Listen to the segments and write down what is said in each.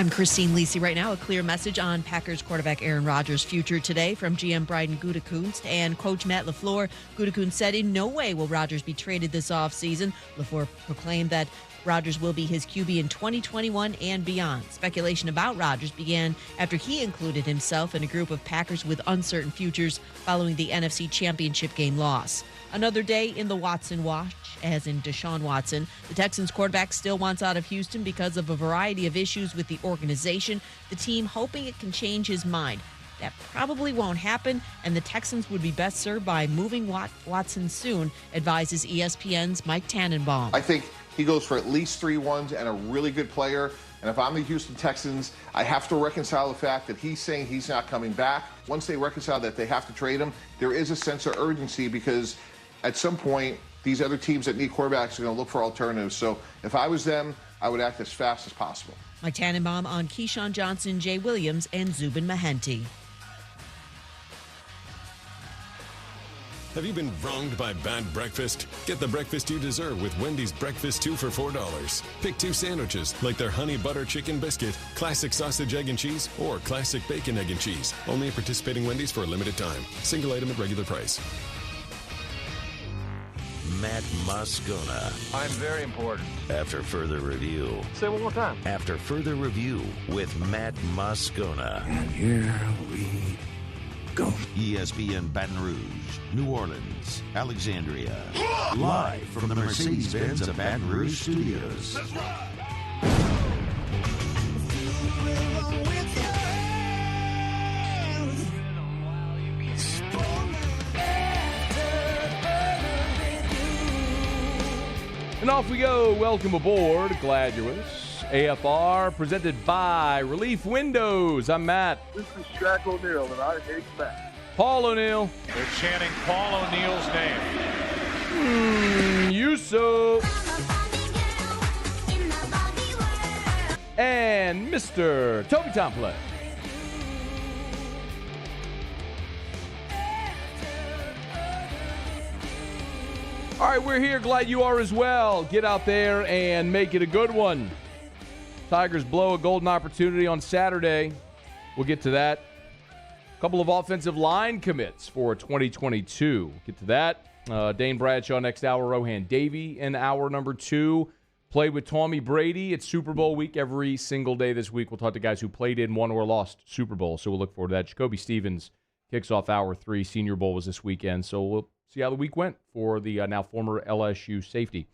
I'm Christine Lisi. Right now, a clear message on Packers quarterback Aaron Rodgers' future today from GM Bryden Gutekunst and coach Matt LaFleur. Gutekunst said in no way will Rodgers be traded this offseason. LaFleur proclaimed that Rodgers will be his QB in 2021 and beyond. Speculation about Rodgers began after he included himself in a group of Packers with uncertain futures following the NFC Championship game loss. Another day in the Watson watch, as in Deshaun Watson. The Texans quarterback still wants out of Houston because of a variety of issues with the organization. The team hoping it can change his mind. That probably won't happen, and the Texans would be best served by moving Watson soon, advises ESPN's Mike Tannenbaum. I think he goes for at least 3 wins and a really good player. And if I'm the Houston Texans, I have to reconcile the fact that he's saying he's not coming back. Once they reconcile that they have to trade him, there is a sense of urgency because at some point, these other teams that need quarterbacks are going to look for alternatives. So if I was them, I would act as fast as possible. Mike Tannenbaum on Keyshawn Johnson, Jay Williams, and Zubin Mehenti. Have you been wronged by bad breakfast? Get the breakfast you deserve with Wendy's Breakfast 2 for $4. Pick 2 sandwiches, like their honey butter chicken biscuit, classic sausage egg and cheese, or classic bacon egg and cheese. Only at participating Wendy's for a limited time. Single item at regular price. Matt Moscona. I'm very important. After further review. Say it one more time. After further review with Matt Moscona. And here we go. ESPN Baton Rouge, New Orleans, Alexandria. Live from the Mercedes-Benz of Baton Rouge studios. That's right. And off we go. Welcome aboard. Glad you're with us. AFR presented by Relief Windows. I'm Matt. This is Shaq O'Neal, and I hate Matt. Paul O'Neal. They're chanting Paul O'Neal's name. Yusuf. And Mr. Toby Tomplin. All right, we're here. Glad you are as well. Get out there and make it a good one. Tigers blow a golden opportunity on Saturday. We'll get to that. A couple of offensive line commits for 2022. Get to that. Dane Bradshaw next hour. Rohan Davey in hour number 2. Played with Tommy Brady. It's Super Bowl week every single day this week. We'll talk to guys who played in, won, or lost Super Bowl. So we'll look forward to that. Jacoby Stevens kicks off hour 3. Senior Bowl was this weekend. So we'll see how the week went for the now former LSU safety.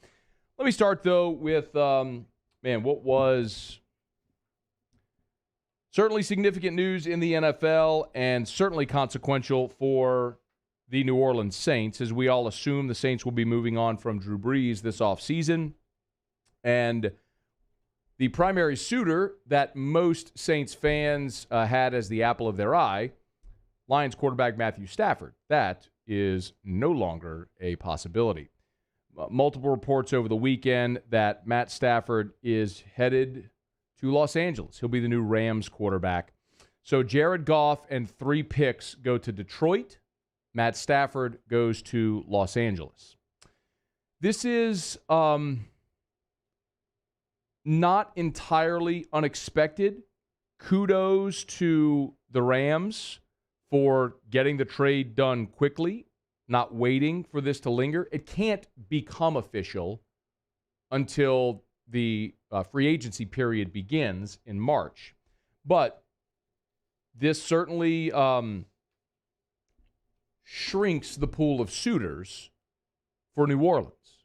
Let me start, though, with, what was certainly significant news in the NFL and certainly consequential for the New Orleans Saints, as we all assume the Saints will be moving on from Drew Brees this offseason. And the primary suitor that most Saints fans had as the apple of their eye, Lions quarterback Matthew Staford, that is no longer a possibility. Multiple reports over the weekend that Matt Stafford is headed to Los Angeles. He'll be the new Rams quarterback. So Jared Goff and 3 picks go to Detroit. Matt Stafford goes to Los Angeles. This is not entirely unexpected. Kudos to the Rams for getting the trade done quickly, not waiting for this to linger. It can't become official until the free agency period begins in March. But this certainly shrinks the pool of suitors for New Orleans.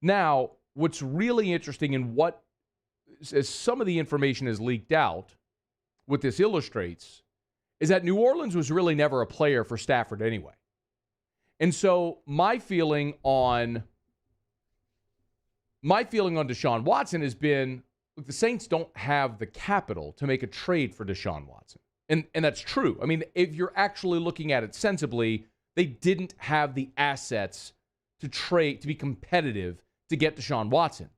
Now, what's really interesting and what, as some of the information is leaked out, what this illustrates is that New Orleans was really never a player for Stafford anyway. And so my feeling on Deshaun Watson has been, look, the Saints don't have the capital to make a trade for Deshaun Watson. And that's true. I mean, if you're actually looking at it sensibly, they didn't have the assets to trade, to be competitive, to get Deshaun Watson.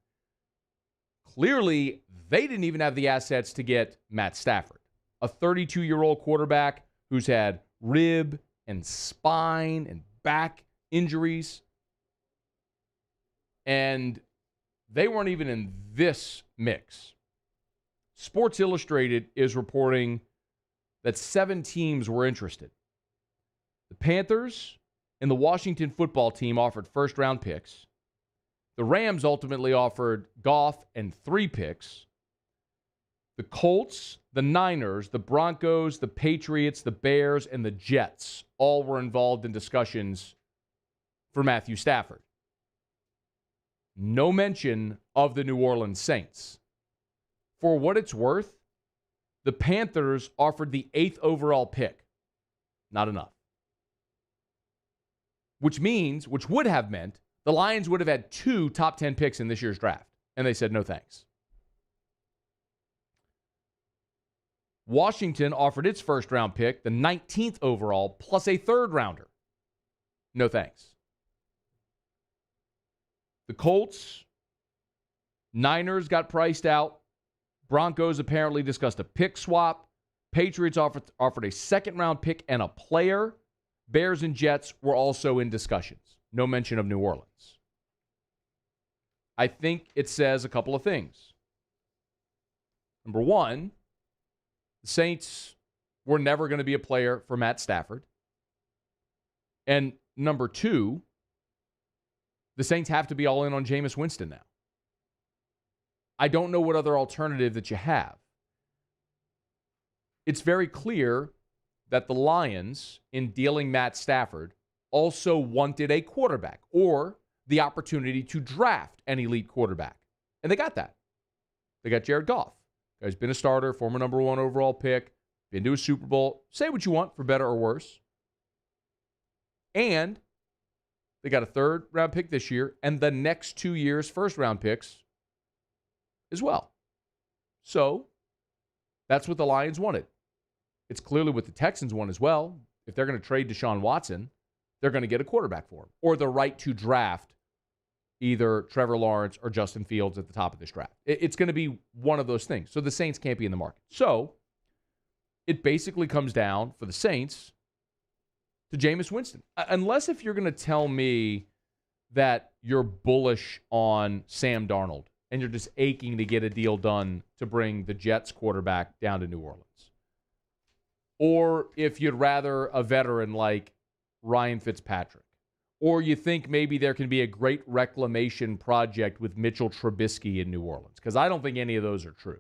Clearly, they didn't even have the assets to get Matt Stafford, a 32-year-old quarterback who's had rib and spine and back injuries. And they weren't even in this mix. Sports Illustrated is reporting that 7 teams were interested. The Panthers and the Washington football team offered first-round picks. The Rams ultimately offered Goff and 3 picks. The Colts, the Niners, the Broncos, the Patriots, the Bears, and the Jets all were involved in discussions for Matthew Staford. No mention of the New Orleans Saints. For what it's worth, the Panthers offered the 8th overall pick. Not enough. Which would have meant the Lions would have had 2 top 10 picks in this year's draft. And they said, no thanks. Washington offered its first-round pick, the 19th overall, plus a third-rounder. No thanks. The Colts, Niners got priced out. Broncos apparently discussed a pick swap. Patriots offered a second-round pick and a player. Bears and Jets were also in discussions. No mention of New Orleans. I think it says a couple of things. Number one, the Saints were never going to be a player for Matt Stafford. And number two, the Saints have to be all in on Jameis Winston now. I don't know what other alternative that you have. It's very clear that the Lions, in dealing Matt Stafford, also wanted a quarterback or the opportunity to draft an elite quarterback. And they got that. They got Jared Goff. Guy's been a starter, former number 1 overall pick, been to a Super Bowl. Say what you want, for better or worse. And they got a third-round pick this year, and the next 2 years' first-round picks as well. So that's what the Lions wanted. It's clearly what the Texans want as well. If they're going to trade Deshaun Watson, they're going to get a quarterback for him, or the right to draft either Trevor Lawrence or Justin Fields at the top of this draft. It's going to be one of those things. So the Saints can't be in the market. So it basically comes down for the Saints to Jameis Winston. Unless if you're going to tell me that you're bullish on Sam Darnold and you're just aching to get a deal done to bring the Jets quarterback down to New Orleans. Or if you'd rather a veteran like Ryan Fitzpatrick. Or you think maybe there can be a great reclamation project with Mitchell Trubisky in New Orleans. Because I don't think any of those are true.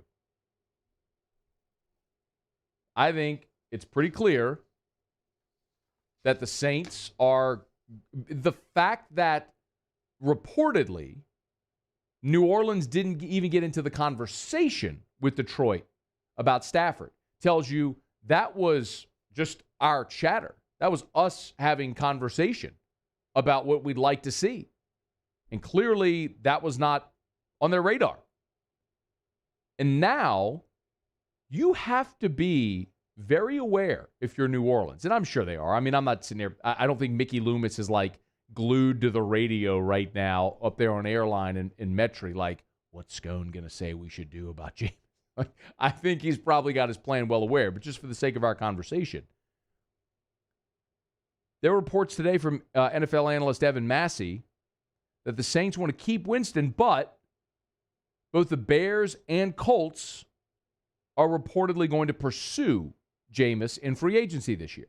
I think it's pretty clear that the Saints are... The fact that reportedly New Orleans didn't even get into the conversation with Detroit about Stafford tells you that was just our chatter. That was us having conversation about what we'd like to see. And clearly that was not on their radar. And now you have to be very aware if you're New Orleans. And I'm sure they are. I mean, I'm not sitting there. I don't think Mickey Loomis is like glued to the radio right now up there on Airline in Metri. Like, what's Scone going to say we should do about James? I think he's probably got his plan well aware. But just for the sake of our conversation, there were reports today from NFL analyst Evan Massey that the Saints want to keep Winston, but both the Bears and Colts are reportedly going to pursue Jameis in free agency this year.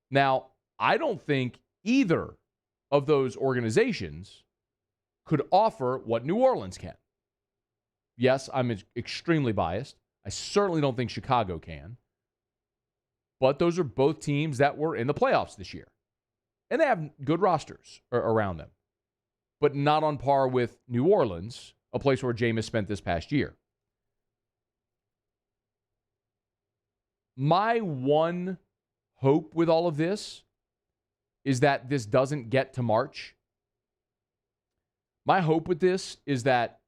Now, I don't think either of those organizations could offer what New Orleans can. Yes, I'm extremely biased. I certainly don't think Chicago can. But those are both teams that were in the playoffs this year. And they have good rosters around them. But not on par with New Orleans, a place where Jameis spent this past year. My one hope with all of this is that this doesn't get to March. My hope with this is that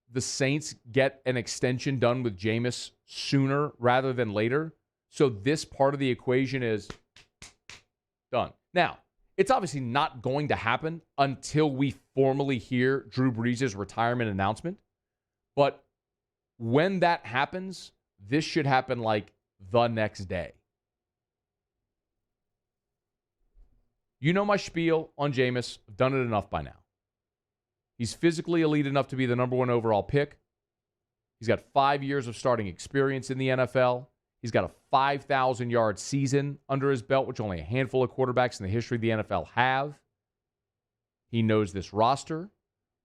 the Saints get an extension done with Jameis sooner rather than later. So this part of the equation is done. Now, it's obviously not going to happen until we formally hear Drew Brees' retirement announcement. But when that happens, this should happen like the next day. You know my spiel on Jameis. I've done it enough by now. He's physically elite enough to be the number 1 overall pick. He's got 5 years of starting experience in the NFL. He's got a 5,000-yard season under his belt, which only a handful of quarterbacks in the history of the NFL have. He knows this roster.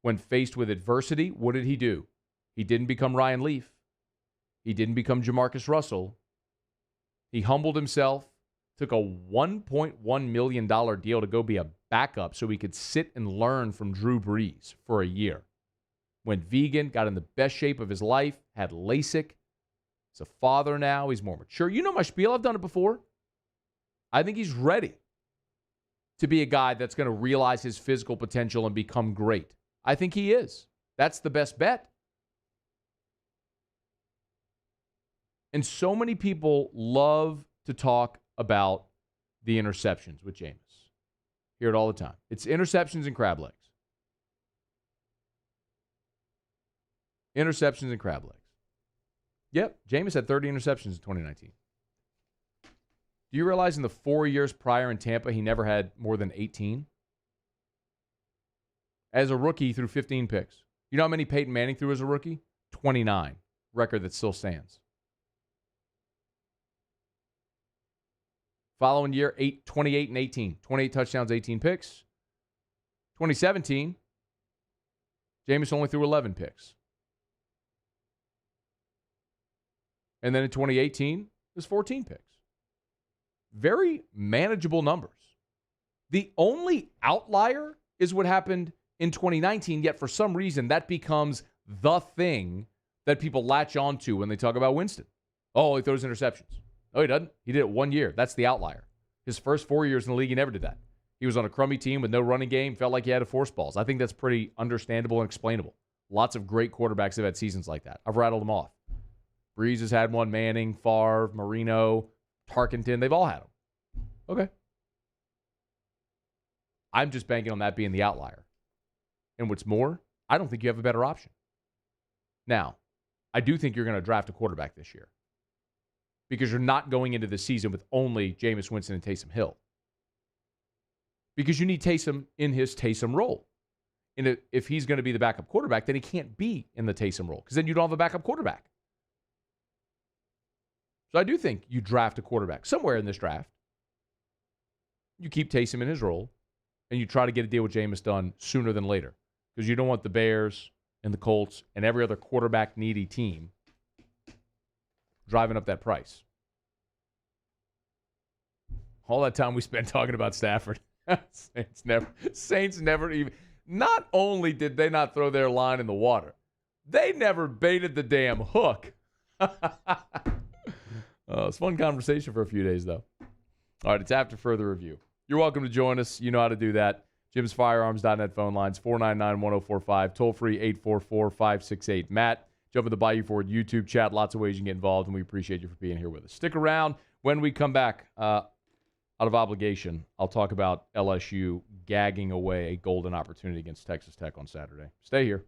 When faced with adversity, what did he do? He didn't become Ryan Leaf. He didn't become Jamarcus Russell. He humbled himself, took a $1.1 million deal to go be a backup so he could sit and learn from Drew Brees for a year. Went vegan, got in the best shape of his life, had LASIK. He's a father now. He's more mature. You know my spiel. I've done it before. I think he's ready to be a guy that's going to realize his physical potential and become great. I think he is. That's the best bet. And so many people love to talk about the interceptions with Jameis. Hear it all the time. It's interceptions and crab legs. Interceptions and crab legs. Yep, Jameis had 30 interceptions in 2019. Do you realize in the 4 years prior in Tampa, he never had more than 18? As a rookie, he threw 15 picks. You know how many Peyton Manning threw as a rookie? 29. Record that still stands. Following year, 28 and 18. 28 touchdowns, 18 picks. 2017, Jameis only threw 11 picks. And then in 2018, it was 14 picks. Very manageable numbers. The only outlier is what happened in 2019, yet for some reason that becomes the thing that people latch onto when they talk about Winston. Oh, he throws interceptions. No, he doesn't. He did it 1 year. That's the outlier. His first 4 years in the league, he never did that. He was on a crummy team with no running game, felt like he had to force balls. I think that's pretty understandable and explainable. Lots of great quarterbacks have had seasons like that. I've rattled them off. Breeze has had one, Manning, Favre, Marino, Tarkenton. They've all had them. Okay. I'm just banking on that being the outlier. And what's more, I don't think you have a better option. Now, I do think you're going to draft a quarterback this year because you're not going into the season with only Jameis Winston and Taysom Hill. Because you need Taysom in his Taysom role. And if he's going to be the backup quarterback, then he can't be in the Taysom role because then you don't have a backup quarterback. So I do think you draft a quarterback somewhere in this draft. You keep Taysom in his role, and you try to get a deal with Jameis done sooner than later because you don't want the Bears and the Colts and every other quarterback-needy team driving up that price. All that time we spent talking about Stafford. Saints never even, not only did they not throw their line in the water, they never baited the damn hook. It's a fun conversation for a few days, though. All right, it's after further review. You're welcome to join us. You know how to do that. Jim'sFirearms.net phone lines, 499-1045, toll-free 844-568-MATT. Jump in the Bayou Ford YouTube chat. Lots of ways you can get involved, and we appreciate you for being here with us. Stick around. When we come back, out of obligation, I'll talk about LSU gagging away a golden opportunity against Texas Tech on Saturday. Stay here.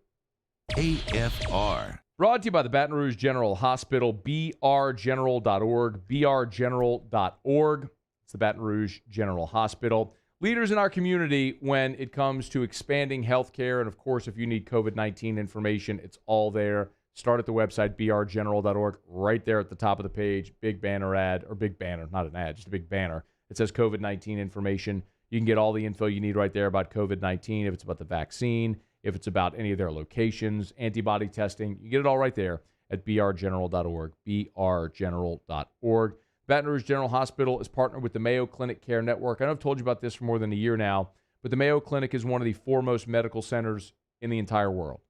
AFR. Brought to you by the Baton Rouge General Hospital, brgeneral.org, brgeneral.org. It's the Baton Rouge General Hospital. Leaders in our community when it comes to expanding healthcare, and of course, if you need COVID-19 information, it's all there. Start at the website, brgeneral.org, right there at the top of the page, big banner ad, or big banner, not an ad, just a big banner. It says COVID-19 information. You can get all the info you need right there about COVID-19, if it's about the vaccine, if it's about any of their locations, antibody testing. You get it all right there at brgeneral.org, brgeneral.org. Baton Rouge General Hospital is partnered with the Mayo Clinic Care Network. I know I've told you about this for more than a year now, but the Mayo Clinic is one of the foremost medical centers in the entire world.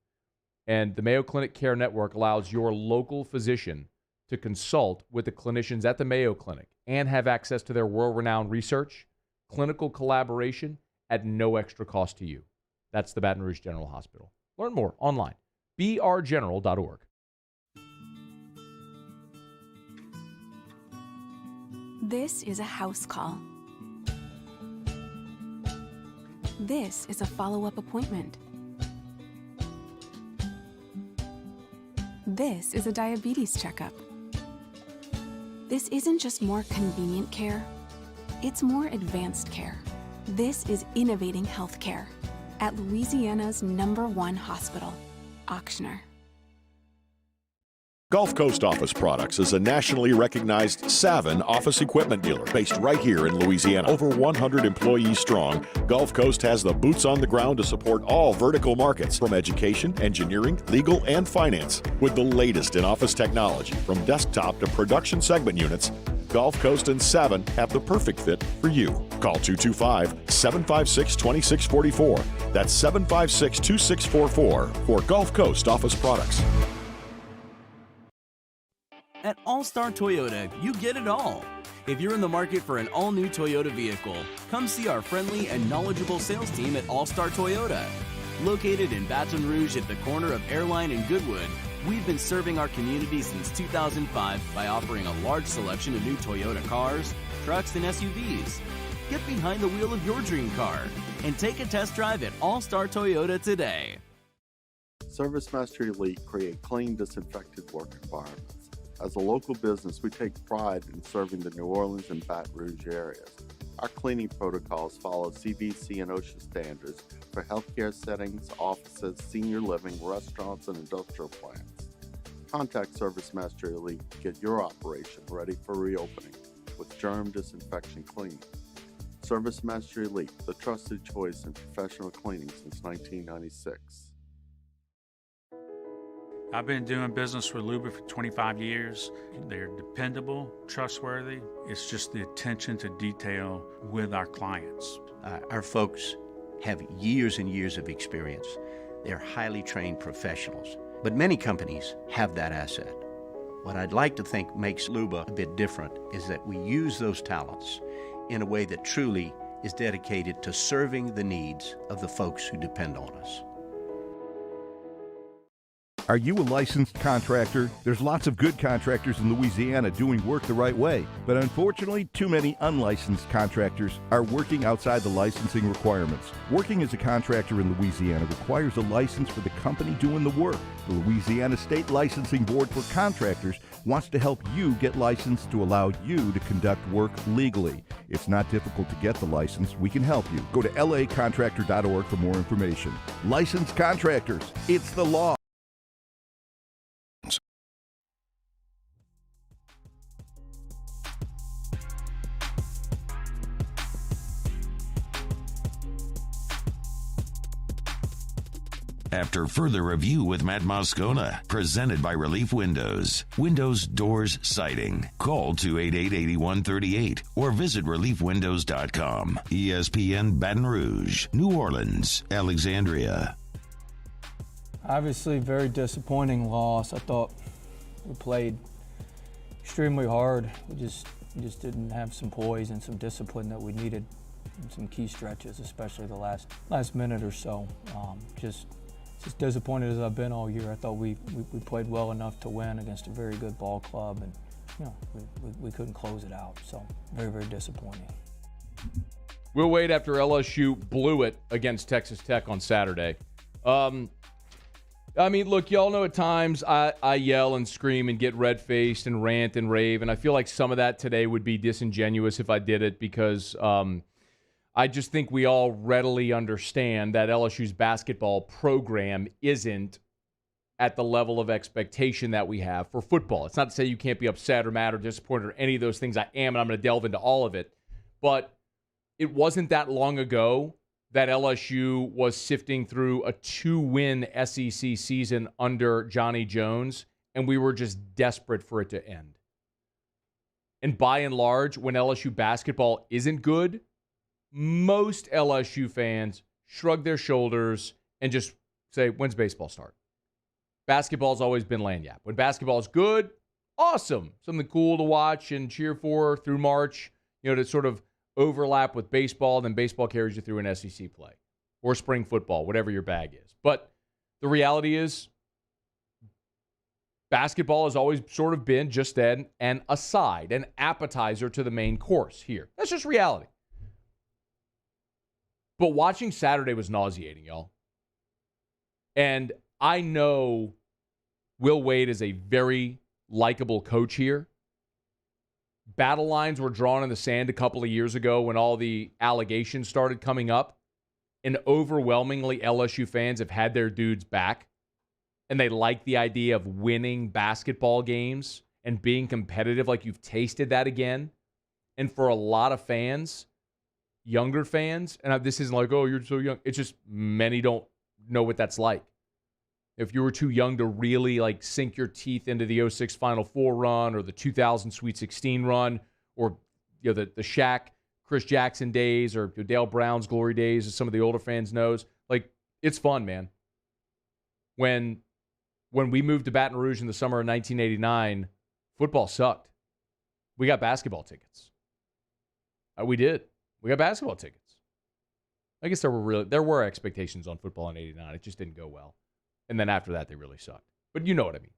And the Mayo Clinic Care Network allows your local physician to consult with the clinicians at the Mayo Clinic and have access to their world-renowned research, clinical collaboration at no extra cost to you. That's the Baton Rouge General Hospital. Learn more online, brgeneral.org. This is a house call. This is a follow-up appointment. This is a diabetes checkup. This isn't just more convenient care, it's more advanced care. This is innovating healthcare. at Louisiana's #1 hospital, Auctioner. Gulf Coast Office Products is a nationally recognized Savin office equipment dealer based right here in Louisiana. Over 100 employees strong, Gulf Coast has the boots on the ground to support all vertical markets from education, engineering, legal, and finance. With the latest in office technology from desktop to production segment units, Gulf Coast and Savin have the perfect fit for you. Call 225-756-2644. That's 756-2644 for Gulf Coast Office Products. At All-Star Toyota, you get it all. If you're in the market for an all-new Toyota vehicle, come see our friendly and knowledgeable sales team at All-Star Toyota. Located in Baton Rouge at the corner of Airline and Goodwood, we've been serving our community since 2005 by offering a large selection of new Toyota cars, trucks, and SUVs. Get behind the wheel of your dream car and take a test drive at All-Star Toyota today. ServiceMaster Elite create clean, disinfected work environments. As a local business, we take pride in serving the New Orleans and Baton Rouge areas. Our cleaning protocols follow CDC and OSHA standards for healthcare settings, offices, senior living, restaurants, and industrial plants. Contact ServiceMaster Elite to get your operation ready for reopening with germ disinfection cleaning. ServiceMaster Elite, the trusted choice in professional cleaning since 1996. I've been doing business with Luba for 25 years. They're dependable, trustworthy. It's just the attention to detail with our clients. Our folks have years and years of experience. They're highly trained professionals, but many companies have that asset. What I'd like to think makes Luba a bit different is that we use those talents in a way that truly is dedicated to serving the needs of the folks who depend on us. Are you a licensed contractor? There's lots of good contractors in Louisiana doing work the right way, but unfortunately, too many unlicensed contractors are working outside the licensing requirements. Working as a contractor in Louisiana requires a license for the company doing the work. The Louisiana State Licensing Board for Contractors wants to help you get licensed to allow you to conduct work legally. It's not difficult to get the license. We can help you. Go to lacontractor.org for more information. Licensed contractors, it's the law. After further review with Matt Moscona, presented by Relief Windows. Windows, doors, siding. Call 288-8138 or visit reliefwindows.com. ESPN Baton Rouge, New Orleans, Alexandria. Obviously, very disappointing loss. I thought we played extremely hard. We just didn't have some poise and some discipline that we needed in some key stretches, especially the last minute or so. Just as disappointed as I've been all year. I thought we played well enough to win against a very good ball club, and we couldn't close it out. So very, very disappointing. We'll wait after LSU blew it against Texas Tech on Saturday. I mean, look, y'all know at times I yell and scream and get red-faced and rant and rave, and I feel like some of that today would be disingenuous if I did it because I just think we all readily understand that LSU's basketball program isn't at the level of expectation that we have for football. It's not to say you can't be upset or mad or disappointed or any of those things. I am, and I'm going to delve into all of it. But it wasn't that long ago that LSU was sifting through a 2-win SEC season under Johnny Jones, and we were just desperate for it to end. And by and large, when LSU basketball isn't good, most LSU fans shrug their shoulders and just say, when's baseball start? Basketball's always been lagniappe. When basketball's good, awesome. Something cool to watch and cheer for through March, to sort of overlap with baseball, then baseball carries you through an SEC play or spring football, whatever your bag is. But the reality is basketball has always sort of been just an aside, an appetizer to the main course here. That's just reality. But watching Saturday was nauseating, y'all. And I know Will Wade is a very likable coach here. Battle lines were drawn in the sand a couple of years ago when all the allegations started coming up. and overwhelmingly LSU fans have had their dudes back, and they like the idea of winning basketball games and being competitive, like you've tasted that again. And for a lot of fans, younger fans, and this isn't like, oh, you're so young. It's just many don't know what that's like. If you were too young to really like sink your teeth into the 06 Final Four run or the 2000 Sweet 16 run or the Shaq, Chris Jackson days or Dale Brown's glory days, as some of the older fans knows, like it's fun, man. When we moved to Baton Rouge in the summer of 1989, football sucked. We got basketball tickets. We did. We got basketball tickets. I guess there were expectations on football in 89. It just didn't go well. And then after that, they really sucked. But you know what I mean.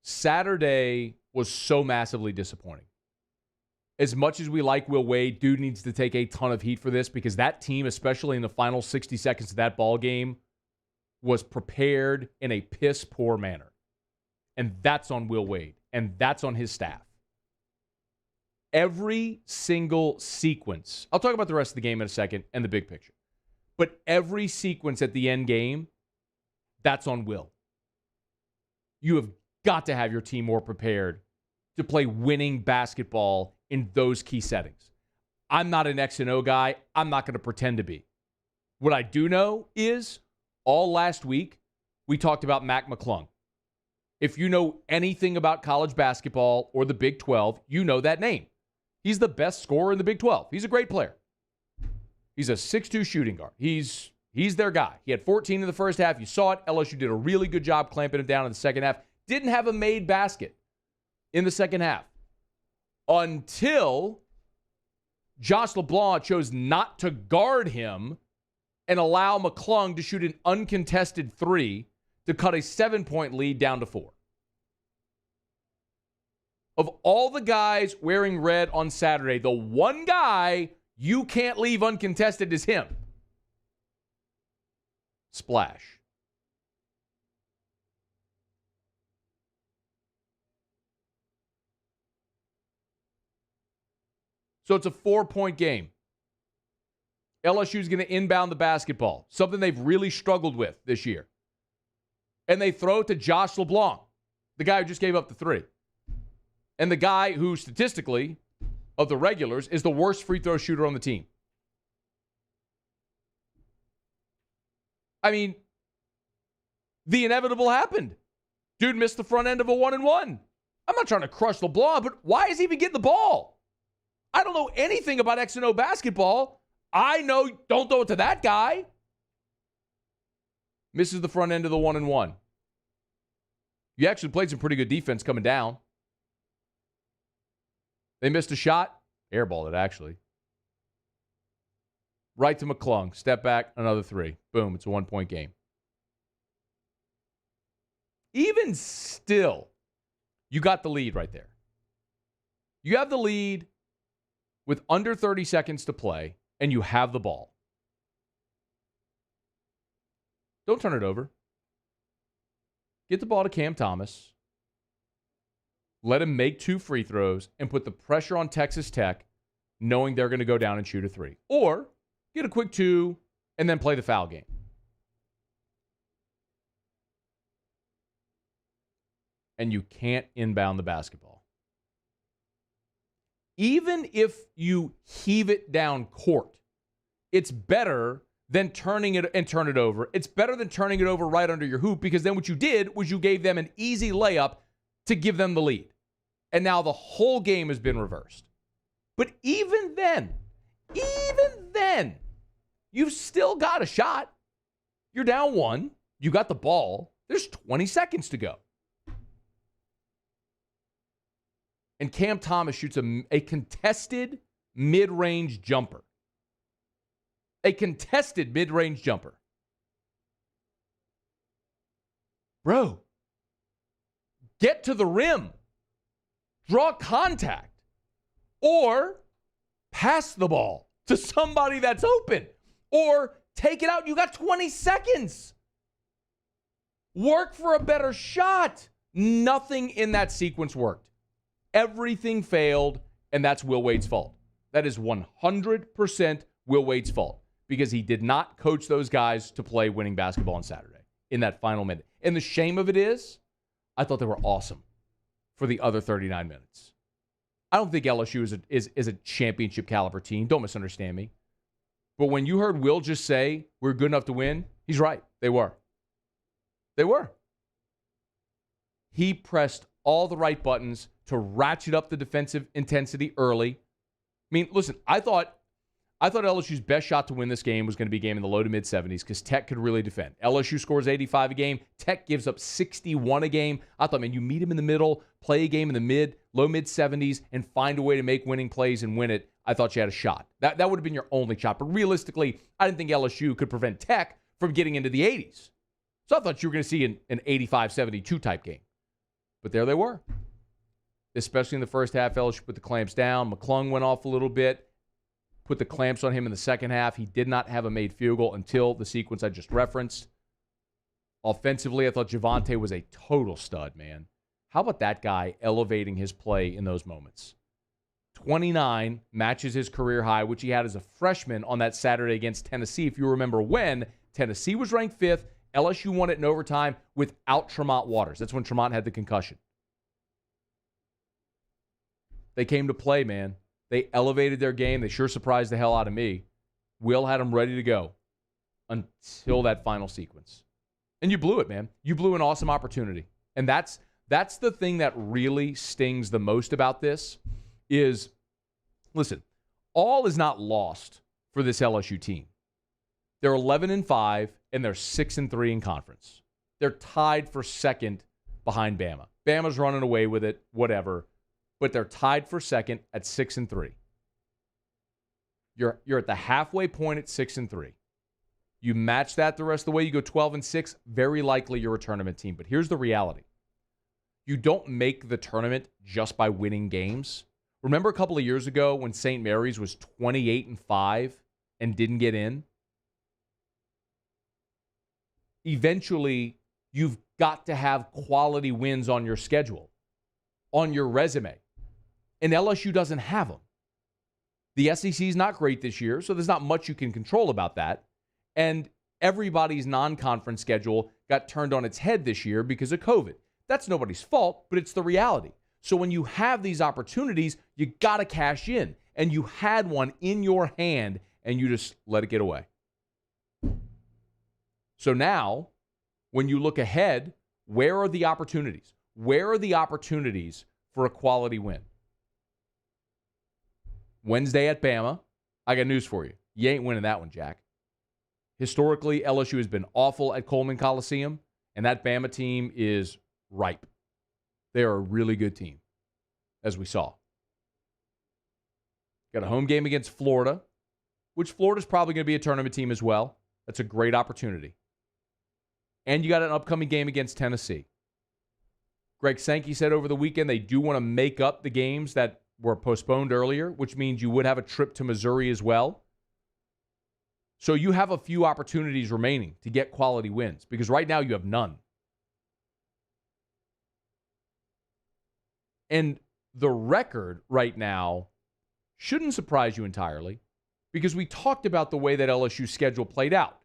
Saturday was so massively disappointing. As much as we like Will Wade, dude needs to take a ton of heat for this because that team, especially in the final 60 seconds of that ball game, was prepared in a piss-poor manner. And that's on Will Wade. And that's on his staff. Every single sequence, I'll talk about the rest of the game in a second and the big picture. But every sequence at the end game, that's on Will. You have got to have your team more prepared to play winning basketball in those key settings. I'm not an X and O guy. I'm not going to pretend to be. What I do know is all last week, we talked about Mac McClung. If you know anything about college basketball or the Big 12, you know that name. He's the best scorer in the Big 12. He's a great player. He's a 6'2 shooting guard. He's their guy. He had 14 in the first half. You saw it. LSU did a really good job clamping him down in the second half. Didn't have a made basket in the second half until Josh LeBlanc chose not to guard him and allow McClung to shoot an uncontested three to cut a 7-point lead down to 4. Of all the guys wearing red on Saturday, the one guy you can't leave uncontested is him. Splash. So it's a 4-point game. LSU's going to inbound the basketball, something they've really struggled with this year. And they throw it to Josh LeBlanc, the guy who just gave up the 3. And the guy who statistically, of the regulars, is the worst free throw shooter on the team. I mean, the inevitable happened. Dude missed the front end of a 1-and-1. I'm not trying to crush LeBlanc, but why is he even getting the ball? I don't know anything about X and O basketball. I know, don't throw it to that guy. Misses the front end of the 1-and-1. You actually played some pretty good defense coming down. They missed a shot. Airballed it, actually. Right to McClung. Step back, another 3. Boom, it's a 1-point game. Even still, you got the lead right there. You have the lead with under 30 seconds to play, and you have the ball. Don't turn it over. Get the ball to Cam Thomas. Let him make 2 free throws and put the pressure on Texas Tech, knowing they're going to go down and shoot a 3. Or get a quick 2 and then play the foul game. And you can't inbound the basketball. Even if you heave it down court, it's better than turning it and turn it over. It's better than turning it over right under your hoop, because then what you did was you gave them an easy layup to give them the lead. And now the whole game has been reversed. But even then, you've still got a shot. You're down 1. You got the ball. There's 20 seconds to go. And Cam Thomas shoots a contested mid-range jumper. A contested mid-range jumper. Bro, get to the rim. Draw contact. Or pass the ball to somebody that's open. Or take it out. You got 20 seconds. Work for a better shot. Nothing in that sequence worked. Everything failed, and that's Will Wade's fault. That is 100% Will Wade's fault because he did not coach those guys to play winning basketball on Saturday in that final minute. And the shame of it is, I thought they were awesome for the other 39 minutes. I don't think LSU is a championship caliber team. Don't misunderstand me. But when you heard Will just say we're good enough to win, he's right. They were. They were. He pressed all the right buttons to ratchet up the defensive intensity early. I mean, listen, I thought LSU's best shot to win this game was going to be a game in the low to mid 70s because Tech could really defend. LSU scores 85 a game. Tech gives up 61 a game. I thought, man, you meet them in the middle, play a game in the low mid 70s, and find a way to make winning plays and win it. I thought you had a shot. That would have been your only shot. But realistically, I didn't think LSU could prevent Tech from getting into the 80s. So I thought you were going to see an 85-72 type game. But there they were. Especially in the first half, LSU put the clamps down. McClung went off a little bit, put the clamps on him in the second half. He did not have a made field goal until the sequence I just referenced. Offensively, I thought Javonte was a total stud, man. How about that guy elevating his play in those moments? 29 matches his career high, which he had as a freshman on that Saturday against Tennessee. If you remember when Tennessee was ranked 5th, LSU won it in overtime without Tremont Waters. That's when Tremont had the concussion. They came to play, man. They elevated their game. They sure surprised the hell out of me. Will had them ready to go until that final sequence. And you blew it, man. You blew an awesome opportunity. And that's the thing that really stings the most about this is, listen, all is not lost for this LSU team. They're 11-5, and they're 6-3 in conference. They're tied for second behind Bama. Bama's running away with it, whatever. But they're tied for second at 6-3. You're at the halfway point at 6-3. You match that the rest of the way, you go 12-6, very likely you're a tournament team. But here's the reality. You don't make the tournament just by winning games. Remember a couple of years ago when St. Mary's was 28-5 and didn't get in? Eventually, you've got to have quality wins on your schedule, on your resume. And LSU doesn't have them. The SEC is not great this year, so there's not much you can control about that. And everybody's non-conference schedule got turned on its head this year because of COVID. That's nobody's fault, but it's the reality. So when you have these opportunities, you got to cash in. And you had one in your hand, and you just let it get away. So now, when you look ahead, where are the opportunities? Where are the opportunities for a quality win? Wednesday at Bama. I got news for you. You ain't winning that one, Jack. Historically, LSU has been awful at Coleman Coliseum, and that Bama team is ripe. They are a really good team, as we saw. Got a home game against Florida, which Florida's probably going to be a tournament team as well. That's a great opportunity. And you got an upcoming game against Tennessee. Greg Sankey said over the weekend they do want to make up the games that were postponed earlier, which means you would have a trip to Missouri as well. So you have a few opportunities remaining to get quality wins because right now you have none. And the record right now shouldn't surprise you entirely because we talked about the way that LSU's schedule played out.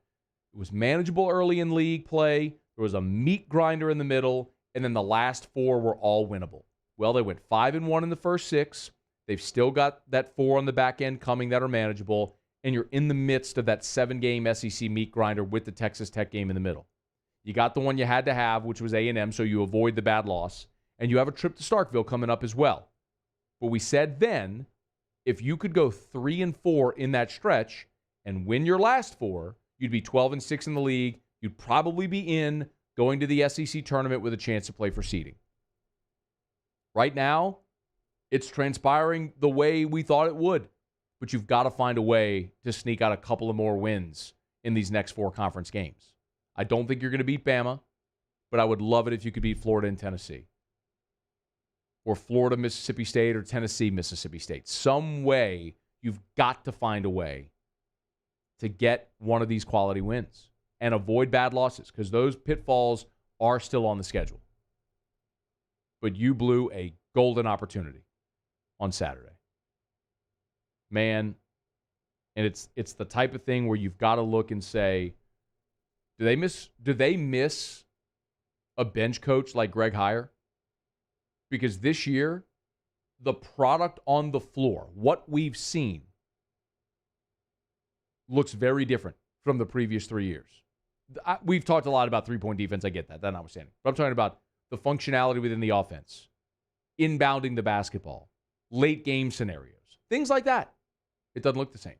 It was manageable early in league play. There was a meat grinder in the middle, and then the last 4 were all winnable. Well, they went 5-1 in the first 6. They've still got that 4 on the back end coming that are manageable, and you're in the midst of that 7-game SEC meat grinder with the Texas Tech game in the middle. You got the one you had to have, which was A&M, so you avoid the bad loss, and you have a trip to Starkville coming up as well. But we said then, if you could go 3-4 in that stretch and win your last 4, you'd be 12-6 in the league. You'd probably be in going to the SEC tournament with a chance to play for seeding. Right now, it's transpiring the way we thought it would. But you've got to find a way to sneak out a couple of more wins in these next 4 conference games. I don't think you're going to beat Bama, but I would love it if you could beat Florida and Tennessee. Or Florida, Mississippi State, or Tennessee, Mississippi State. Some way, you've got to find a way to get one of these quality wins and avoid bad losses because those pitfalls are still on the schedule. But you blew a golden opportunity on Saturday. man, and it's the type of thing where you've got to look and say, do they miss a bench coach like Greg Heyer? Because this year, the product on the floor, what we've seen, looks very different from the previous 3 years. We've talked a lot about three-point defense. I get that notwithstanding. But I'm talking about the functionality within the offense, inbounding the basketball, late game scenarios, things like that. It doesn't look the same.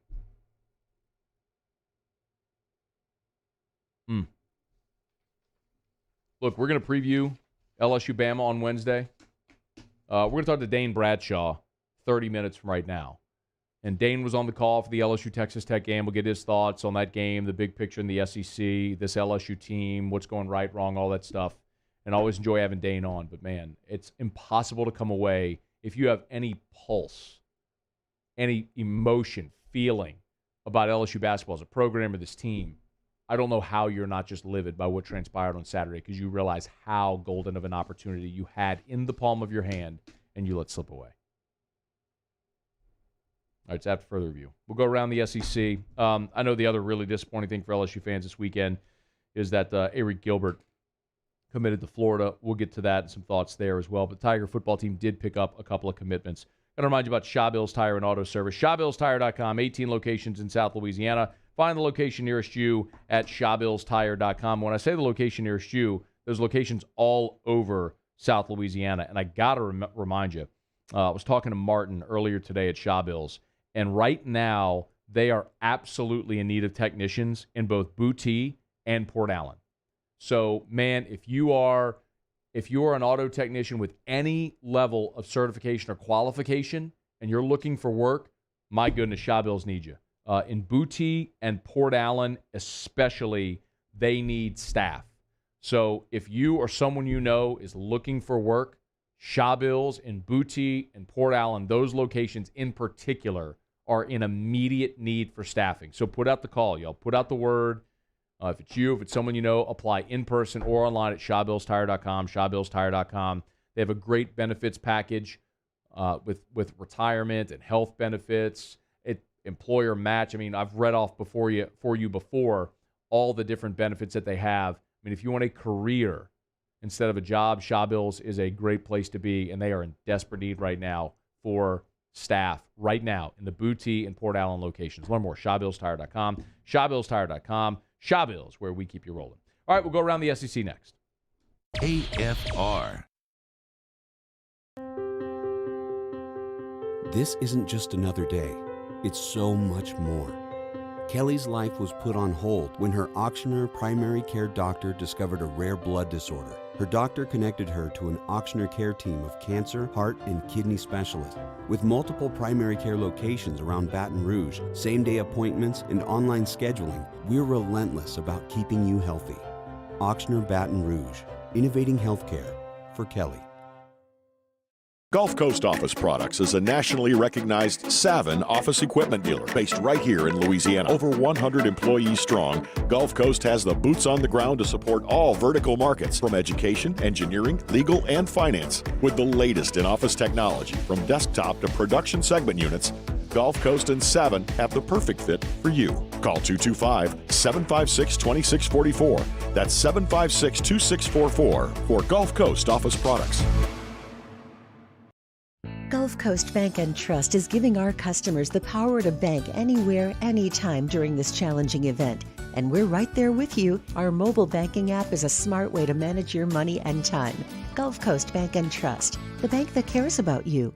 Look, we're going to preview LSU Bama on Wednesday. We're going to talk to Dane Bradshaw 30 minutes from right now. And Dane was on the call for the LSU-Texas Tech game. We'll get his thoughts on that game, the big picture in the SEC, this LSU team, what's going right, wrong, all that stuff. And I always enjoy having Dane on. But, man, it's impossible to come away if you have any pulse, any emotion, feeling about LSU basketball as a program or this team. I don't know how you're not just livid by what transpired on Saturday, because you realize how golden of an opportunity you had in the palm of your hand and you let slip away. All right, it's after further review. We'll go around the SEC. I know the other really disappointing thing for LSU fans this weekend is that Arik Gilbert committed to Florida. We'll get to that and some thoughts there as well. But the Tiger football team did pick up a couple of commitments. Got to remind you about Shawbills Tire and Auto Service. ShawBillsTire.com, 18 locations in South Louisiana. Find the location nearest you at ShawBillsTire.com. When I say the location nearest you, there's locations all over South Louisiana. And I got to remind you, I was talking to Martin earlier today at Shawbills, and right now they are absolutely in need of technicians in both Booty and Port Allen. So, man, if you are an auto technician with any level of certification or qualification and you're looking for work, my goodness, Shawbills need you. In Booty and Port Allen especially, they need staff. So if you or someone you know is looking for work, Shawbills in Booty and Port Allen, those locations in particular, are in immediate need for staffing. So put out the call, y'all. Put out the word. If it's you, if it's someone you know, apply in person or online at ShawBillsTire.com, ShawBillsTire.com. They have a great benefits package with retirement and health benefits, employer match. I mean, I've read off for you before all the different benefits that they have. I mean, if you want a career instead of a job, Shawbills is a great place to be, and they are in desperate need right now for staff right now in the Booty and Port Allen locations. Learn more, ShawBillsTire.com, ShawBillsTire.com. Shawbills, where we keep you rolling. All right, we'll go around the SEC next. AFR. This isn't just another day. It's so much more. Kelly's life was put on hold when her auctioneer primary care doctor discovered a rare blood disorder. Her doctor connected her to an auctioneer care team of cancer, heart, and kidney specialists. With multiple primary care locations around Baton Rouge, same-day appointments, and online scheduling, we're relentless about keeping you healthy. Auctioneer Baton Rouge, innovating healthcare for Kelly. Gulf Coast Office Products is a nationally recognized Savin office equipment dealer based right here in Louisiana. Over 100 employees strong, Gulf Coast has the boots on the ground to support all vertical markets, from education, engineering, legal, and finance. With the latest in office technology, from desktop to production segment units, Gulf Coast and Savin have the perfect fit for you. Call 225-756-2644. That's 756-2644 for Gulf Coast Office Products. Gulf Coast Bank and Trust is giving our customers the power to bank anywhere, anytime during this challenging event. And we're right there with you. Our mobile banking app is a smart way to manage your money and time. Gulf Coast Bank and Trust, the bank that cares about you.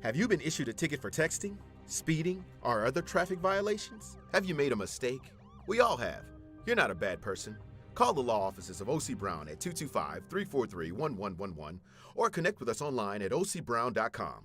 Have you been issued a ticket for texting, speeding, or other traffic violations? Have you made a mistake? We all have. You're not a bad person. Call the law offices of O.C. Brown at 225-343-1111 or connect with us online at ocbrown.com.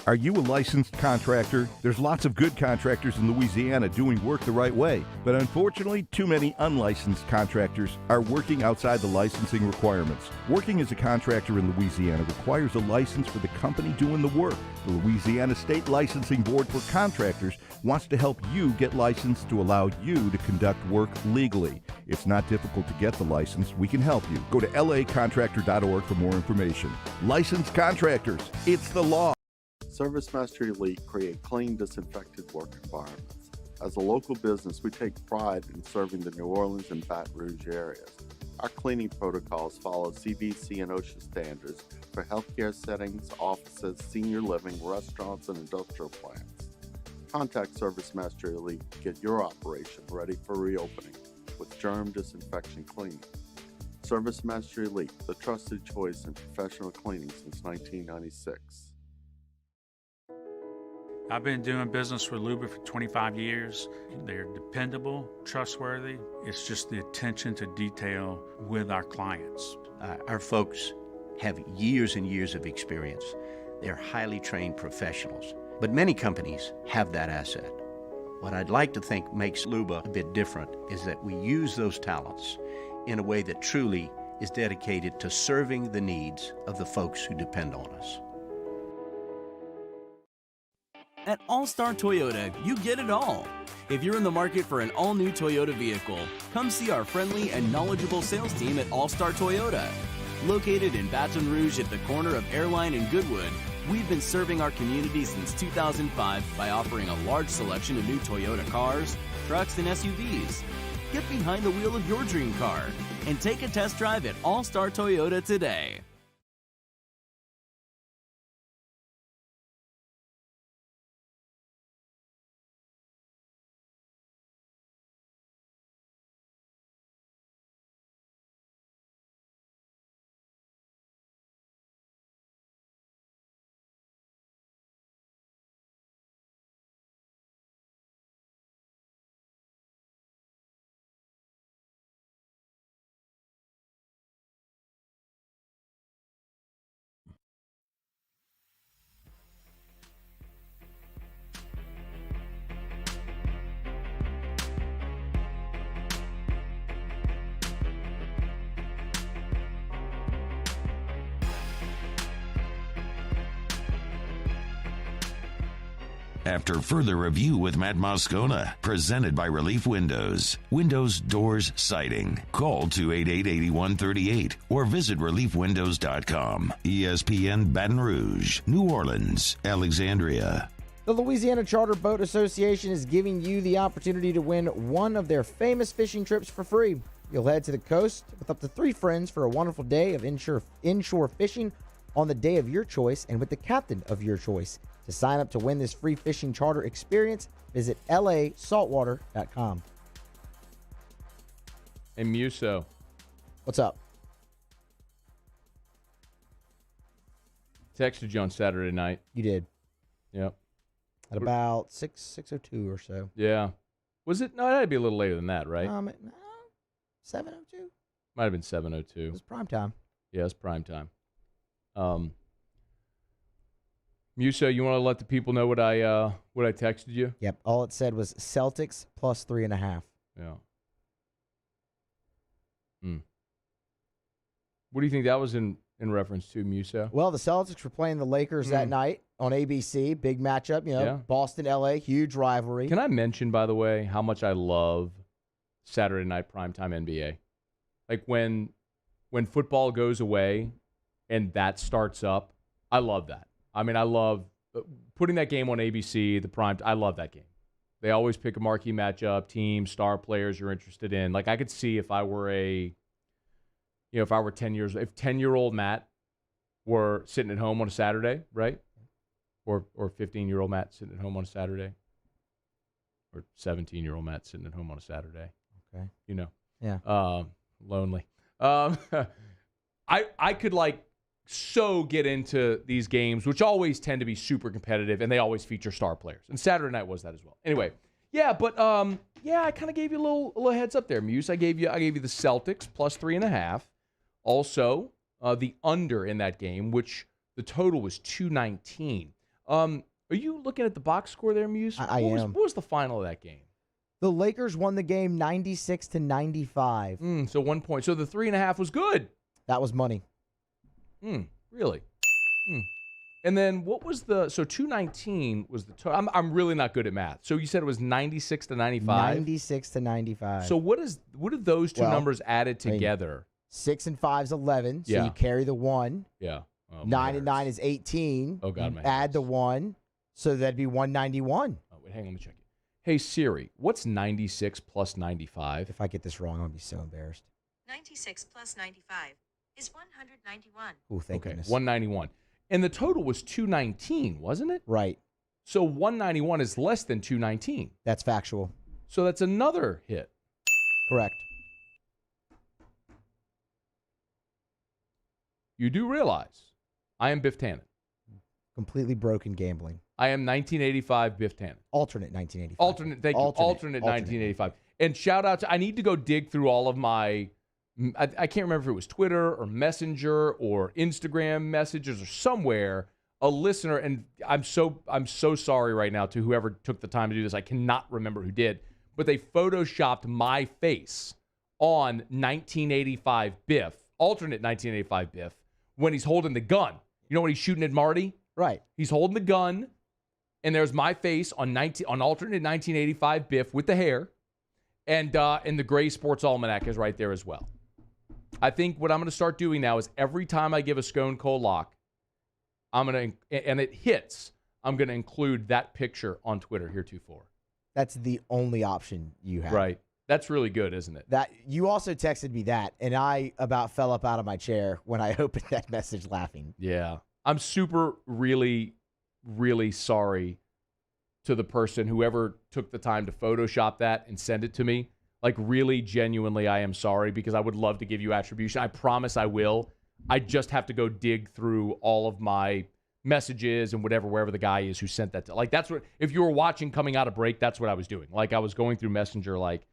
Are you a licensed contractor? There's lots of good contractors in Louisiana doing work the right way, but unfortunately, too many unlicensed contractors are working outside the licensing requirements. Working as a contractor in Louisiana requires a license for the company doing the work. The Louisiana State Licensing Board for Contractors wants to help you get licensed to allow you to conduct work legally. It's not difficult to get the license. We can help you. Go to lacontractor.org for more information. Licensed contractors, it's the law. ServiceMaster Elite create clean, disinfected work environments. As a local business, we take pride in serving the New Orleans and Baton Rouge areas. Our cleaning protocols follow CDC and OSHA standards for healthcare settings, offices, senior living, restaurants, and industrial plants. Contact ServiceMaster Elite to get your operation ready for reopening with germ disinfection cleaning. ServiceMaster Elite, the trusted choice in professional cleaning since 1996. I've been doing business with Luba for 25 years. They're dependable, trustworthy. It's just the attention to detail with our clients. Our folks have years and years of experience. They're highly trained professionals. But many companies have that asset. What I'd like to think makes Luba a bit different is that we use those talents in a way that truly is dedicated to serving the needs of the folks who depend on us. At All-Star Toyota, you get it all. If you're in the market for an all-new Toyota vehicle, come see our friendly and knowledgeable sales team at All-Star Toyota. Located in Baton Rouge at the corner of Airline and Goodwood, we've been serving our community since 2005 by offering a large selection of new Toyota cars, trucks, and SUVs. Get behind the wheel of your dream car and take a test drive at All-Star Toyota today. After further review with Matt Moscona, presented by Relief Windows. Windows, doors, siding. Call 288-8138 or visit reliefwindows.com. ESPN Baton Rouge, New Orleans, Alexandria. The Louisiana Charter Boat Association is giving you the opportunity to win one of their famous fishing trips for free. You'll head to the coast with up to 3 friends for a wonderful day of inshore fishing on the day of your choice and with the captain of your choice. To sign up to win this free fishing charter experience, visit lasaltwater.com. Hey, Muso. What's up? Texted you on Saturday night. You did. Yep. At about 6:02 or so. Yeah. Was it? No, it had to be a little later than that, right? 7:02? Might have been 7:02. It was prime time. Yeah, it's prime time. Muso, you want to let the people know what I texted you? Yep. All it said was Celtics plus 3.5. Yeah. What do you think that was in reference to, Muso? Well, the Celtics were playing the Lakers that night on ABC. Big matchup, Boston, LA, huge rivalry. Can I mention, by the way, how much I love Saturday night primetime NBA? Like when football goes away and that starts up, I love that. I mean, I love putting that game on ABC, the prime. I love that game. They always pick a marquee matchup, team, star players you're interested in. Like I could see if I were if I were 10 years, if 10-year-old Matt were sitting at home on a Saturday, right? Or 15-year-old Matt sitting at home on a Saturday. Or 17-year-old Matt sitting at home on a Saturday. Okay. Yeah. Lonely. I could so get into these games, which always tend to be super competitive, and they always feature star players. And Saturday night was that as well. Anyway, I kind of gave you a little heads up there, Muse. I gave you the Celtics plus 3.5. Also, the under in that game, which the total was 219. Are you looking at the box score there, Muse? I am. What was the final of that game? The Lakers won the game 96-95. So 1 point. So the 3.5 was good. That was money. Really? And then what was so 219 was the total. I'm really not good at math. So you said it was 96-95? 96-95. So what did those two numbers added together? 6 and 5 is 11, so you carry the 1. Yeah. Oh, 9 and 9 is 18. Oh, God, You my add the 1, so that'd be 191. Oh, wait, hang on, let me check it. Hey, Siri, what's 96 plus 95? If I get this wrong, I'm going to be so embarrassed. 96 plus 95 is 191. Oh, thank Okay, goodness. 191. And the total was 219, wasn't it? Right. So 191 is less than 219. That's factual. So that's another hit. Correct. You do realize I am Biff Tannen. Completely broken gambling. I am 1985 Biff Tannen. Alternate 1985. Alternate, thank you. Alternate 1985. And shout out to, I need to go dig through all of my, I can't remember if it was Twitter or Messenger or Instagram messages or somewhere, a listener, and I'm so sorry right now to whoever took the time to do this. I cannot remember who did, but they photoshopped my face on 1985 Biff, alternate 1985 Biff, when he's holding the gun. You know when he's shooting at Marty? Right. He's holding the gun, and there's my face on alternate 1985 Biff with the hair, and the Gray Sports Almanac is right there as well. I think what I'm going to start doing now is every time I give a Scone Cold lock, and it hits, I'm going to include that picture on Twitter heretofore. That's the only option you have. Right. That's really good, isn't it? That you also texted me that, and I about fell up out of my chair when I opened that message laughing. Yeah. I'm super, really, really sorry to the person, whoever took the time to Photoshop that and send it to me. Like, really, genuinely, I am sorry, because I would love to give you attribution. I promise I will. I just have to go dig through all of my messages and wherever the guy is who sent that to. Like, that's what, if you were watching coming out of break, that's what I was doing. Like, I was going through Messenger, like,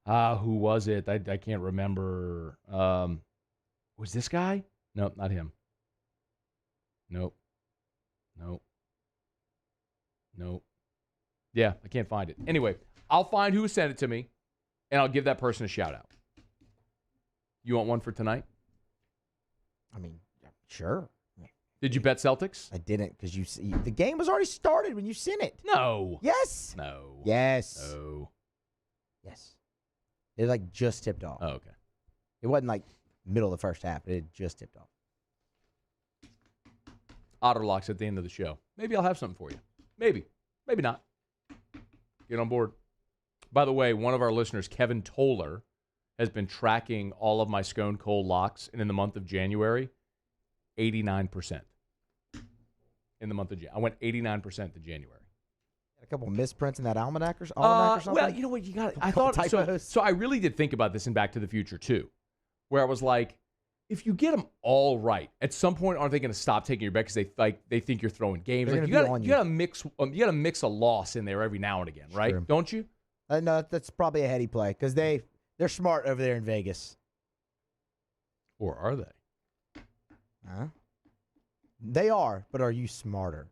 who was it? I can't remember. Was this guy? Nope, not him. Nope. Yeah, I can't find it. Anyway, I'll find who sent it to me, and I'll give that person a shout out. You want one for tonight? I mean, sure. Did you bet Celtics? I didn't, because the game was already started when you sent it. No. Yes. No. Yes. No. Yes. It like just tipped off. Oh, okay. It wasn't like middle of the first half. It just tipped off. Otter locks at the end of the show. Maybe I'll have something for you. Maybe. Maybe not. Get on board. By the way, one of our listeners, Kevin Toller, has been tracking all of my Scone Cold locks, and in the month of January, 89%. In the month of January. I went 89% to January. A couple of misprints in that almanac or something? Well, you know what? I thought so I really did think about this in Back to the Future, too, where I was like, if you get them all right, at some point, aren't they going to stop taking your bet because they think you're throwing games? Like, you got to mix a loss in there every now and again, right? True. Don't you? No, that's probably a heady play because they're smart over there in Vegas. Or are they? Huh? They are, but are you smarter?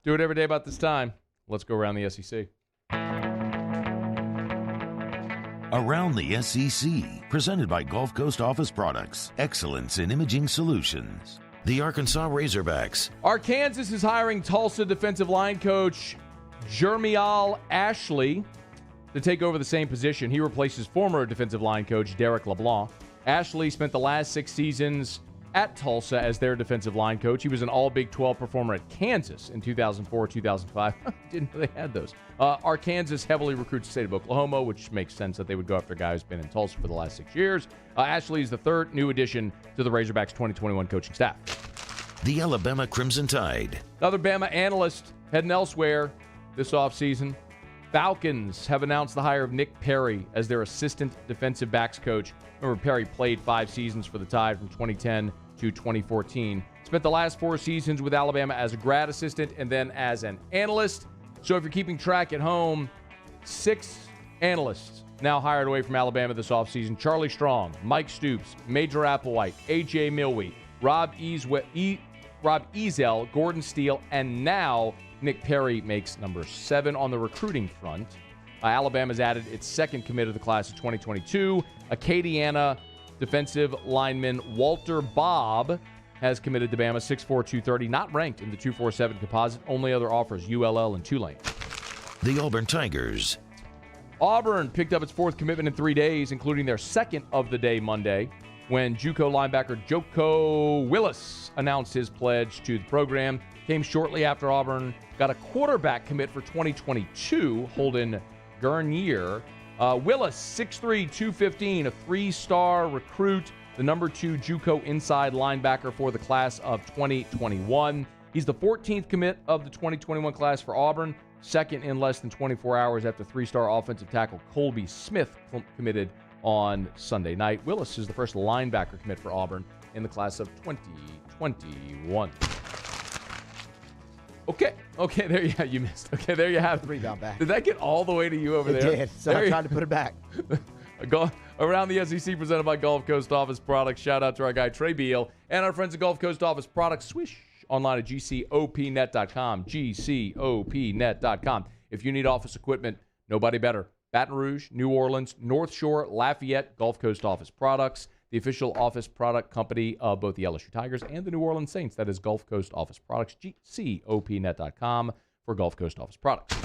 Do it every day about this time. Let's go around the SEC. Around the SEC, presented by Gulf Coast Office Products, excellence in imaging solutions. The Arkansas Razorbacks. Arkansas is hiring Tulsa defensive line coach Jermial Ashley to take over the same position. He replaces former defensive line coach Derek LeBlanc. Ashley spent the last 6 seasons at Tulsa as their defensive line coach. He was an all-Big 12 performer at Kansas in 2004-2005. Didn't know they had those. Arkansas heavily recruits the state of Oklahoma, which makes sense that they would go after a guy who's been in Tulsa for the last 6 years. Ashley is the third new addition to the Razorbacks' 2021 coaching staff. The Alabama Crimson Tide. Another Bama analyst heading elsewhere this offseason. Falcons have announced the hire of Nick Perry as their assistant defensive backs coach. Remember, Perry played 5 seasons for the Tide from 2010 to 2014. Spent the last 4 seasons with Alabama as a grad assistant and then as an analyst. So if you're keeping track at home, 6 analysts now hired away from Alabama this offseason. Charlie Strong, Mike Stoops, Major Applewhite, A.J. Milwee, Rob Ezel, Gordon Steele, and now Nick Perry makes number 7 on the recruiting front. Alabama's added its second commit of the class of 2022. Acadiana defensive lineman Walter Bobb has committed to Bama, 6'4", 230, not ranked in the 247 composite. Only other offers, ULL and Tulane. The Auburn Tigers. Auburn picked up its fourth commitment in 3 days, including their second of the day Monday, when JUCO linebacker Joko Willis announced his pledge to the program. Came shortly after Auburn got a quarterback commit for 2022, Holden Gurnier. Willis, 6'3", 215, a 3-star recruit, the number 2 JUCO inside linebacker for the class of 2021. He's the 14th commit of the 2021 class for Auburn, second in less than 24 hours after 3-star offensive tackle Colby Smith committed on Sunday night. Willis is the first linebacker commit for Auburn in the class of 2021. Okay, there you missed. Okay, there you have it. Rebound back. Did that get all the way to you over there? It did, so I tried to put it back. Around the SEC presented by Gulf Coast Office Products. Shout out to our guy Trey Beal and our friends at Gulf Coast Office Products. Swish online at gcopnet.com. gcopnet.com. If you need office equipment, nobody better. Baton Rouge, New Orleans, North Shore, Lafayette, Gulf Coast Office Products, the official office product company of both the LSU Tigers and the New Orleans Saints. That is Gulf Coast Office Products, gcopnet.com for Gulf Coast Office Products.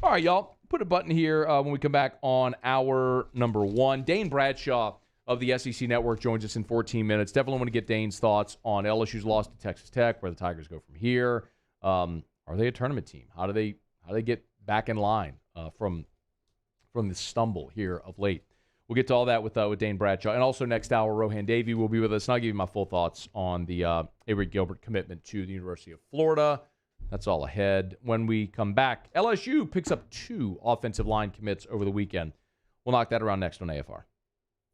All right, y'all, put a button here when we come back on hour number 1. Dane Bradshaw of the SEC Network joins us in 14 minutes. Definitely want to get Dane's thoughts on LSU's loss to Texas Tech, where the Tigers go from here. Are they a tournament team? How do they get back in line from the stumble here of late? We'll get to all that with Dane Bradshaw. And also next hour, Rohan Davey will be with us, and I'll give you my full thoughts on the Arik Gilbert commitment to the University of Florida. That's all ahead. When we come back, LSU picks up 2 offensive line commits over the weekend. We'll knock that around next on AFR.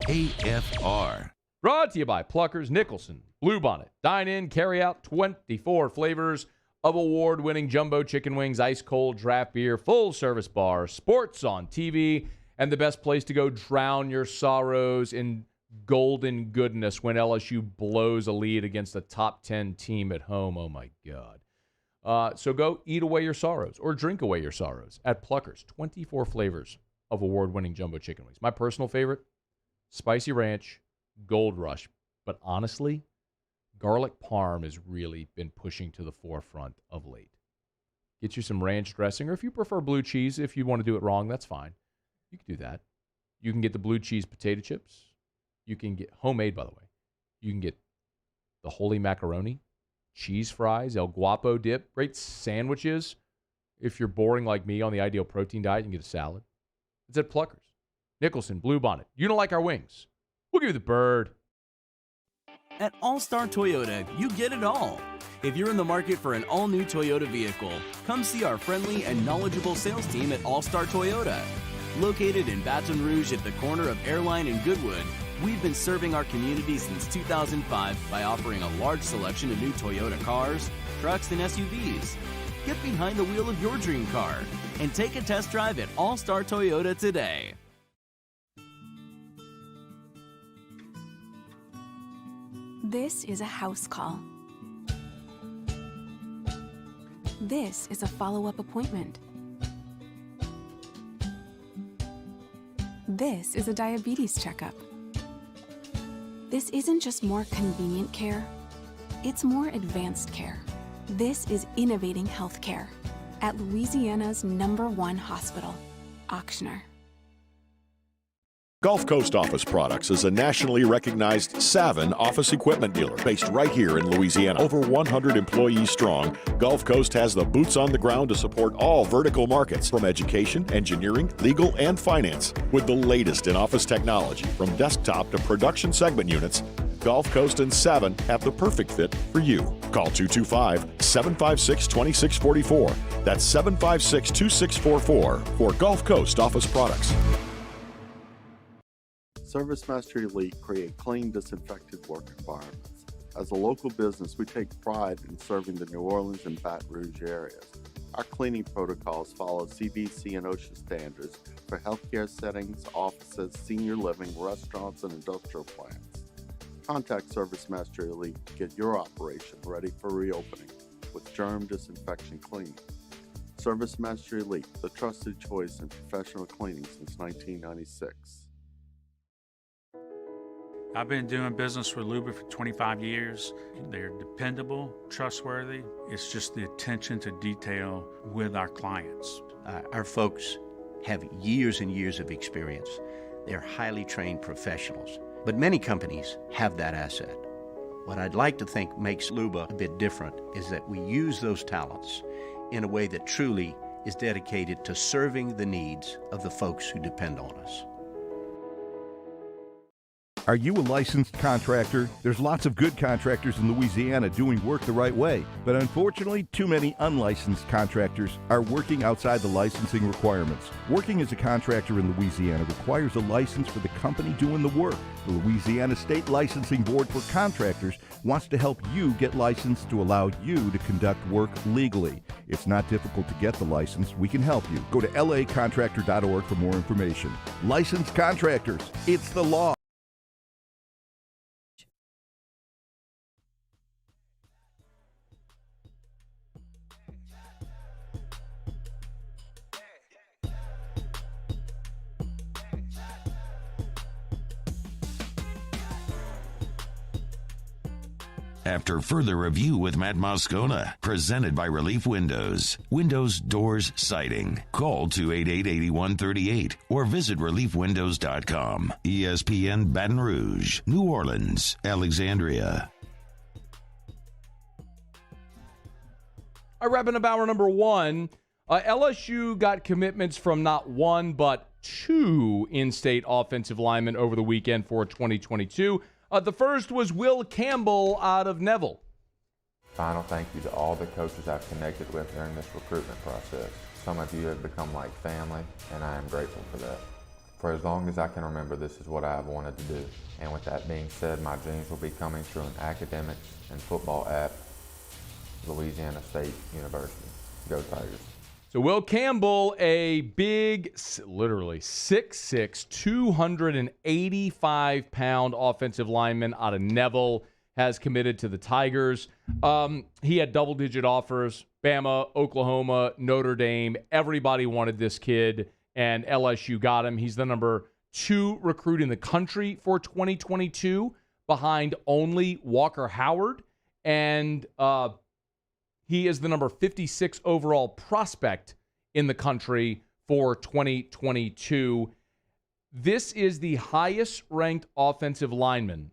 AFR. Brought to you by Pluckers, Nicholson, Bluebonnet. Dine in, carry out 24 flavors of award-winning jumbo chicken wings, ice-cold draft beer, full-service bar, sports on TV, and the best place to go drown your sorrows in golden goodness when LSU blows a lead against a top 10 team at home. Oh, my God. So go eat away your sorrows or drink away your sorrows at Pluckers. 24 flavors of award-winning jumbo chicken wings. My personal favorite, spicy ranch, gold rush. But honestly, garlic parm has really been pushing to the forefront of late. Get you some ranch dressing, or if you prefer blue cheese, if you want to do it wrong, that's fine. You can do that. You can get the blue cheese potato chips. You can get homemade, by the way. You can get the holy macaroni, cheese fries, El Guapo dip, great sandwiches. If you're boring like me on the ideal protein diet, you can get a salad. It's at Pluckers. Nicholson, Bluebonnet. You don't like our wings? We'll give you the bird. At All-Star Toyota, you get it all. If you're in the market for an all-new Toyota vehicle, come see our friendly and knowledgeable sales team at All-Star Toyota. Located in Baton Rouge at the corner of Airline and Goodwood, we've been serving our community since 2005 by offering a large selection of new Toyota cars, trucks, and SUVs. Get behind the wheel of your dream car and take a test drive at All-Star Toyota today. This is a house call. This is a follow-up appointment. This is a diabetes checkup. This isn't just more convenient care, it's more advanced care. This is innovating healthcare at Louisiana's #1 hospital, Auctioner. Gulf Coast Office Products is a nationally recognized Savin office equipment dealer based right here in Louisiana. Over 100 employees strong, Gulf Coast has the boots on the ground to support all vertical markets, from education, engineering, legal, and finance. With the latest in office technology, from desktop to production segment units, Gulf Coast and Savin have the perfect fit for you. Call 225-756-2644. That's 756-2644 for Gulf Coast Office Products. ServiceMaster Elite create clean, disinfected work environments. As a local business, we take pride in serving the New Orleans and Baton Rouge areas. Our cleaning protocols follow CDC and OSHA standards for healthcare settings, offices, senior living, restaurants, and industrial plants. Contact ServiceMaster Elite to get your operation ready for reopening with germ disinfection cleaning. ServiceMaster Elite, the trusted choice in professional cleaning since 1996. I've been doing business with Luba for 25 years. They're dependable, trustworthy. It's just the attention to detail with our clients. Our folks have years and years of experience. They're highly trained professionals. But many companies have that asset. What I'd like to think makes Luba a bit different is that we use those talents in a way that truly is dedicated to serving the needs of the folks who depend on us. Are you a licensed contractor? There's lots of good contractors in Louisiana doing work the right way, but unfortunately, too many unlicensed contractors are working outside the licensing requirements. Working as a contractor in Louisiana requires a license for the company doing the work. The Louisiana State Licensing Board for Contractors wants to help you get licensed to allow you to conduct work legally. It's not difficult to get the license. We can help you. Go to lacontractor.org for more information. Licensed contractors, it's the law. After further review with Matt Moscona, presented by Relief Windows. Windows, doors, siding. Call 288-8138 or visit reliefwindows.com. ESPN Baton Rouge, New Orleans, Alexandria. All right, wrapping up hour number one. LSU got commitments from not one, but two in-state offensive linemen over the weekend for 2022. The first was Will Campbell out of Neville. Final thank you to all the coaches I've connected with during this recruitment process. Some of you have become like family, and I am grateful for that. For as long as I can remember, this is what I have wanted to do. And with that being said, my dreams will be coming through an academics and football at Louisiana State University. Go Tigers. So Will Campbell, a big, literally 6'6", 285-pound offensive lineman out of Neville, has committed to the Tigers. He had double-digit offers. Bama, Oklahoma, Notre Dame. Everybody wanted this kid, and LSU got him. He's the number 2 recruit in the country for 2022, behind only Walker Howard. And he is the number 56 overall prospect in the country for 2022. This is the highest-ranked offensive lineman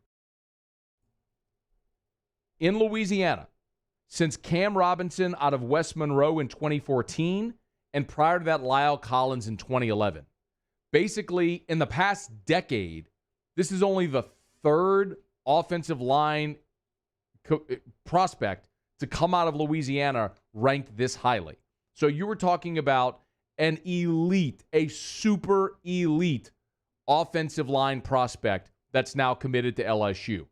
in Louisiana since Cam Robinson out of West Monroe in 2014, and prior to that, Lyle Collins in 2011. Basically, in the past decade, this is only the third offensive line prospect to come out of Louisiana ranked this highly. So you were talking about an elite, a super elite offensive line prospect that's now committed to LSU.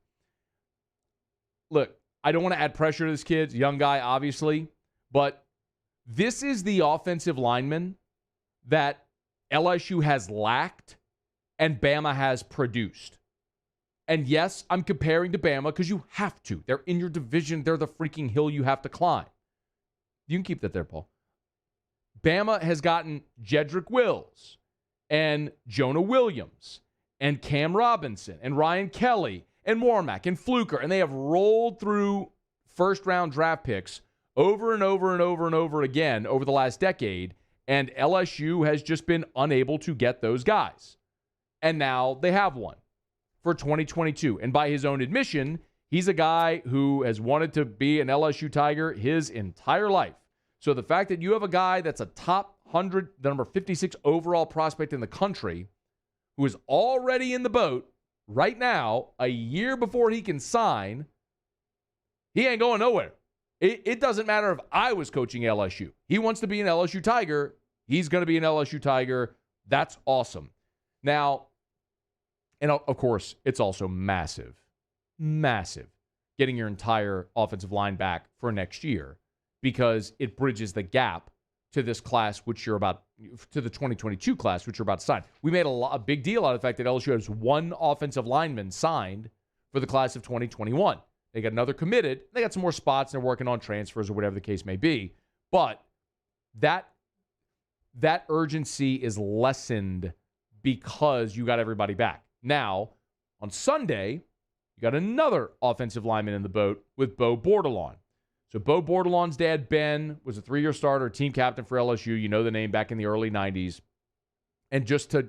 Look, I don't want to add pressure to this kid, young guy, obviously, but this is the offensive lineman that LSU has lacked and Bama has produced. And yes, I'm comparing to Bama because you have to. They're in your division. They're the freaking hill you have to climb. You can keep that there, Paul. Bama has gotten Jedrick Wills and Jonah Williams and Cam Robinson and Ryan Kelly and Warmack and Fluker, and they have rolled through first-round draft picks over and over and over and over again over the last decade, and LSU has just been unable to get those guys. And now they have one for 2022. And by his own admission, he's a guy who has wanted to be an LSU Tiger his entire life. So the fact that you have a guy that's a top 100, the number 56 overall prospect in the country, who is already in the boat right now, a year before he can sign, he ain't going nowhere. It doesn't matter if I was coaching LSU. He wants to be an LSU Tiger. He's going to be an LSU Tiger. That's awesome. Now, and of course, it's also massive getting your entire offensive line back for next year, because it bridges the gap to this class, which you're about, to the 2022 class, which you're about to sign. We made a big deal out of the fact that LSU has one offensive lineman signed for the class of 2021. They got another committed. They got some more spots, and they're working on transfers or whatever the case may be. But that urgency is lessened because you got everybody back. Now, on Sunday, you got another offensive lineman in the boat with Bo Bordelon. So Bo Bordelon's dad, Ben, was a 3-year starter, team captain for LSU. You know the name, back in the early 90s. And just to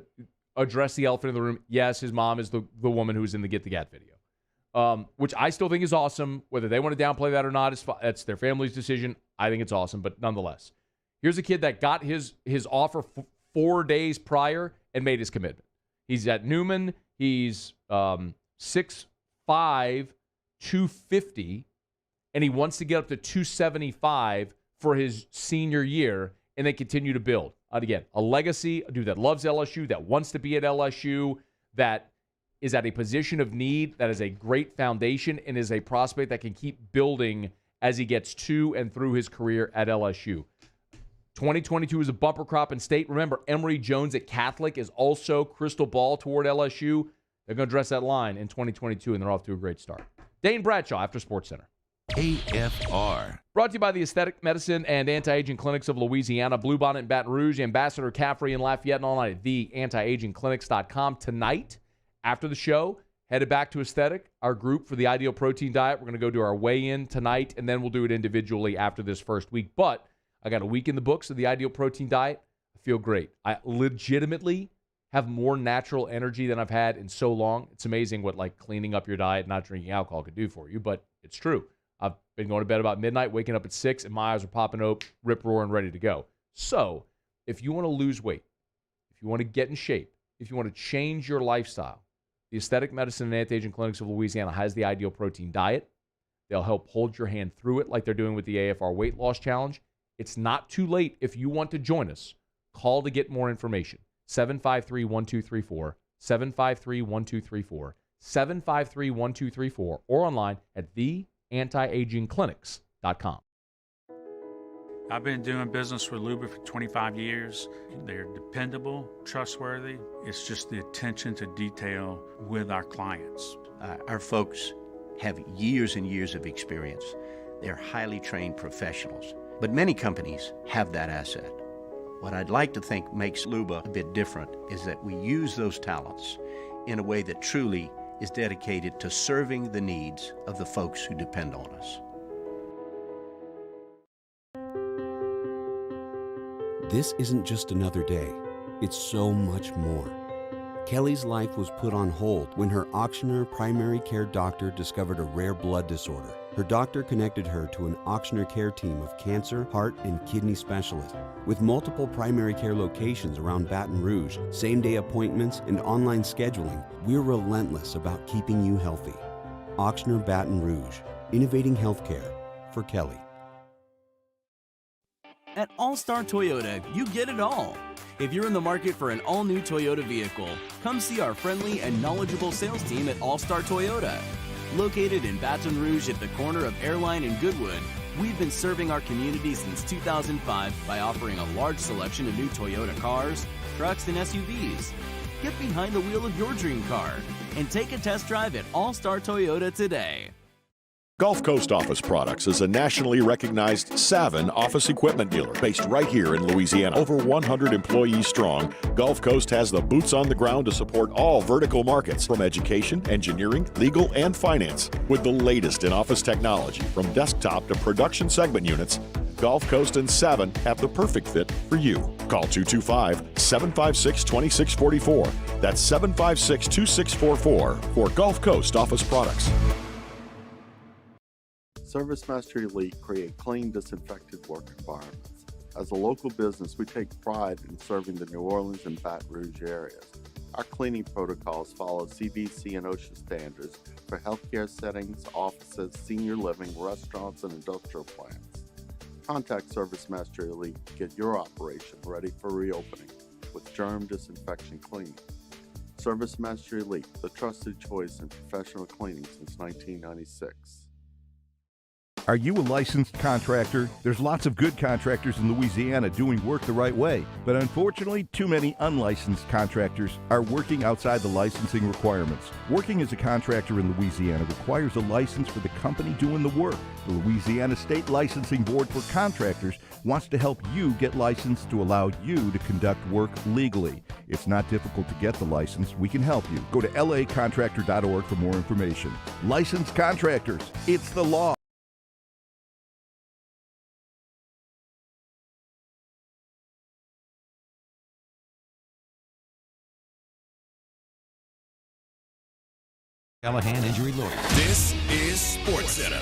address the elephant in the room, yes, his mom is the woman who's in the Get the Gat video, which I still think is awesome. Whether they want to downplay that or not, that's their family's decision. I think it's awesome, but nonetheless. Here's a kid that got his offer 4 days prior and made his commitment. He's at Newman. He's 6'5", 250, and he wants to get up to 275 for his senior year and then continue to build. And again, a legacy, a dude that loves LSU, that wants to be at LSU, that is at a position of need, that is a great foundation, and is a prospect that can keep building as he gets to and through his career at LSU. 2022 is a bumper crop in state. Remember, Emory Jones at Catholic is also crystal ball toward LSU. They're going to dress that line in 2022, and they're off to a great start. Dane Bradshaw after SportsCenter. AFR. Brought to you by the Aesthetic Medicine and Anti-Aging Clinics of Louisiana, Bluebonnet in Baton Rouge, Ambassador Caffrey in Lafayette, and online at theantiagingclinics.com. Tonight, after the show, headed back to Aesthetic, our group for the Ideal Protein Diet. We're going to go do our weigh-in tonight, and then we'll do it individually after this first week. But I got a week in the books of the Ideal Protein Diet. I feel great. I legitimately have more natural energy than I've had in so long. It's amazing what like cleaning up your diet, not drinking alcohol could do for you, but it's true. I've been going to bed about midnight, waking up at 6, and my eyes are popping open, rip-roaring, ready to go. So if you want to lose weight, if you want to get in shape, if you want to change your lifestyle, the Aesthetic Medicine and Anti-Aging Clinics of Louisiana has the Ideal Protein Diet. They'll help hold your hand through it like they're doing with the AFR Weight Loss Challenge. It's not too late if you want to join us. Call to get more information. 753-1234, 753-1234, 753-1234, or online at theantiagingclinics.com. I've been doing business with Luba for 25 years. They're dependable, trustworthy. It's just the attention to detail with our clients. Our folks have years and years of experience. They're highly trained professionals. But many companies have that asset. What I'd like to think makes Luba a bit different is that we use those talents in a way that truly is dedicated to serving the needs of the folks who depend on us. This isn't just another day. It's so much more. Kelly's life was put on hold when her auctioneer primary care doctor discovered a rare blood disorder. Her doctor connected her to an auctioneer care team of cancer, heart, and kidney specialists. With multiple primary care locations around Baton Rouge, same-day appointments, and online scheduling, we're relentless about keeping you healthy. Auctioneer Baton Rouge, innovating healthcare for Kelly. At All-Star Toyota, you get it all. If you're in the market for an all-new Toyota vehicle, come see our friendly and knowledgeable sales team at All-Star Toyota. Located in Baton Rouge at the corner of Airline and Goodwood, we've been serving our community since 2005 by offering a large selection of new Toyota cars, trucks, and SUVs. Get behind the wheel of your dream car and take a test drive at All-Star Toyota today. Gulf Coast Office Products is a nationally recognized Savin office equipment dealer based right here in Louisiana. Over 100 employees strong, Gulf Coast has the boots on the ground to support all vertical markets, from education, engineering, legal, and finance. With the latest in office technology, from desktop to production segment units, Gulf Coast and Savin have the perfect fit for you. Call 225-756-2644. That's 756-2644 for Gulf Coast Office Products. ServiceMaster Elite create clean, disinfected work environments. As a local business, we take pride in serving the New Orleans and Baton Rouge areas. Our cleaning protocols follow CDC and OSHA standards for healthcare settings, offices, senior living, restaurants, and industrial plants. Contact ServiceMaster Elite to get your operation ready for reopening with germ disinfection cleaning. ServiceMaster Elite, the trusted choice in professional cleaning since 1996. Are you a licensed contractor? There's lots of good contractors in Louisiana doing work the right way, but unfortunately, too many unlicensed contractors are working outside the licensing requirements. Working as a contractor in Louisiana requires a license for the company doing the work. The Louisiana State Licensing Board for Contractors wants to help you get licensed to allow you to conduct work legally. It's not difficult to get the license. We can help you. Go to lacontractor.org for more information. Licensed contractors, it's the law. Callahan Injury Lawyer. This is SportsCenter.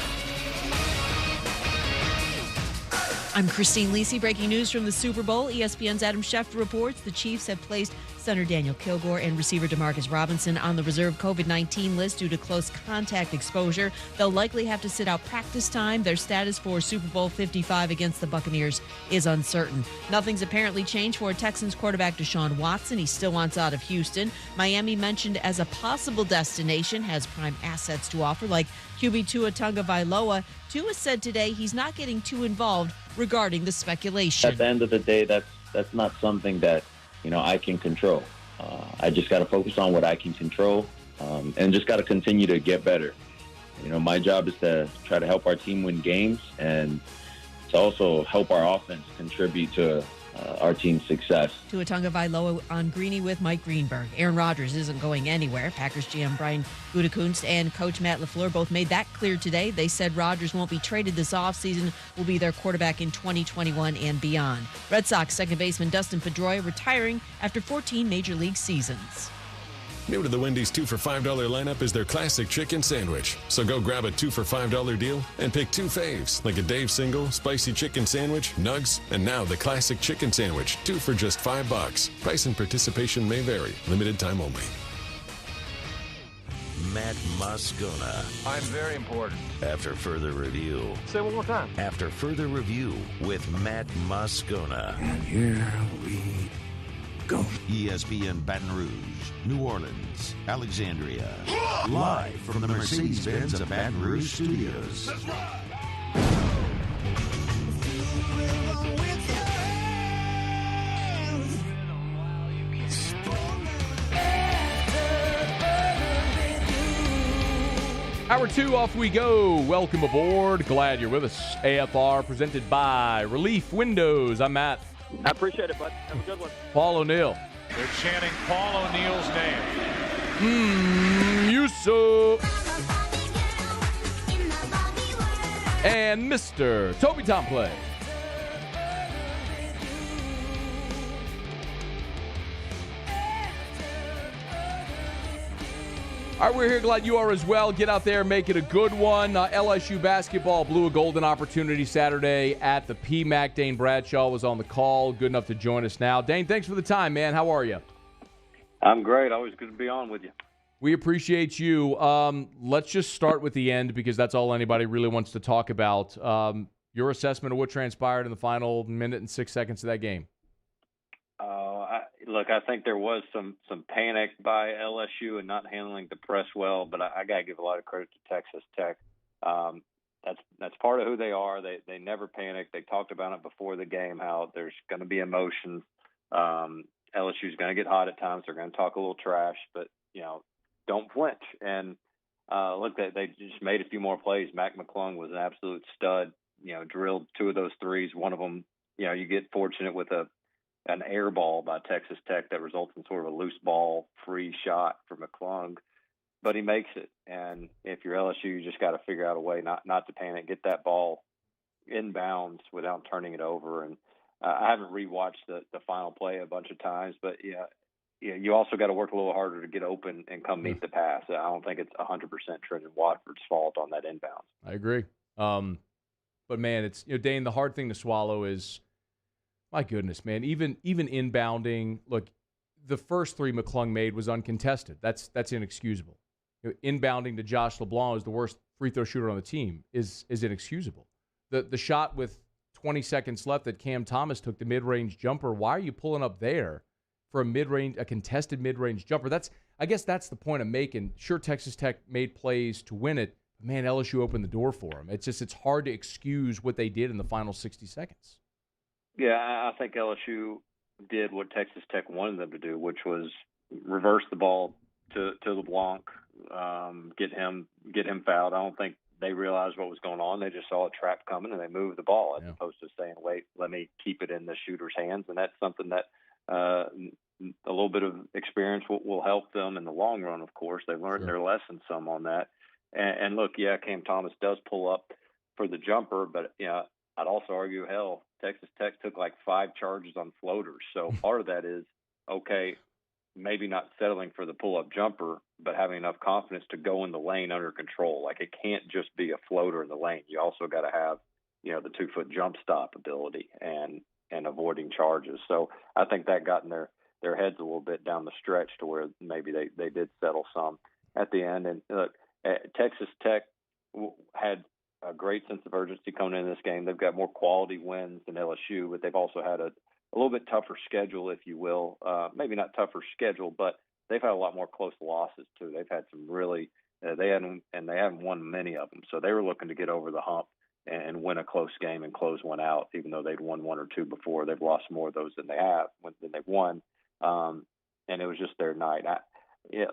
I'm Christine Lisi. Breaking news from the Super Bowl. ESPN's Adam Schefter reports the Chiefs have placed center Daniel Kilgore and receiver Demarcus Robinson on the reserve COVID-19 list due to close contact exposure. They'll likely have to sit out practice time. Their status for Super Bowl 55 against the Buccaneers is uncertain. Nothing's apparently changed for Texans quarterback Deshaun Watson. He still wants out of Houston. Miami, mentioned as a possible destination, has prime assets to offer, like QB Tua Tagovailoa. Tua said today he's not getting too involved regarding the speculation. At the end of the day, that's not something that I can control. I just got to focus on what I can control, and just got to continue to get better. My job is to try to help our team win games and to also help our offense contribute to our team's success. Tua Tagovailoa on Greeny with Mike Greenberg. Aaron Rodgers isn't going anywhere. Packers GM Brian Gutekunst and coach Matt LaFleur both made that clear today. They said Rodgers won't be traded this offseason, will be their quarterback in 2021 and beyond. Red Sox second baseman Dustin Pedroia retiring after 14 major league seasons. New to the Wendy's 2 for $5 lineup is their classic chicken sandwich. So go grab a 2 for $5 deal and pick 2 faves, like a Dave single, spicy chicken sandwich, nugs, and now the classic chicken sandwich, 2 for just $5. Price and participation may vary. Limited time only. Matt Moscona. I'm very important. After further review. Say one more time. After further review with Matt Moscona. And here we go. ESPN Baton Rouge, New Orleans, Alexandria. Live from the Mercedes-Benz of Baton Rouge studios. Hour 2, off we go. Welcome aboard. Glad you're with us. AFR presented by Relief Windows. I'm Matt. I appreciate it, bud. Have a good one. Paul O'Neill. They're chanting Paul O'Neill's name. Yusso. And Mr. Toby Tomplay. All right, we're here. Glad you are as well. Get out there, make it a good one. LSU basketball blew a golden opportunity Saturday at the PMAC. Dane Bradshaw was on the call. Good enough to join us now. Dane, thanks for the time, man. How are you? I'm great. Always good to be on with you. We appreciate you. Let's just start with the end because that's all anybody really wants to talk about. Your assessment of what transpired in the final minute and 6 seconds of that game. Look, I think there was some panic by LSU and not handling the press well, but I got to give a lot of credit to Texas Tech. That's part of who they are. They never panic. They talked about it before the game, how there's going to be emotion. LSU's going to get hot at times. They're going to talk a little trash, but, don't flinch. And look, they just made a few more plays. Mac McClung was an absolute stud, drilled 2 of those threes. One of them, you get fortunate with an air ball by Texas Tech that results in sort of a loose ball free shot for McClung, but he makes it. And if you're LSU, you just got to figure out a way not to panic, get that ball inbounds without turning it over. And I haven't rewatched the final play a bunch of times, but you also got to work a little harder to get open and come meet the pass. I don't think it's 100% Trenton Watford's fault on that inbound. I agree. But man, it's, Dane, the hard thing to swallow is, my goodness, man, even inbounding, look, the first 3 McClung made was uncontested. That's inexcusable. Inbounding to Josh LeBlanc is the worst free throw shooter on the team is inexcusable. The shot with 20 seconds left that Cam Thomas took, the mid-range jumper, why are you pulling up there for a contested mid-range jumper? I guess that's the point I'm making. Sure, Texas Tech made plays to win it, but man, LSU opened the door for them. It's hard to excuse what they did in the final 60 seconds. Yeah, I think LSU did what Texas Tech wanted them to do, which was reverse the ball to LeBlanc, get him fouled. I don't think they realized what was going on. They just saw a trap coming and they moved the ball as opposed to saying, "Wait, let me keep it in the shooter's hands." And that's something that a little bit of experience will help them in the long run. Of course, they learned their lesson some on that. And look, Cam Thomas does pull up for the jumper, but I'd also argue, hell, Texas Tech took like 5 charges on floaters. So part of that is, okay, maybe not settling for the pull-up jumper, but having enough confidence to go in the lane under control. Like, it can't just be a floater in the lane. You also got to have, the 2-foot jump stop ability and avoiding charges. So I think that got in their heads a little bit down the stretch to where maybe they did settle some at the end. And look, Texas Tech had a great sense of urgency coming into this game. They've got more quality wins than LSU, but they've also had a little bit tougher schedule, if you will. Maybe not tougher schedule, but they've had a lot more close losses too. They've had some really they haven't won many of them, so they were looking to get over the hump and win a close game and close one out. Even though they'd won one or two before, they've lost more of those than they've won, and it was just their night.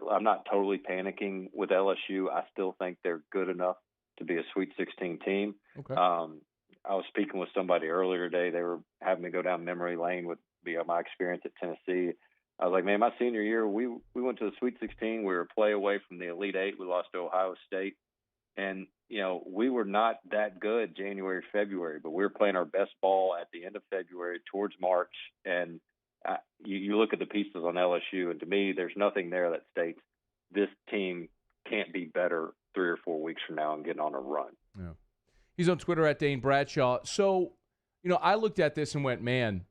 I'm not totally panicking with LSU. I still think they're good enough to be a Sweet 16 team. Okay. I was speaking with somebody earlier today. They were having me go down memory lane with my experience at Tennessee. I was like, man, my senior year, we went to the Sweet 16. We were a play away from the Elite Eight. We lost to Ohio State. And, we were not that good January, February, but we were playing our best ball at the end of February towards March. And you look at the pieces on LSU, and to me, there's nothing there that states this team can't be better 3 or 4 weeks from now and getting on a run. Yeah. He's on Twitter at Dane Bradshaw. So, I looked at this and went, man,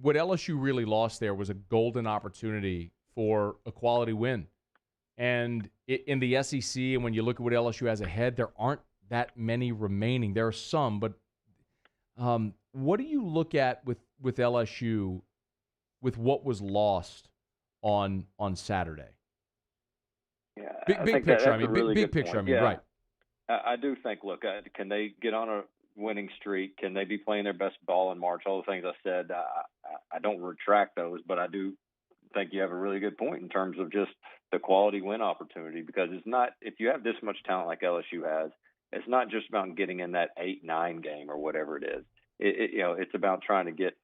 what LSU really lost there was a golden opportunity for a quality win. And in the SEC, and when you look at what LSU has ahead, there aren't that many remaining. There are some, but what do you look at with LSU with what was lost on Saturday? Yeah, big picture. Really big picture. Point. Right. I do think, look, can they get on a winning streak? Can they be playing their best ball in March? All the things I said, I don't retract those, but I do think you have a really good point in terms of just the quality win opportunity, because it's not, if you have this much talent like LSU has, it's not just about getting in that 8-9 game or whatever it is. It's about trying to get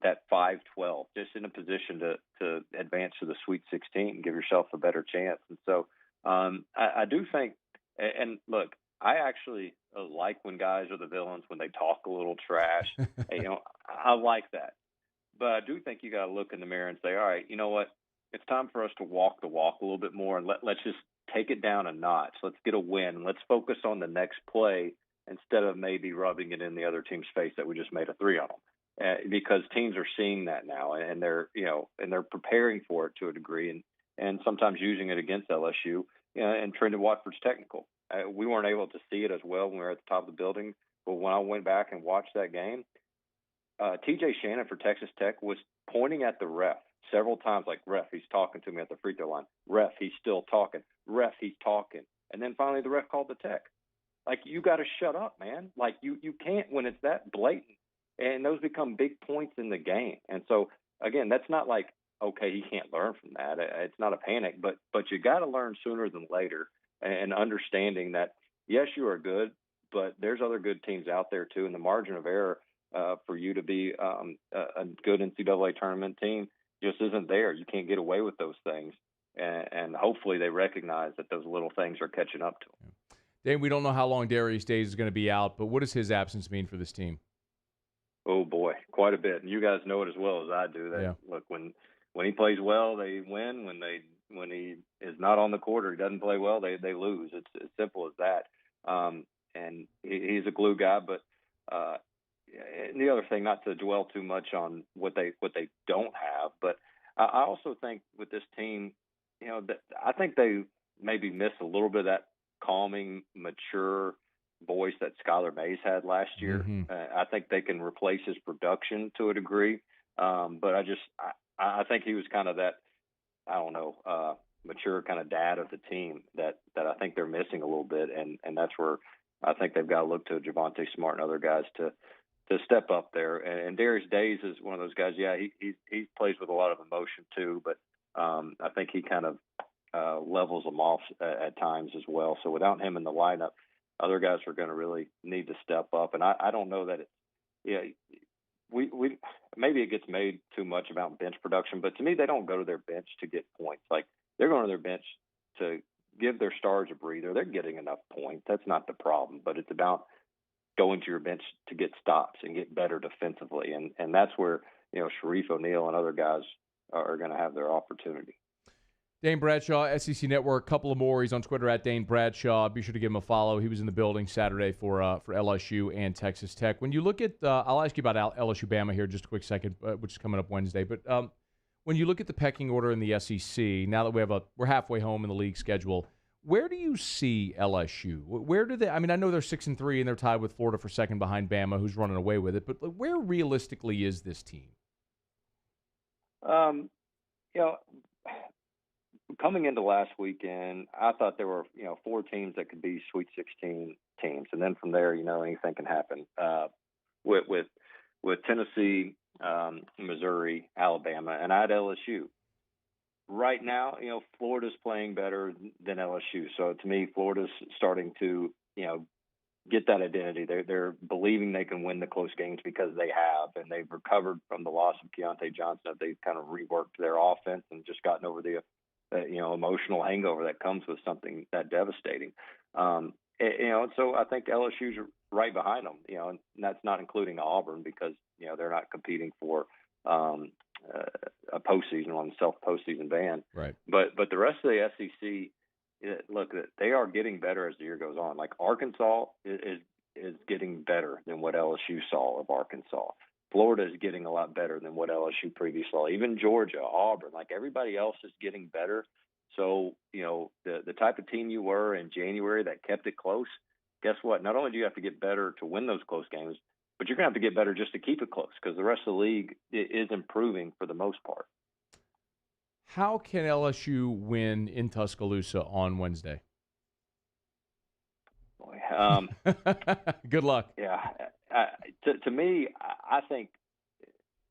that 5-12 just in a position to advance to the Sweet 16 and give yourself a better chance. And so I do think, and look, I actually like when guys are the villains, when they talk a little trash. I like that. But I do think you got to look in the mirror and say, all right, you know what? It's time for us to walk the walk a little bit more, and let's just take it down a notch. Let's get a win. Let's focus on the next play instead of maybe rubbing it in the other team's face that we just made a 3 on them. Because teams are seeing that now, and they're preparing for it to a degree, and sometimes using it against LSU. And Trendon Watford's technical. We weren't able to see it as well when we were at the top of the building, but when I went back and watched that game, TJ Shannon for Texas Tech was pointing at the ref several times, like, ref, he's talking to me at the free throw line. Ref, he's still talking. Ref, he's talking. And then finally the ref called the tech. Like, you got to shut up, man. Like, you can't when it's that blatant. And those become big points in the game. And so, again, that's not like, okay, he can't learn from that. It's not a panic, but you got to learn sooner than later, and understanding that, yes, you are good, but there's other good teams out there too. And the margin of error for you to be a good NCAA tournament team just isn't there. You can't get away with those things. And hopefully they recognize that those little things are catching up to them. Dane, we don't know how long Darius Days is going to be out, but what does his absence mean for this team? Oh, boy, quite a bit. And you guys know it as well as I do. Look, when he plays well, they win. When he is not on the court or he doesn't play well, they lose. It's as simple as that. And he's a glue guy. But and the other thing, not to dwell too much on what they don't have, but I also think with this team, that I think they maybe miss a little bit of that calming, mature voice that Skylar Mays had last year. Mm-hmm. I think they can replace his production to a degree. But I think he was kind of that, mature kind of dad of the team that I think they're missing a little bit. And that's where I think they've got to look to Javonte Smart and other guys to step up there. And Darius Days is one of those guys. Yeah, he plays with a lot of emotion too, but I think he kind of levels them off at times as well. So without him in the lineup, other guys are going to really need to step up. And I don't know that we maybe it gets made too much about bench production, but to me, they don't go to their bench to get points. Like, they're going to their bench to give their stars a breather. They're getting enough points. That's not the problem, but it's about going to your bench to get stops and get better defensively. And that's where, Sharif O'Neal and other guys are going to have their opportunity. Dane Bradshaw, SEC Network, couple of more. He's on Twitter at Dane Bradshaw. Be sure to give him a follow. He was in the building Saturday for LSU and Texas Tech. When you look at, I'll ask you about LSU-Bama here in just a quick second, which is coming up Wednesday. But when you look at the pecking order in the SEC, now that we're halfway home in the league schedule, where do you see LSU? Where do they? I mean, I know they're 6-3 and they're tied with Florida for second behind Bama, who's running away with it. But where realistically is this team? Coming into last weekend, I thought there were 4 teams that could be Sweet 16 teams, and then from there, anything can happen. With Tennessee, Missouri, Alabama, and I had LSU. Right now, Florida's playing better than LSU. So to me, Florida's starting to, get that identity. They're believing they can win the close games because they have, and they've recovered from the loss of Keontae Johnson. They've kind of reworked their offense and just gotten over the, emotional hangover that comes with something that devastating. So I think LSU's right behind them, and that's not including Auburn because, they're not competing for a postseason on the self-postseason ban. Right. But the rest of the SEC, look, they are getting better as the year goes on. Like Arkansas is getting better than what LSU saw of Arkansas. Florida is getting a lot better than what LSU previously saw. Even Georgia, Auburn, like everybody else is getting better. So, the type of team you were in January that kept it close, guess what? Not only do you have to get better to win those close games, but you're going to have to get better just to keep it close because the rest of the league is improving for the most part. How can LSU win in Tuscaloosa on Wednesday? Good luck. Yeah. To me, I think,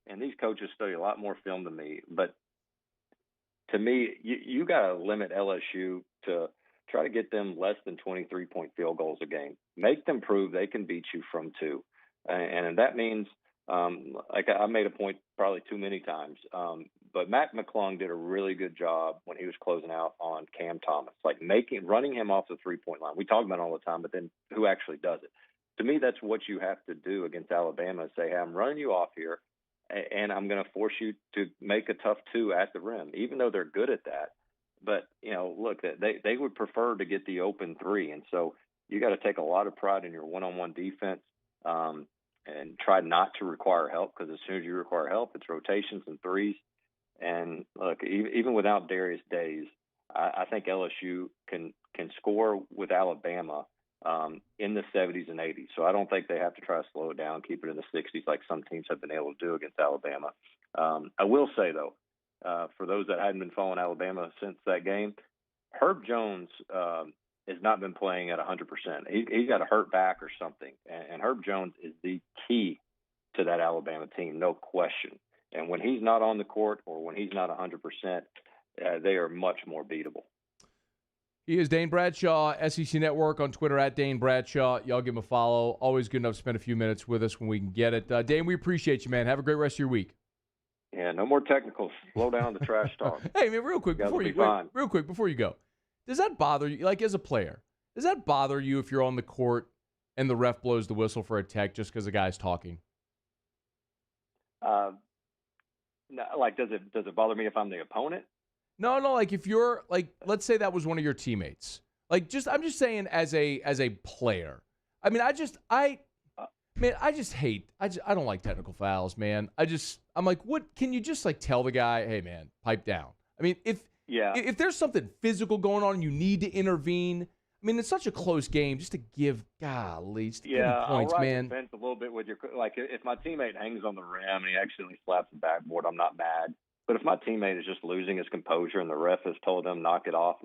and these coaches study a lot more film than me, but to me, you got to limit LSU to try to get them less than 23-point field goals a game. Make them prove they can beat you from 2. And that means, like I made a point probably too many times, but Matt McClung did a really good job when he was closing out on Cam Thomas, like running him off the 3-point line. We talk about it all the time, but then who actually does it? To me, that's what you have to do against Alabama is say, hey, I'm running you off here, and I'm going to force you to make a tough 2 at the rim, even though they're good at that. But, look, they would prefer to get the open 3, and so you got to take a lot of pride in your one-on-one defense. And try not to require help because as soon as you require help, it's rotations and 3s. And look, even without Darius Days, I think LSU can score with Alabama in the 70s and 80s. So I don't think they have to try to slow it down, keep it in the 60s like some teams have been able to do against Alabama. I will say, though, for those that hadn't been following Alabama since that game, Herb Jones has not been playing at 100%. He got a hurt back or something. And Herb Jones is the key to that Alabama team, no question. And when he's not on the court or when he's not 100%, they are much more beatable. He is Dane Bradshaw, SEC Network on Twitter at Dane Bradshaw. Y'all give him a follow. Always good enough to spend a few minutes with us when we can get it. Dane, we appreciate you, man. Have a great rest of your week. Yeah, no more technicals. Slow down the trash talk. Hey, man, real quick before you go. Does that bother you, like as a player, does that bother you if you're on the court and the ref blows the whistle for a tech just because the guy's talking? No, like, does it bother me if I'm the opponent? No, like if you're like, let's say that was one of your teammates. Like, I'm just saying as a player. I mean, I don't like technical fouls, man. I'm like, what? Can you just like tell the guy, hey, man, pipe down? I mean, if there's something physical going on and you need to intervene, I mean, it's such a close game just to give, give him points, I'll man. Defense a little bit with your, like, if my teammate hangs on the rim and he accidentally slaps the backboard, I'm not mad. But if my teammate is just losing his composure and the ref has told him, knock it off,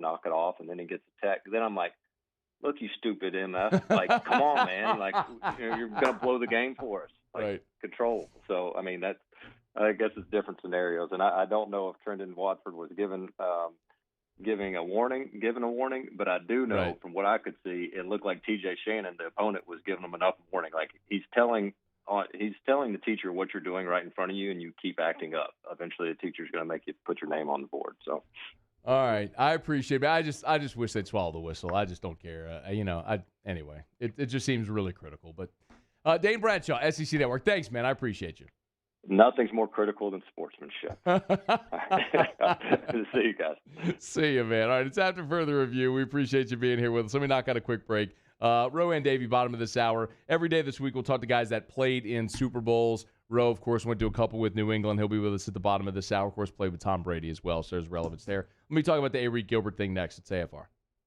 and then he gets a tech, then I'm like, look, you stupid MF. Like, come on, man. Like, you're going to blow the game for us. Like, right. Control. So, I mean, I guess it's different scenarios. And I don't know if Trendon Watford was given a warning, but I do know from what I could see, it looked like TJ Shannon, the opponent, was giving him enough warning. Like, he's telling the teacher what you're doing right in front of you, and you keep acting up. Eventually, the teacher's going to make you put your name on the board. So, all right, I appreciate it. I just wish they'd swallow the whistle. I just don't care. Anyway, it just seems really critical. But Dane Bradshaw, SEC Network. Thanks, man. I appreciate you. Nothing's more critical than sportsmanship. See you guys. See you, man. All right, it's after further review. We appreciate you being here with us. Let me knock out a quick break. Rohan, Davey, bottom of this hour. Every day this week, we'll talk to guys that played in Super Bowls. Roe, of course, went to a couple with New England. He'll be with us at the bottom of this hour. Of course, played with Tom Brady as well, so there's relevance there. Let me talk about the Arik Gilbert thing next. It's AFR.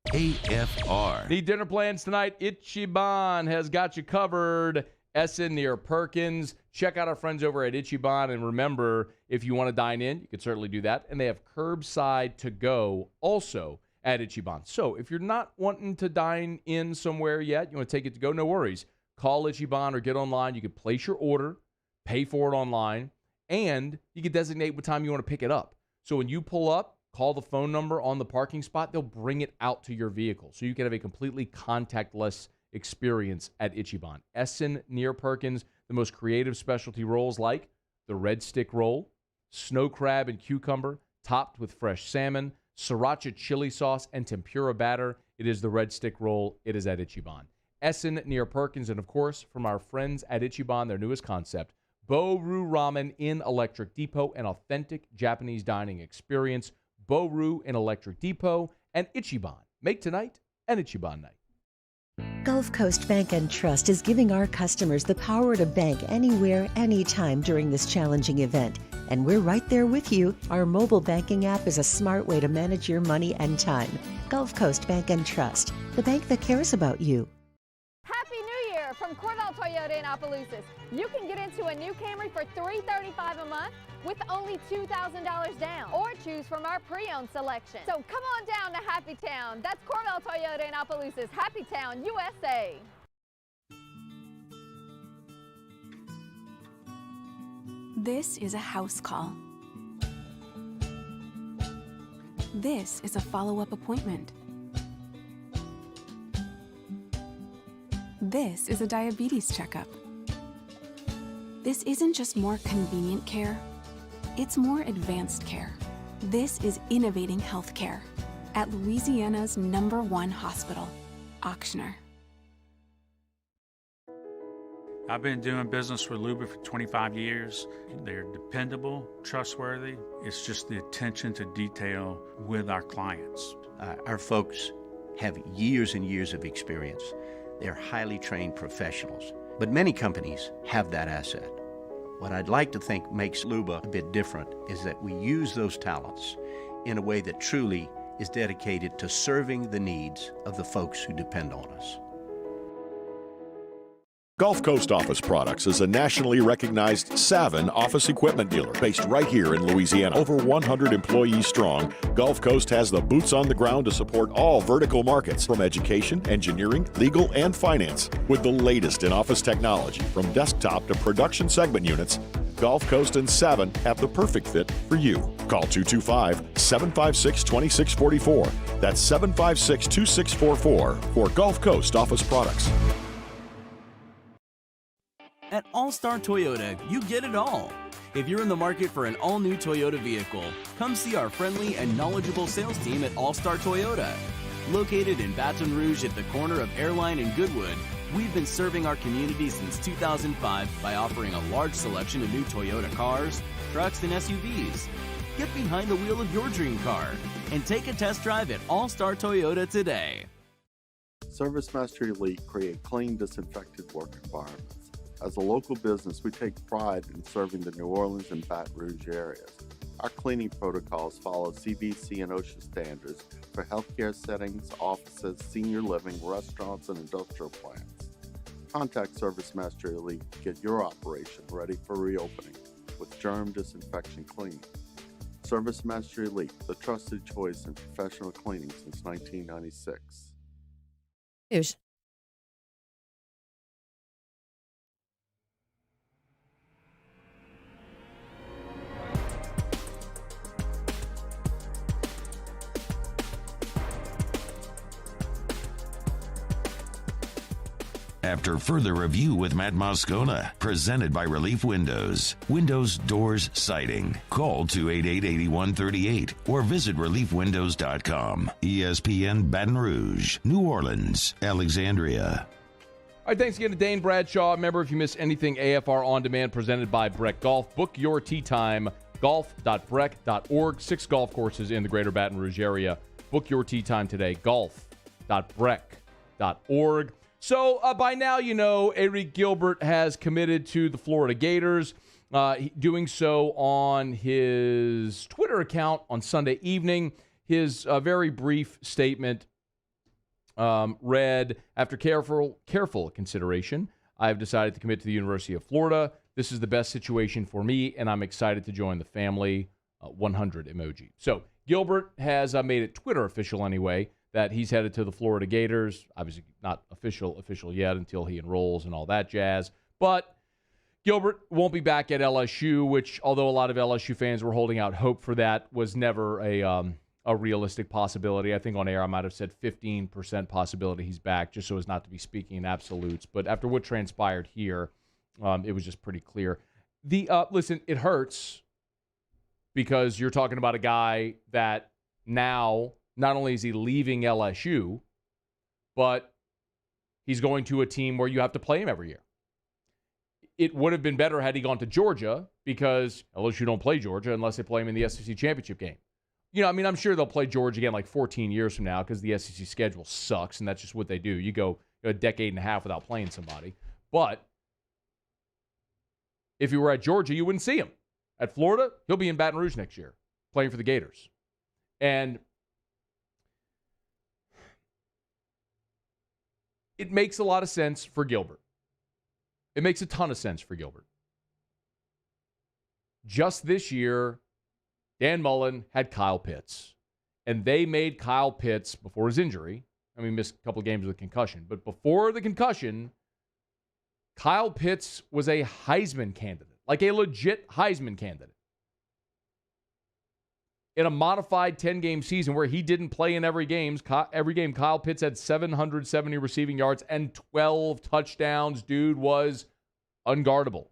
AFR. Need dinner plans tonight? Ichiban has got you covered. Essen near Perkins. Check out our friends over at Ichiban. And remember, if you want to dine in, you can certainly do that. And they have curbside to go also at Ichiban. So if you're not wanting to dine in somewhere yet, you want to take it to go, no worries. Call Ichiban or get online. You can place your order, pay for it online, and you can designate what time you want to pick it up. So when you pull up, call the phone number on the parking spot. They'll bring it out to your vehicle. So you can have a completely contactless experience at Ichiban. Essen near Perkins, the most creative specialty rolls like the red stick roll, snow crab and cucumber, topped with fresh salmon, sriracha chili sauce, and tempura batter. It is the red stick roll. It is at Ichiban. Essen near Perkins, and of course, from our friends at Ichiban, their newest concept, Bo-Ru Ramen in Electric Depot, an authentic Japanese dining experience. Bo-Ru in Electric Depot and Ichiban. Make tonight an Ichiban night. Gulf Coast Bank and Trust is giving our customers the power to bank anywhere, anytime during this challenging event. And we're right there with you. Our mobile banking app is a smart way to manage your money and time. Gulf Coast Bank and Trust, the bank that cares about you. Happy New Year from Corval Toyota in Opelousas. You can get into a new Camry for $335 a month with only $2,000 down, or choose from our pre-owned selection. So come on down to Happy Town. That's Corval Toyota in Opelousas, Happy Town, USA. This is a house call. This is a follow-up appointment. This is a diabetes checkup. This isn't just more convenient care, it's more advanced care. This is innovating healthcare at Louisiana's #1 hospital, Auctioner. I've been doing business with Luba for 25 years. They're dependable, trustworthy. It's just the attention to detail with our clients. Our folks have years and years of experience. They're highly trained professionals. But many companies have that asset. What I'd like to think makes Luba a bit different is that we use those talents in a way that truly is dedicated to serving the needs of the folks who depend on us. Gulf Coast Office Products is a nationally recognized Savin office equipment dealer based right here in Louisiana. Over 100 employees strong, Gulf Coast has the boots on the ground to support all vertical markets, from education, engineering, legal, and finance. With the latest in office technology, from desktop to production segment units, Gulf Coast and Savin have the perfect fit for you. Call 225-756-2644. That's 756-2644 for Gulf Coast Office Products. At All-Star Toyota, you get it all. If you're in the market for an all-new Toyota vehicle, come see our friendly and knowledgeable sales team at All-Star Toyota. Located in Baton Rouge at the corner of Airline and Goodwood, we've been serving our community since 2005 by offering a large selection of new Toyota cars, trucks, and SUVs. Get behind the wheel of your dream car and take a test drive at All-Star Toyota today. ServiceMaster Elite create clean, disinfected work environments. As a local business, we take pride in serving the New Orleans and Baton Rouge areas. Our cleaning protocols follow CDC and OSHA standards for healthcare settings, offices, senior living, restaurants, and industrial plants. Contact ServiceMaster Elite to get your operation ready for reopening with germ disinfection cleaning. ServiceMaster Elite, the trusted choice in professional cleaning since 1996. News. After further review with Matt Moscona, presented by Relief Windows. Windows, doors, siding. Call 288-8138 or visit reliefwindows.com. ESPN Baton Rouge, New Orleans, Alexandria. All right, thanks again to Dane Bradshaw. Remember, if you miss anything AFR On Demand presented by Breck Golf, book your tee time, golf.breck.org. 6 golf courses in the greater Baton Rouge area. Book your tee time today, golf.breck.org. So by now, you know, Arik Gilbert has committed to the Florida Gators, doing so on his Twitter account on Sunday evening. His very brief statement read, after careful consideration, I have decided to commit to the University of Florida. This is the best situation for me, and I'm excited to join the family. 100 emoji. So Gilbert has made it Twitter official anyway, that he's headed to the Florida Gators. Obviously not official yet until he enrolls and all that jazz. But Gilbert won't be back at LSU, which, although a lot of LSU fans were holding out hope for that, was never a realistic possibility. I think on air I might have said 15% possibility he's back, just so as not to be speaking in absolutes. But after what transpired here, it was just pretty clear. Listen, it hurts because you're talking about a guy that now, not only is he leaving LSU, but he's going to a team where you have to play him every year. It would have been better had he gone to Georgia, because LSU don't play Georgia unless they play him in the SEC championship game. You know, I mean, I'm sure they'll play Georgia again like 14 years from now because the SEC schedule sucks, and that's just what they do. You go a decade and a half without playing somebody. But if he were at Georgia, you wouldn't see him. At Florida, he'll be in Baton Rouge next year playing for the Gators. And it makes a lot of sense for Gilbert. It makes a ton of sense for Gilbert. Just this year, Dan Mullen had Kyle Pitts. And they made Kyle Pitts, before his injury, I mean, missed a couple of games with a concussion, but before the concussion, Kyle Pitts was a Heisman candidate, like a legit Heisman candidate. In a modified 10-game season where he didn't play in every game, Kyle Pitts had 770 receiving yards and 12 touchdowns. Dude was unguardable.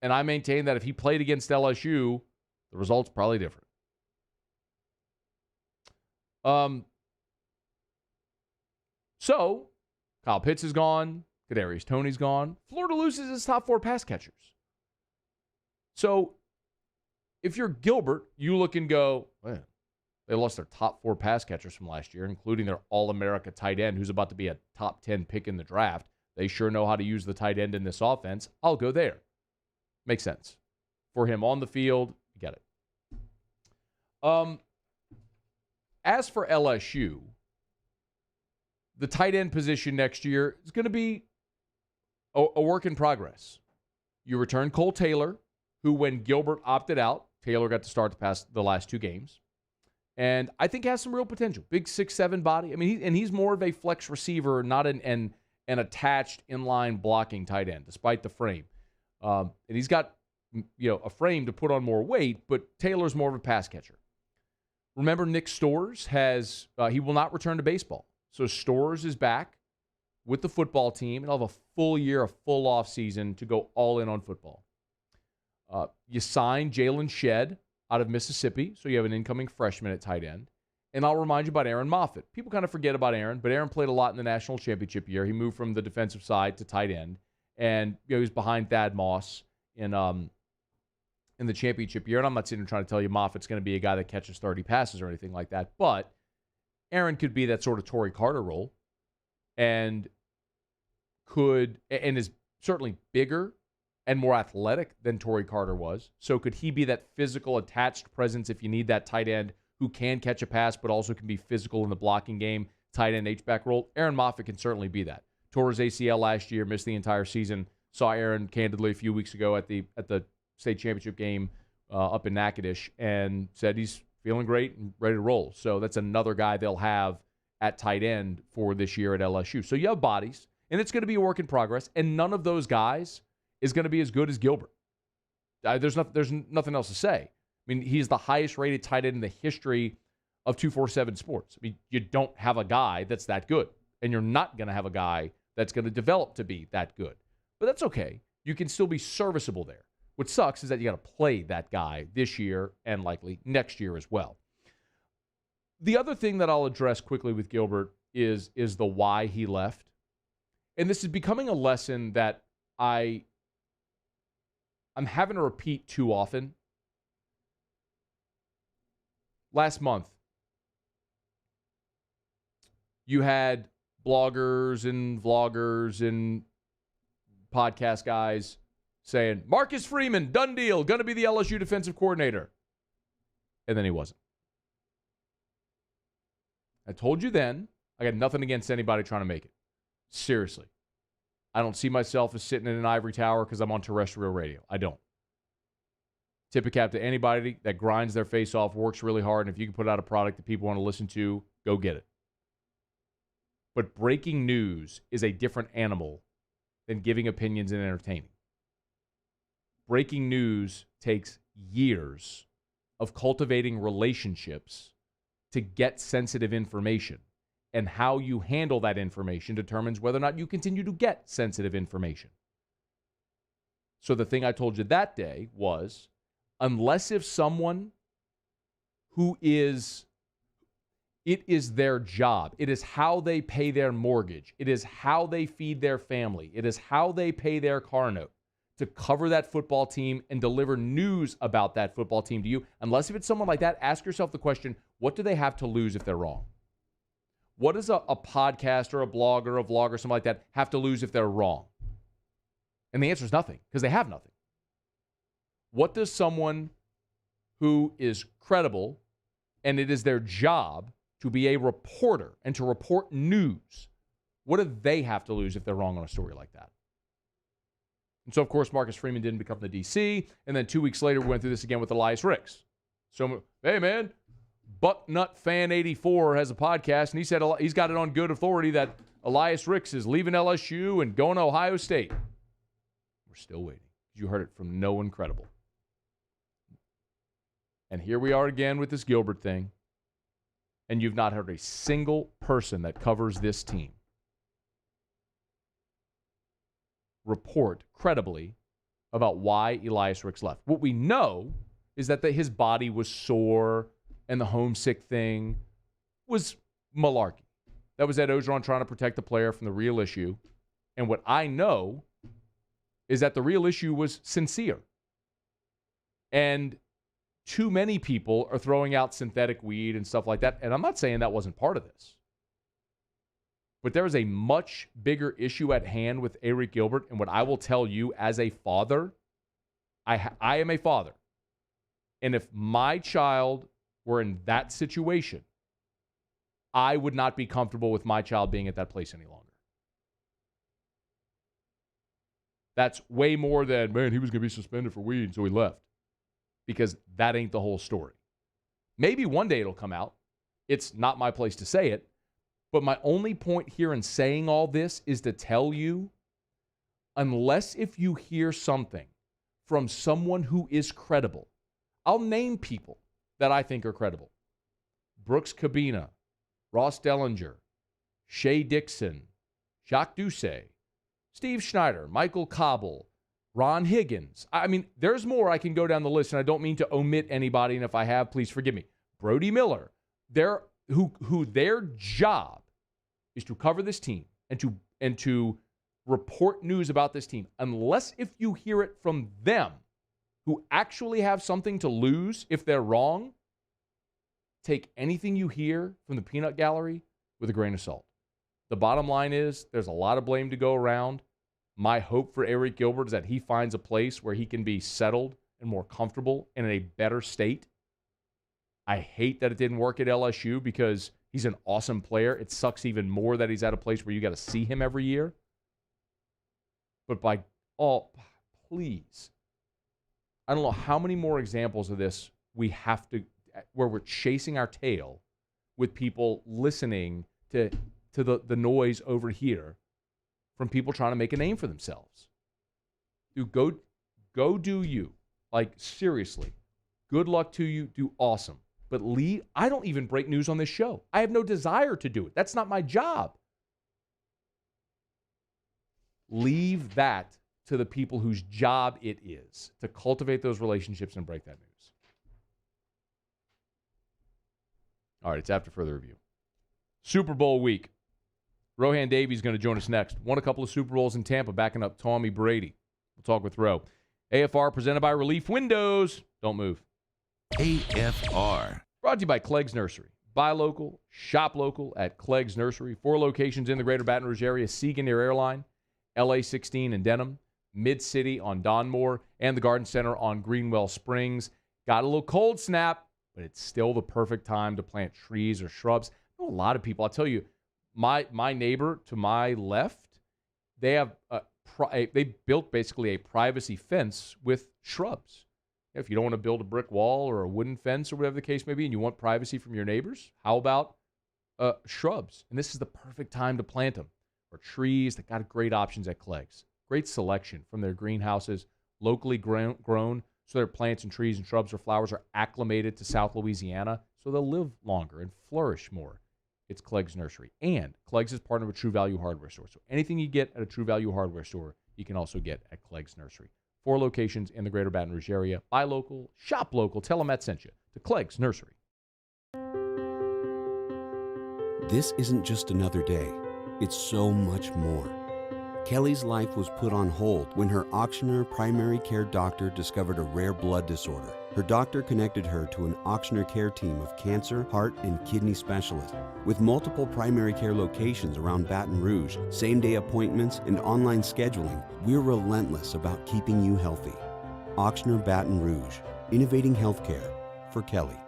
And I maintain that if he played against LSU, the result's probably different. So, Kyle Pitts is gone. Kadarius Toney's gone. Florida loses its top 4 pass catchers. So, if you're Gilbert, you look and go, man, they lost their top 4 pass catchers from last year, including their All-America tight end, who's about to be a top 10 pick in the draft. They sure know how to use the tight end in this offense. I'll go there. Makes sense. For him on the field, you get it. As for LSU, the tight end position next year is going to be a work in progress. You return Cole Taylor, who, when Gilbert opted out, Taylor got to start the last 2 games, and I think has some real potential. Big 6'7" body. I mean, he's more of a flex receiver, not an attached inline blocking tight end, despite the frame. And he's got a frame to put on more weight, but Taylor's more of a pass catcher. Remember, Nick Storrs he will not return to baseball. So Storrs is back with the football team, and I'll have a full year, a full off season to go all in on football. You sign Jalen Shedd out of Mississippi, so you have an incoming freshman at tight end. And I'll remind you about Aaron Moffett. People kind of forget about Aaron, but Aaron played a lot in the national championship year. He moved from the defensive side to tight end, and he was behind Thad Moss in the championship year. And I'm not sitting here trying to tell you Moffatt's going to be a guy that catches 30 passes or anything like that, but Aaron could be that sort of Torrey Carter role, and is certainly bigger and more athletic than Torrey Carter was. So could he be that physical attached presence if you need that tight end who can catch a pass but also can be physical in the blocking game, tight end H-back role? Aaron Moffett can certainly be that. Tore his ACL last year, missed the entire season. Saw Aaron candidly a few weeks ago at the state championship game up in Natchitoches, and said he's feeling great and ready to roll. So that's another guy they'll have at tight end for this year at LSU. So you have bodies, and it's going to be a work in progress, and none of those guys is going to be as good as Gilbert. There's nothing else to say. I mean, he's the highest rated tight end in the history of 247 Sports. I mean, you don't have a guy that's that good, and you're not going to have a guy that's going to develop to be that good. But that's okay. You can still be serviceable there. What sucks is that you got to play that guy this year and likely next year as well. The other thing that I'll address quickly with Gilbert is the why he left. and this is becoming a lesson that I'm having to repeat too often. Last month, you had bloggers and vloggers and podcast guys saying, Marcus Freeman, done deal, going to be the LSU defensive coordinator. And then he wasn't. I told you then, I got nothing against anybody trying to make it. Seriously. I don't see myself as sitting in an ivory tower because I'm on terrestrial radio. I don't. Tip of cap to anybody that grinds their face off, works really hard, and if you can put out a product that people want to listen to, go get it. But breaking news is a different animal than giving opinions and entertaining. Breaking news takes years of cultivating relationships to get sensitive information. And how you handle that information determines whether or not you continue to get sensitive information. So the thing I told you that day was, unless if someone who is, it is their job, it is how they pay their mortgage, it is how they feed their family, it is how they pay their car note, to cover that football team and deliver news about that football team to you, unless if it's someone like that, ask yourself the question, what do they have to lose if they're wrong? What does a podcast or a blog or a vlog or something like that have to lose if they're wrong? And the answer is nothing, because they have nothing. What does someone who is credible, and it is their job to be a reporter and to report news, what do they have to lose if they're wrong on a story like that? And so, of course, Marcus Freeman didn't become the DC, and then 2 weeks later, we went through this again with Elias Ricks. So, hey, man, Bucknut Fan 84 has a podcast, and he said he's got it on good authority that Elias Ricks is leaving LSU and going to Ohio State. We're still waiting. You heard it from no one credible. And here we are again with this Gilbert thing, and you've not heard a single person that covers this team report credibly about why Elias Ricks left. What we know is that his body was sore, and the homesick thing was malarkey. That was Ed Ogeron trying to protect the player from the real issue. And what I know is that the real issue was sincere. And too many people are throwing out synthetic weed and stuff like that. And I'm not saying that wasn't part of this. But there is a much bigger issue at hand with Arik Gilbert. And what I will tell you as a father, I am a father. And if my child were in that situation, I would not be comfortable with my child being at that place any longer. That's way more than, man, he was going to be suspended for weed, so he left. Because that ain't the whole story. Maybe one day it'll come out. It's not my place to say it. But my only point here in saying all this is to tell you, unless if you hear something from someone who is credible, I'll name people that I think are credible. Brooks Cabina, Ross Dellinger, Shea Dixon, Jacques Doucet, Steve Schneider, Michael Cobble, Ron Higgins. I mean, there's more I can go down the list, and I don't mean to omit anybody, and if I have, please forgive me. Brody Miller, who their job is to cover this team and to report news about this team, unless if you hear it from them, who actually have something to lose if they're wrong, take anything you hear from the peanut gallery with a grain of salt. The bottom line is there's a lot of blame to go around. My hope for Arik Gilbert is that he finds a place where he can be settled and more comfortable and in a better state. I hate that it didn't work at LSU because he's an awesome player. It sucks even more that he's at a place where you got to see him every year. But please, I don't know how many more examples of this we have to, where we're chasing our tail with people listening to the noise over here from people trying to make a name for themselves. Dude, go do you. Like, seriously, good luck to you. Do awesome. But I don't even break news on this show. I have no desire to do it. That's not my job. Leave that to the people whose job it is to cultivate those relationships and break that news. All right, it's after further review. Super Bowl week. Rohan Davey is going to join us next. Won a couple of Super Bowls in Tampa, backing up Tommy Brady. We'll talk with Ro. AFR presented by Relief Windows. Don't move. AFR. Brought to you by Clegg's Nursery. Buy local, shop local at Clegg's Nursery. 4 locations in the greater Baton Rouge area. Siegen near Airline, LA 16 in Denham, Mid-City on Donmore, and the Garden Center on Greenwell Springs. Got a little cold snap, but it's still the perfect time to plant trees or shrubs. I know a lot of people, I'll tell you, my neighbor to my left, they have they built basically a privacy fence with shrubs. If you don't want to build a brick wall or a wooden fence or whatever the case may be, and you want privacy from your neighbors, how about shrubs? And this is the perfect time to plant them. Or trees. They got great options at Clegg's. Great selection from their greenhouses, locally grown, so their plants and trees and shrubs or flowers are acclimated to South Louisiana, so they'll live longer and flourish more. It's Clegg's Nursery. And Clegg's is partnered with True Value Hardware Store. So anything you get at a True Value Hardware Store, you can also get at Clegg's Nursery. 4 locations in the greater Baton Rouge area. Buy local, shop local. Tell them Matt sent you to Clegg's Nursery. This isn't just another day. It's so much more. Kelly's life was put on hold when her auctioneer primary care doctor discovered a rare blood disorder. Her doctor connected her to an auctioneer care team of cancer, heart, and kidney specialists. With multiple primary care locations around Baton Rouge, same-day appointments, and online scheduling, we're relentless about keeping you healthy. Auctioneer Baton Rouge, innovating healthcare for Kelly.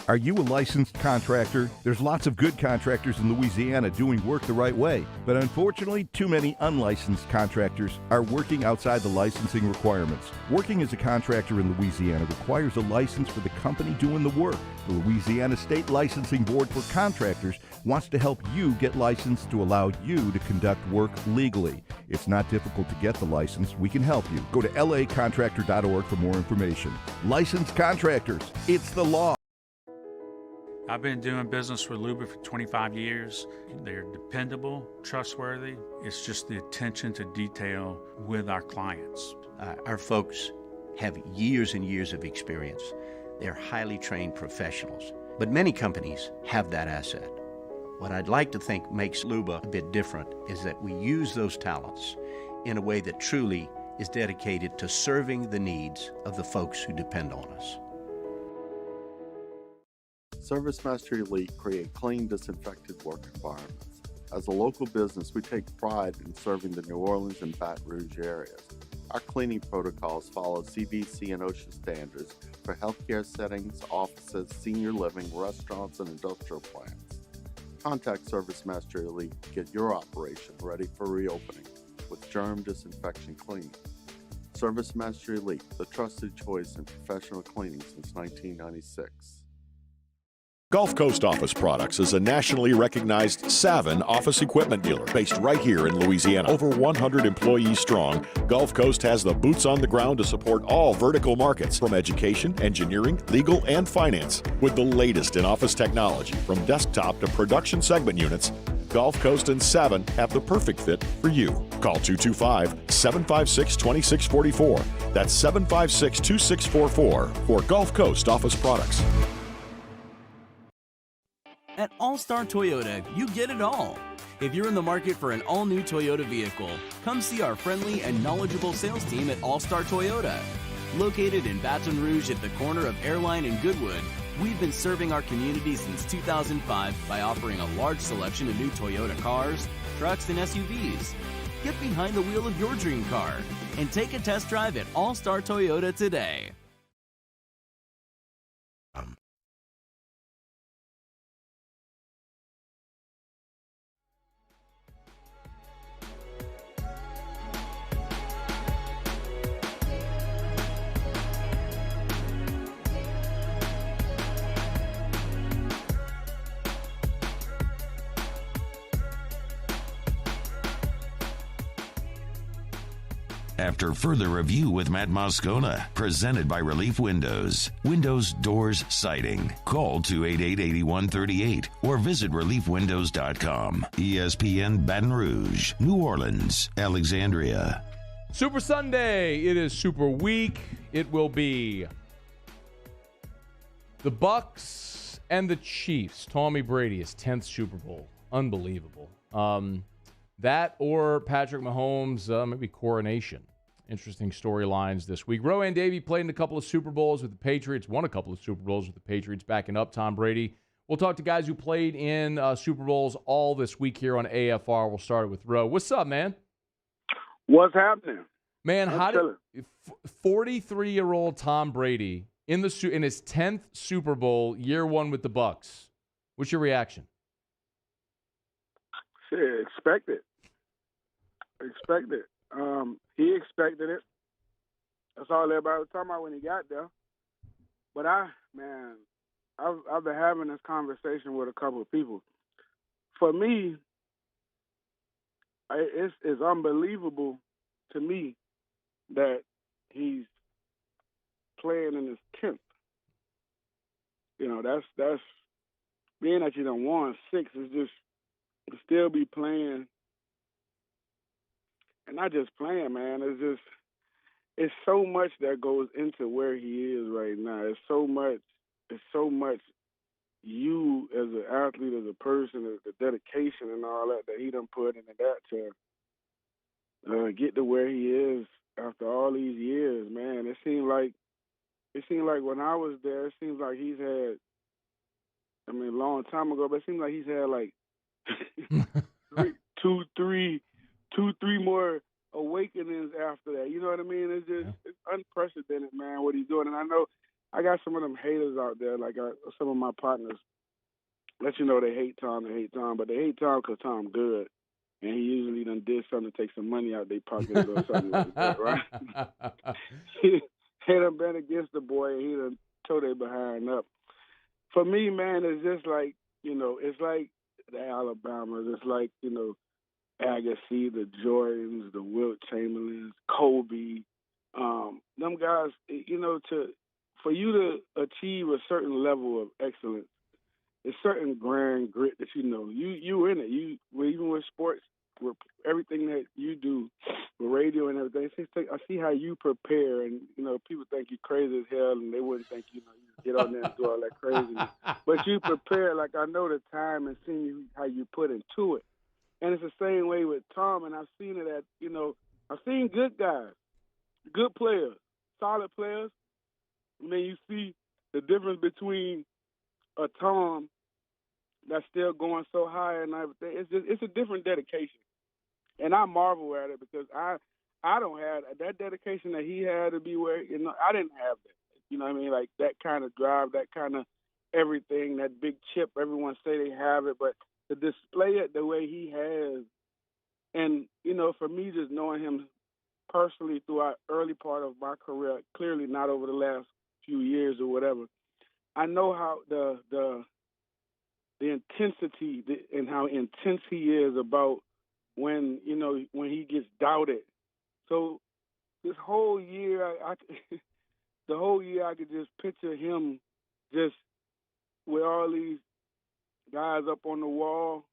Are you a licensed contractor? There's lots of good contractors in Louisiana doing work the right way, but unfortunately, too many unlicensed contractors are working outside the licensing requirements. Working as a contractor in Louisiana requires a license for the company doing the work. The Louisiana State Licensing Board for Contractors wants to help you get licensed to allow you to conduct work legally. It's not difficult to get the license. We can help you. Go to lacontractor.org for more information. Licensed contractors, it's the law. I've been doing business with Luba for 25 years. They're dependable, trustworthy. It's just the attention to detail with our clients. Our folks have years and years of experience. They're highly trained professionals. But many companies have that asset. What I'd like to think makes Luba a bit different is that we use those talents in a way that truly is dedicated to serving the needs of the folks who depend on us. ServiceMaster Elite create clean, disinfected work environments. As a local business, we take pride in serving the New Orleans and Baton Rouge areas. Our cleaning protocols follow CDC and OSHA standards for healthcare settings, offices, senior living, restaurants, and industrial plants. Contact ServiceMaster Elite to get your operation ready for reopening with germ disinfection cleaning. ServiceMaster Elite, the trusted choice in professional cleaning since 1996. Gulf Coast Office Products is a nationally recognized Savin office equipment dealer based right here in Louisiana. Over 100 employees strong, Gulf Coast has the boots on the ground to support all vertical markets, from education, engineering, legal, and finance. With the latest in office technology, from desktop to production segment units, Gulf Coast and Savin have the perfect fit for you. Call 225-756-2644. That's 756-2644 for Gulf Coast Office Products. At All-Star Toyota, you get it all. If you're in the market for an all-new Toyota vehicle, come see our friendly and knowledgeable sales team at All-Star Toyota. Located in Baton Rouge at the corner of Airline and Goodwood, we've been serving our community since 2005 by offering a large selection of new Toyota cars, trucks, and SUVs. Get behind the wheel of your dream car and take a test drive at All-Star Toyota today. After further review with Matt Moscona, presented by Relief Windows. Windows, doors, siding. Call 288-8138 or visit reliefwindows.com. ESPN Baton Rouge, New Orleans, Alexandria. Super Sunday. It is Super Week. It will be the Bucs and the Chiefs. Tommy Brady, his 10th Super Bowl. Unbelievable. That or Patrick Mahomes, maybe coronation. Interesting storylines this week. Rohan Davey played in a couple of Super Bowls with the Patriots, won a couple of Super Bowls with the Patriots, backing up Tom Brady. We'll talk to guys who played in Super Bowls all this week here on AFR. We'll start with Ro. What's up, man? What's happening? Man, how did 43-year-old Tom Brady in his 10th Super Bowl, year one with the Bucs? What's your reaction? Shit, expect it. He expected it. That's all everybody was talking about when he got there. But I've been having this conversation with a couple of people. For me, it's unbelievable to me that he's playing in his 10th. You know, that's being that you done won 6 is just to still be playing, and not just playing, man. It's so much that goes into where he is right now. It's so much you as an athlete, as a person, the dedication and all that he done put into that to get to where he is after all these years, man. It seemed like when I was there, it seems like he's had, a long time ago, but it seems like he's had like two, three more awakenings after that. You know what I mean? It's unprecedented, man, what he's doing. And I know I got some of them haters out there, like some of my partners, let you know they hate Tom, but they hate Tom because Tom good. And he usually done did something to take some money out their pockets or something like that, right? He done been against the boy, and he done tore their behind up. For me, man, it's just like, it's like the Alabamas. It's like, Agassi, the Jordans, the Wilt Chamberlains, Kobe. Them guys, for you to achieve a certain level of excellence, it's certain grand grit that you in it. Even with sports, with everything that you do, with radio and everything, I see how you prepare, and people think you crazy as hell, and they wouldn't think you get on there and do all that craziness. But you prepare, like I know the time and seeing how you put into it, and it's the same way with Tom. And I've seen it I've seen good guys, good players, solid players, and then you see the difference between a Tom that's still going so high and everything. It's a different dedication, and I marvel at it because I don't have that dedication that he had to be where I didn't have that. You know what I mean? Like that kind of drive, that kind of everything, that big chip. Everyone say they have it, but to display it the way he has, and for me, just knowing him personally throughout early part of my career, clearly not over the last few years or whatever, I know how the intensity and how intense he is about when he gets doubted. So this whole year, the whole year I could just picture him just with all these guys up on the wall,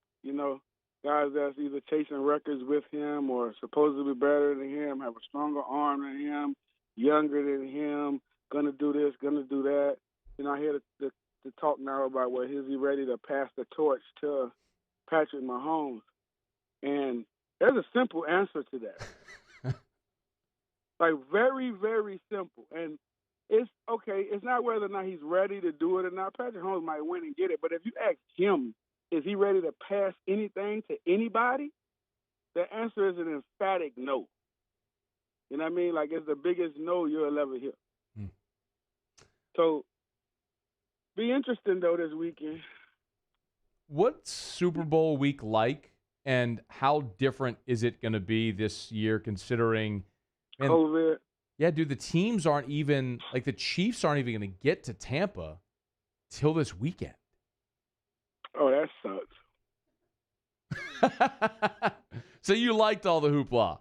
guys that's either chasing records with him or supposed to be better than him, have a stronger arm than him, younger than him, gonna do this, gonna do that. I hear the talk now about is he ready to pass the torch to Patrick Mahomes? And there's a simple answer to that. Like very, very simple. And it's okay, it's not whether or not he's ready to do it or not. Patrick Mahomes might win and get it, but if you ask him, is he ready to pass anything to anybody? The answer is an emphatic no. You know what I mean? Like it's the biggest no you'll ever hear. So be interesting though this weekend. What's Super Bowl week like, and how different is it going to be this year considering COVID? Yeah, dude, the teams aren't even, like the Chiefs aren't even going to get to Tampa till this weekend. Oh, that sucks. So you liked all the hoopla?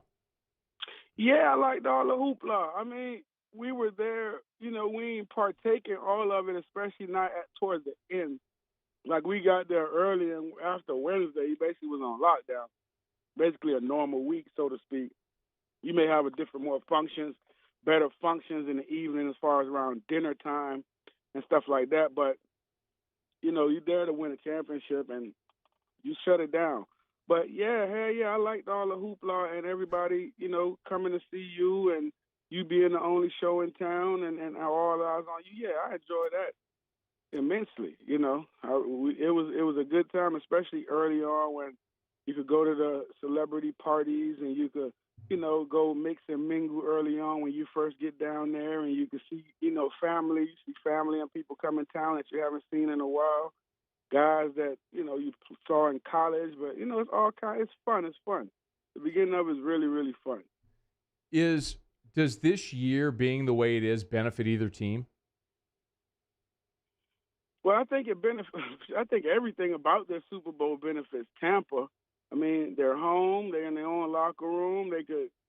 Yeah, I liked all the hoopla. I mean, we were there, we ain't partake in all of it, especially not towards the end. Like we got there early, and after Wednesday, he basically was on lockdown. Basically a normal week, so to speak. You may have more functions, better functions in the evening as far as around dinner time and stuff like that. But, you're there to win a championship, and You shut it down. But, yeah, hell yeah, I liked all the hoopla and everybody, coming to see you and you being the only show in town and all eyes on you. Yeah, I enjoyed that immensely, It was a good time, especially early on when you could go to the celebrity parties and you could, go mix and mingle early on when you first get down there and you could see, family. You see family and people come in town that you haven't seen in a while. Guys that, you saw in college, but, it's all it's fun. It's fun. The beginning of it is really, really fun. Does this year being the way it is benefit either team? Well, I think I think everything about this Super Bowl benefits Tampa. I mean, they're home. They're in their own locker room.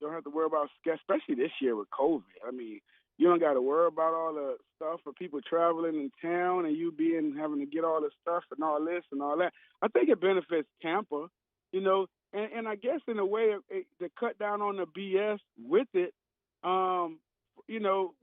Don't have to worry about, especially this year with COVID. I mean, you don't got to worry about all the stuff for people traveling in town and you having to get all this stuff and all this and all that. I think it benefits Tampa, and I guess in a way to cut down on the BS with it,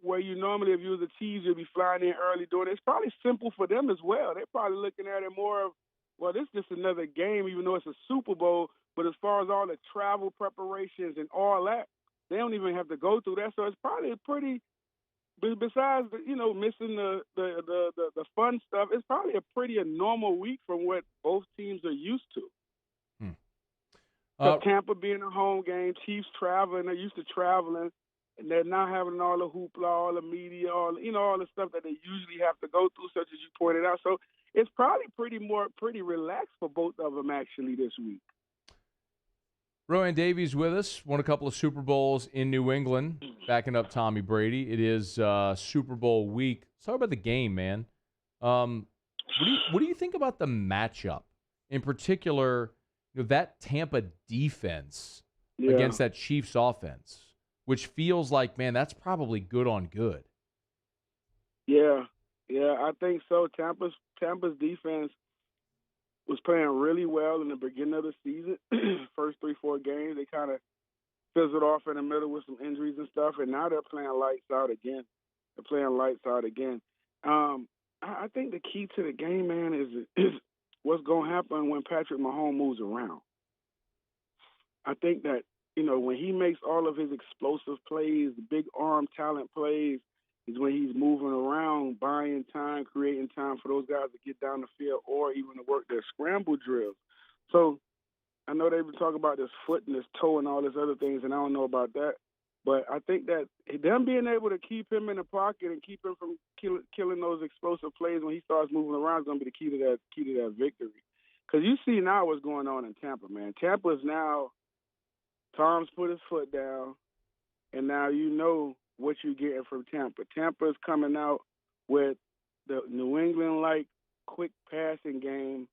where you normally, if you was the Chiefs, you'd be flying in early doing it. It's probably simple for them as well. They're probably looking at it more of, well, this is just another game, even though it's a Super Bowl. But as far as all the travel preparations and all that, they don't even have to go through that. So it's probably a pretty, besides, missing the fun stuff, it's probably a pretty normal week from what both teams are used to. Tampa being a home game, Chiefs traveling, they're used to traveling. And they're not having all the hoopla, all the media, all the stuff that they usually have to go through, such as you pointed out. So it's probably pretty relaxed for both of them actually this week. Rohan Davey's with us. Won a couple of Super Bowls in New England, backing up Tommy Brady. It is Super Bowl week. Let's talk about the game, man. What do you think about the matchup? In particular, that Tampa defense against that Chiefs offense, which feels like, man, that's probably good on good. Yeah, I think so. Tampa's defense was playing really well in the beginning of the season. First 3-4 games, they kind of fizzled off in the middle with some injuries and stuff, and now they're playing lights out again. I think the key to the game, man, is what's going to happen when Patrick Mahomes moves around. I think that, when he makes all of his explosive plays, the big arm talent plays, is when he's moving around, buying time, creating time for those guys to get down the field or even to work their scramble drills. So I know they've been talking about this foot and this toe and all these other things, and I don't know about that. But I think that them being able to keep him in the pocket and keep him from killing those explosive plays when he starts moving around is going to be the key to that victory. Because you see now what's going on in Tampa, man. Tampa is now – Tom's put his foot down, and now you know what you're getting from Tampa. Tampa is coming out with the New England-like quick passing game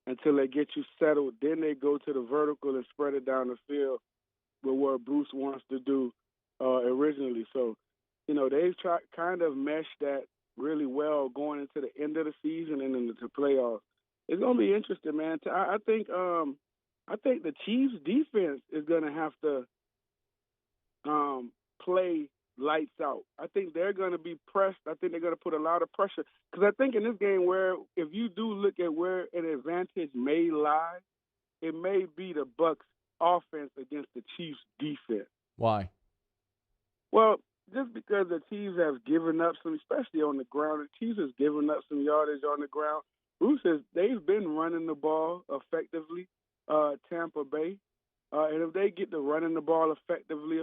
until they get you settled. Then they go to the vertical and spread it down the field with what Bruce wants to do originally. So, they've kind of meshed that really well going into the end of the season and into the playoffs. It's going to be interesting, man. I think the Chiefs' defense is going to have to play lights out. I think they're going to be pressed. I think they're going to put a lot of pressure. Because I think in this game where if you do look at where an advantage may lie, it may be the Bucs' offense against the Chiefs' defense. Why? Well, just because the Chiefs have given up some, especially on the ground, the Chiefs has given up some yardage on the ground. Bruce they've been running the ball effectively. Tampa Bay. And if they get to running the ball effectively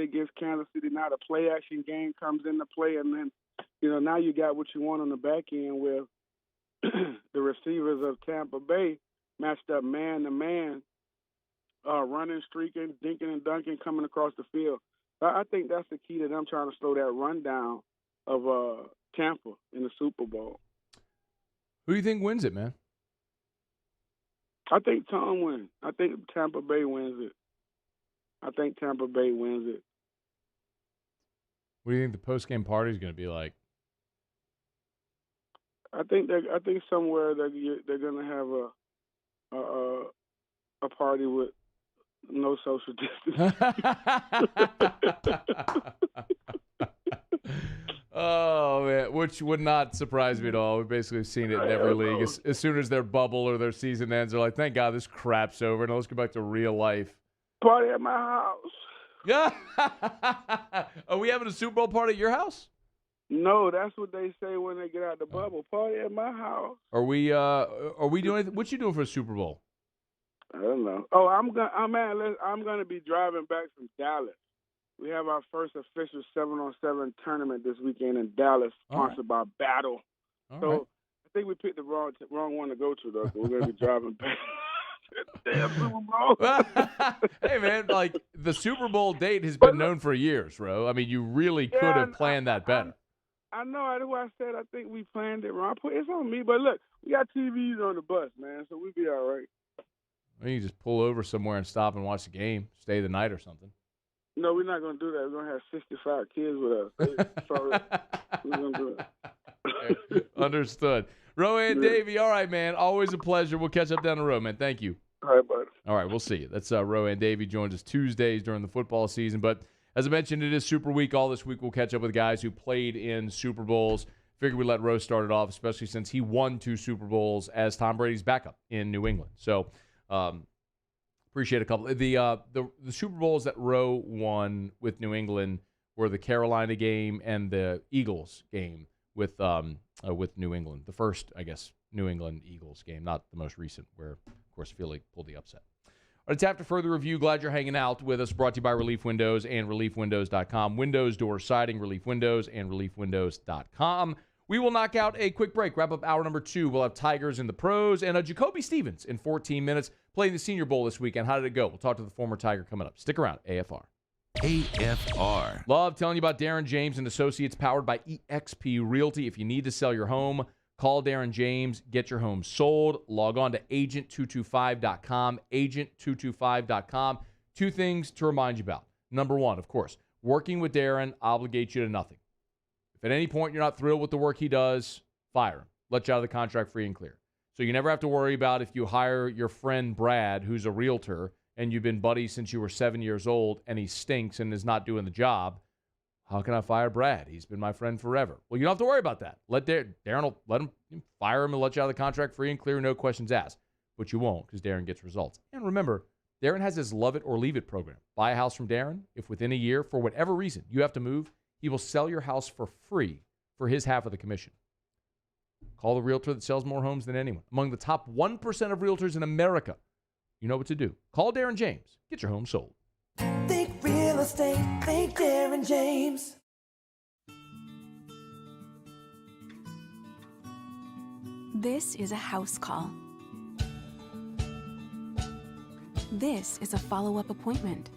against Kansas City, now the play-action game comes into play, and then, now you got what you want on the back end with the receivers of Tampa Bay matched up man-to-man, running, streaking, dinking and dunking, coming across the field. I think that's the key to them trying to slow that rundown of Tampa in the Super Bowl. Who do you think wins it, man? I think Tom wins. I think Tampa Bay wins it. What do you think the post-game party is going to be like? I think somewhere they're going to have a party with no social distance. Oh, man, which would not surprise me at all. We've basically seen it in every league. As soon as their bubble or their season ends, they're like, thank God this crap's over, and let's go back to real life. Party at my house. Yeah. Are we having a Super Bowl party at your house? No, that's what they say when they get out the bubble. Party at my house. Are we doing anything? What you doing for a Super Bowl? I don't know. Oh, I'm gonna be driving back from Dallas. We have our first official 7-on-7 tournament this weekend in Dallas, sponsored by Battle. So I think we picked the wrong one to go to, though. So we're gonna be driving back. Damn Super Bowl. Hey, man, like the Super Bowl date has been known for years, bro. I mean, you really could have planned that better. I know. That's why I said I think we planned it wrong. It's on me, but look, we got TVs on the bus, man, so we'll be all right. Well, you can just pull over somewhere and stop and watch the game, stay the night or something. No, we're not going to do that. We're going to have 65 kids with us. Sorry. We're going to do it. Understood. Rohan, Davey, all right, man. Always a pleasure. We'll catch up down the road, man. Thank you. All right, bud. All right, we'll see you. That's Rohan Davey joins us Tuesdays during the football season. But as I mentioned, it is Super Week. All this week we'll catch up with guys who played in Super Bowls. Figured we'd let Rose start it off, especially since he won 2 Super Bowls as Tom Brady's backup in New England. So appreciate a couple. The Super Bowls that Roe won with New England were the Carolina game and the Eagles game with New England. The first, I guess, New England Eagles game, not the most recent, where, of course, Philly pulled the upset. All right, it's after further review. Glad you're hanging out with us. Brought to you by Relief Windows and ReliefWindows.com. Windows, door siding, Relief Windows, and ReliefWindows.com. We will knock out a quick break. Wrap up hour number 2. We'll have Tigers in the pros and Jacoby Stevens in 14 minutes playing the Senior Bowl this weekend. How did it go? We'll talk to the former Tiger coming up. Stick around. AFR. AFR. Love telling you about Darren James and Associates, powered by eXp Realty. If you need to sell your home, call Darren James. Get your home sold. Log on to agent225.com. Agent225.com. 2 things to remind you about. Number 1, of course, working with Darren obligates you to nothing. If at any point you're not thrilled with the work he does, fire him. Let you out of the contract free and clear. So you never have to worry about if you hire your friend Brad, who's a realtor, and you've been buddies since you were 7 years old, and he stinks and is not doing the job. How can I fire Brad? He's been my friend forever. Well, you don't have to worry about that. Darren will let him fire him and let you out of the contract free and clear, no questions asked. But you won't, because Darren gets results. And remember, Darren has his Love It or Leave It program. Buy a house from Darren. If within a year, for whatever reason, you have to move, he will sell your house for free for his half of the commission. Call the realtor that sells more homes than anyone. Among the top 1% of realtors in America. You know what to do. Call Darren James. Get your home sold. Think real estate. Think Darren James. This is a house call. This is a follow-up appointment.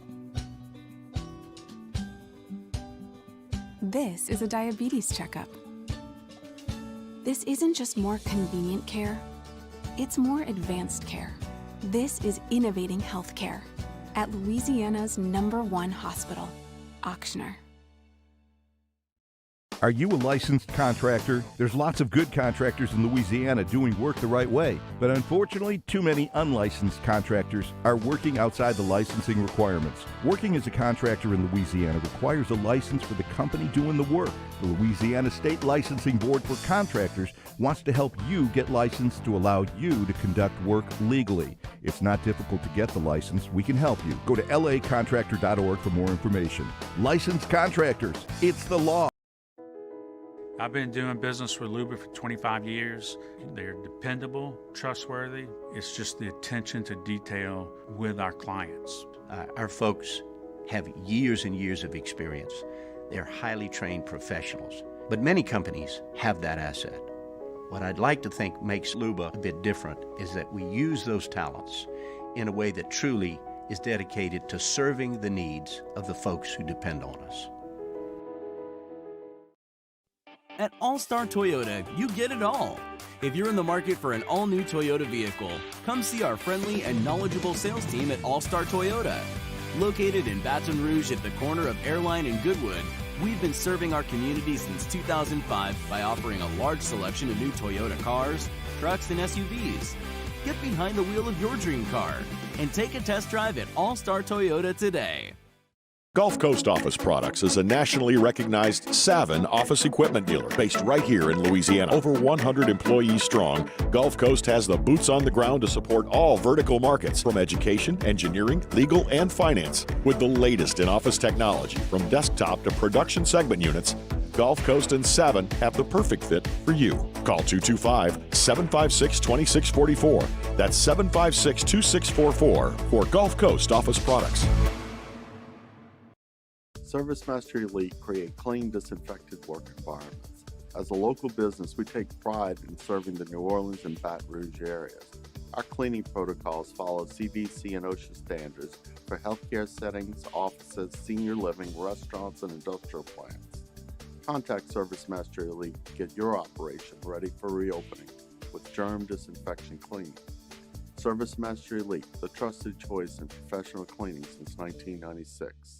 This is a diabetes checkup. This isn't just more convenient care, it's more advanced care. This is innovating healthcare at Louisiana's #1 hospital, Auctioner. Are you a licensed contractor? There's lots of good contractors in Louisiana doing work the right way, but unfortunately, too many unlicensed contractors are working outside the licensing requirements. Working as a contractor in Louisiana requires a license for the company doing the work. The Louisiana State Licensing Board for Contractors wants to help you get licensed to allow you to conduct work legally. It's not difficult to get the license. We can help you. Go to lacontractor.org for more information. Licensed contractors, it's the law. I've been doing business with Luba for 25 years. They're dependable, trustworthy. It's just the attention to detail with our clients. Our folks have years and years of experience. They're highly trained professionals. But many companies have that asset. What I'd like to think makes Luba a bit different is that we use those talents in a way that truly is dedicated to serving the needs of the folks who depend on us. At All-Star Toyota, you get it all. If you're in the market for an all-new Toyota vehicle, come see our friendly and knowledgeable sales team at All-Star Toyota. Located in Baton Rouge at the corner of Airline and Goodwood, we've been serving our community since 2005 by offering a large selection of new Toyota cars, trucks, and SUVs. Get behind the wheel of your dream car and take a test drive at All-Star Toyota today. Gulf Coast Office Products is a nationally recognized Savin office equipment dealer based right here in Louisiana. Over 100 employees strong, Gulf Coast has the boots on the ground to support all vertical markets, from education, engineering, legal, and finance. With the latest in office technology, from desktop to production segment units, Gulf Coast and Savin have the perfect fit for you. Call 225-756-2644. That's 756-2644 for Gulf Coast Office Products. ServiceMaster Elite create clean, disinfected work environments. As a local business, we take pride in serving the New Orleans and Baton Rouge areas. Our cleaning protocols follow CDC and OSHA standards for healthcare settings, offices, senior living, restaurants, and industrial plants. Contact ServiceMaster Elite to get your operation ready for reopening with germ disinfection cleaning. ServiceMaster Elite, the trusted choice in professional cleaning since 1996.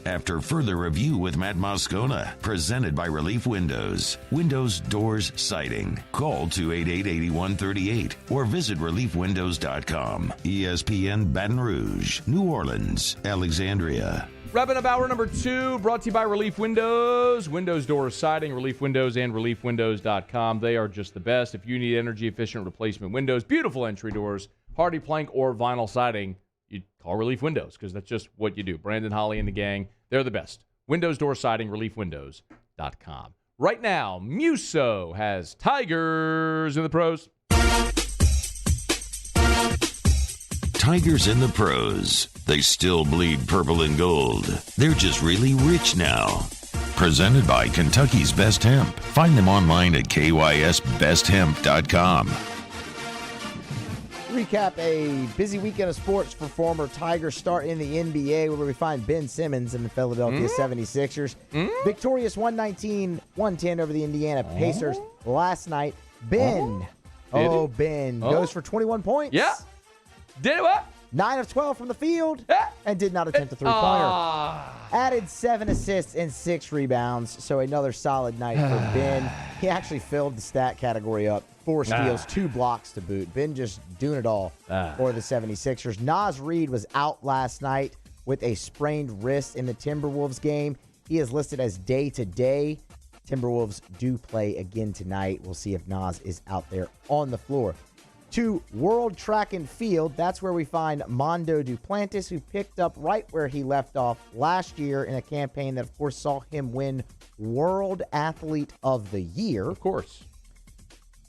After further review with Matt Moscona, presented by Relief Windows. Windows, doors, siding. Call 288-8138 or visit reliefwindows.com. ESPN Baton Rouge, New Orleans, Alexandria. Wrapping up hour number 2, brought to you by Relief Windows. Windows, doors, siding, Relief Windows, and reliefwindows.com. They are just the best. If you need energy-efficient replacement windows, beautiful entry doors, hardy plank, or vinyl siding, you call Relief Windows, because that's just what you do. Brandon, Holly, and the gang, they're the best. Windows, door, siding, reliefwindows.com. Right now, Musso has Tigers in the pros. Tigers in the pros. They still bleed purple and gold. They're just really rich now. Presented by Kentucky's Best Hemp. Find them online at kysbesthemp.com. Recap a busy weekend of sports for former Tigers. Start in the NBA, where we find Ben Simmons and the Philadelphia 76ers. Victorious 119-110 over the Indiana Pacers last night. Ben goes for 21 points. Yeah. Did what? 9 of 12 from the field and did not attempt a three-pointer. Added 7 assists and 6 rebounds, so another solid night for Ben. He actually filled the stat category up. 4 steals, 2 blocks to boot. Ben just doing it all for the 76ers. Naz Reid was out last night with a sprained wrist in the Timberwolves game. He is listed as day-to-day. Timberwolves do play again tonight. We'll see if Naz is out there on the floor. To World Track and Field, that's where we find Mondo Duplantis, who picked up right where he left off last year in a campaign that, of course, saw him win World Athlete of the Year. Of course.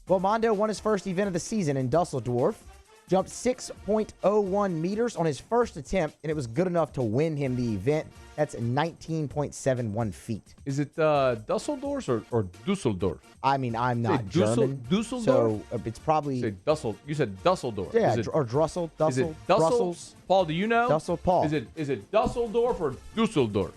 Well, Mondo won his first event of the season in Dusseldorf, jumped 6.01 meters on his first attempt, and it was good enough to win him the event. That's 19.71 feet. Is it Dusseldorf or Dusseldorf? I mean, I'm not German. Dusseldorf? So it's probably... You said Dusseldorf. Yeah, is it, or Drussel. Dussel, is it Brussels? Paul, do you know? Dussel, Paul. Is it Dusseldorf or Dusseldorf?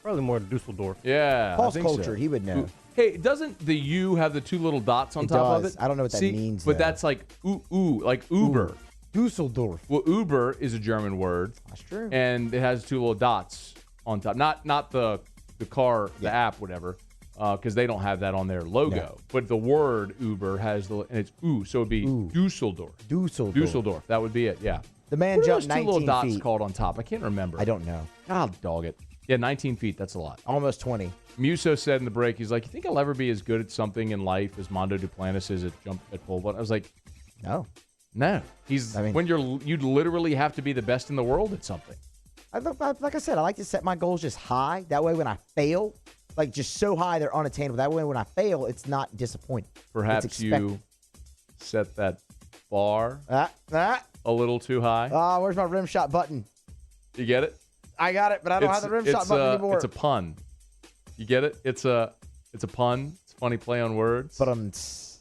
Probably more Dusseldorf. Yeah. Paul's culture, he would know. Hey, doesn't the U have the 2 little dots on top of it? I don't know what that means, but though. that's like like Uber. Dusseldorf. Well, Uber is a German word. That's true. And it has 2 little dots on top. Not the car, the app, whatever, because they don't have that on their logo. No. But the word Uber has and it's so it'd be Dusseldorf. Dusseldorf. That would be it. Yeah. The man jumped 19 feet. What are those 2 little dots called on top? I can't remember. I don't know. God dog it. Yeah, 19 feet. That's a lot. Almost 20. Musso said in the break, he's like, "You think I'll ever be as good at something in life as Mondo Duplantis is at pole vault?" I was like, "No." When you'd literally have to be the best in the world at something. Like I said, I like to set my goals just high. That way, when I fail, like just so high they're unattainable. That way, when I fail, it's not disappointing. Perhaps you set that bar a little too high. Where's my rim shot button? You get it? I got it, but I don't have the rim shot button anymore. It's a pun. You get it? It's a pun. It's a funny play on words. Because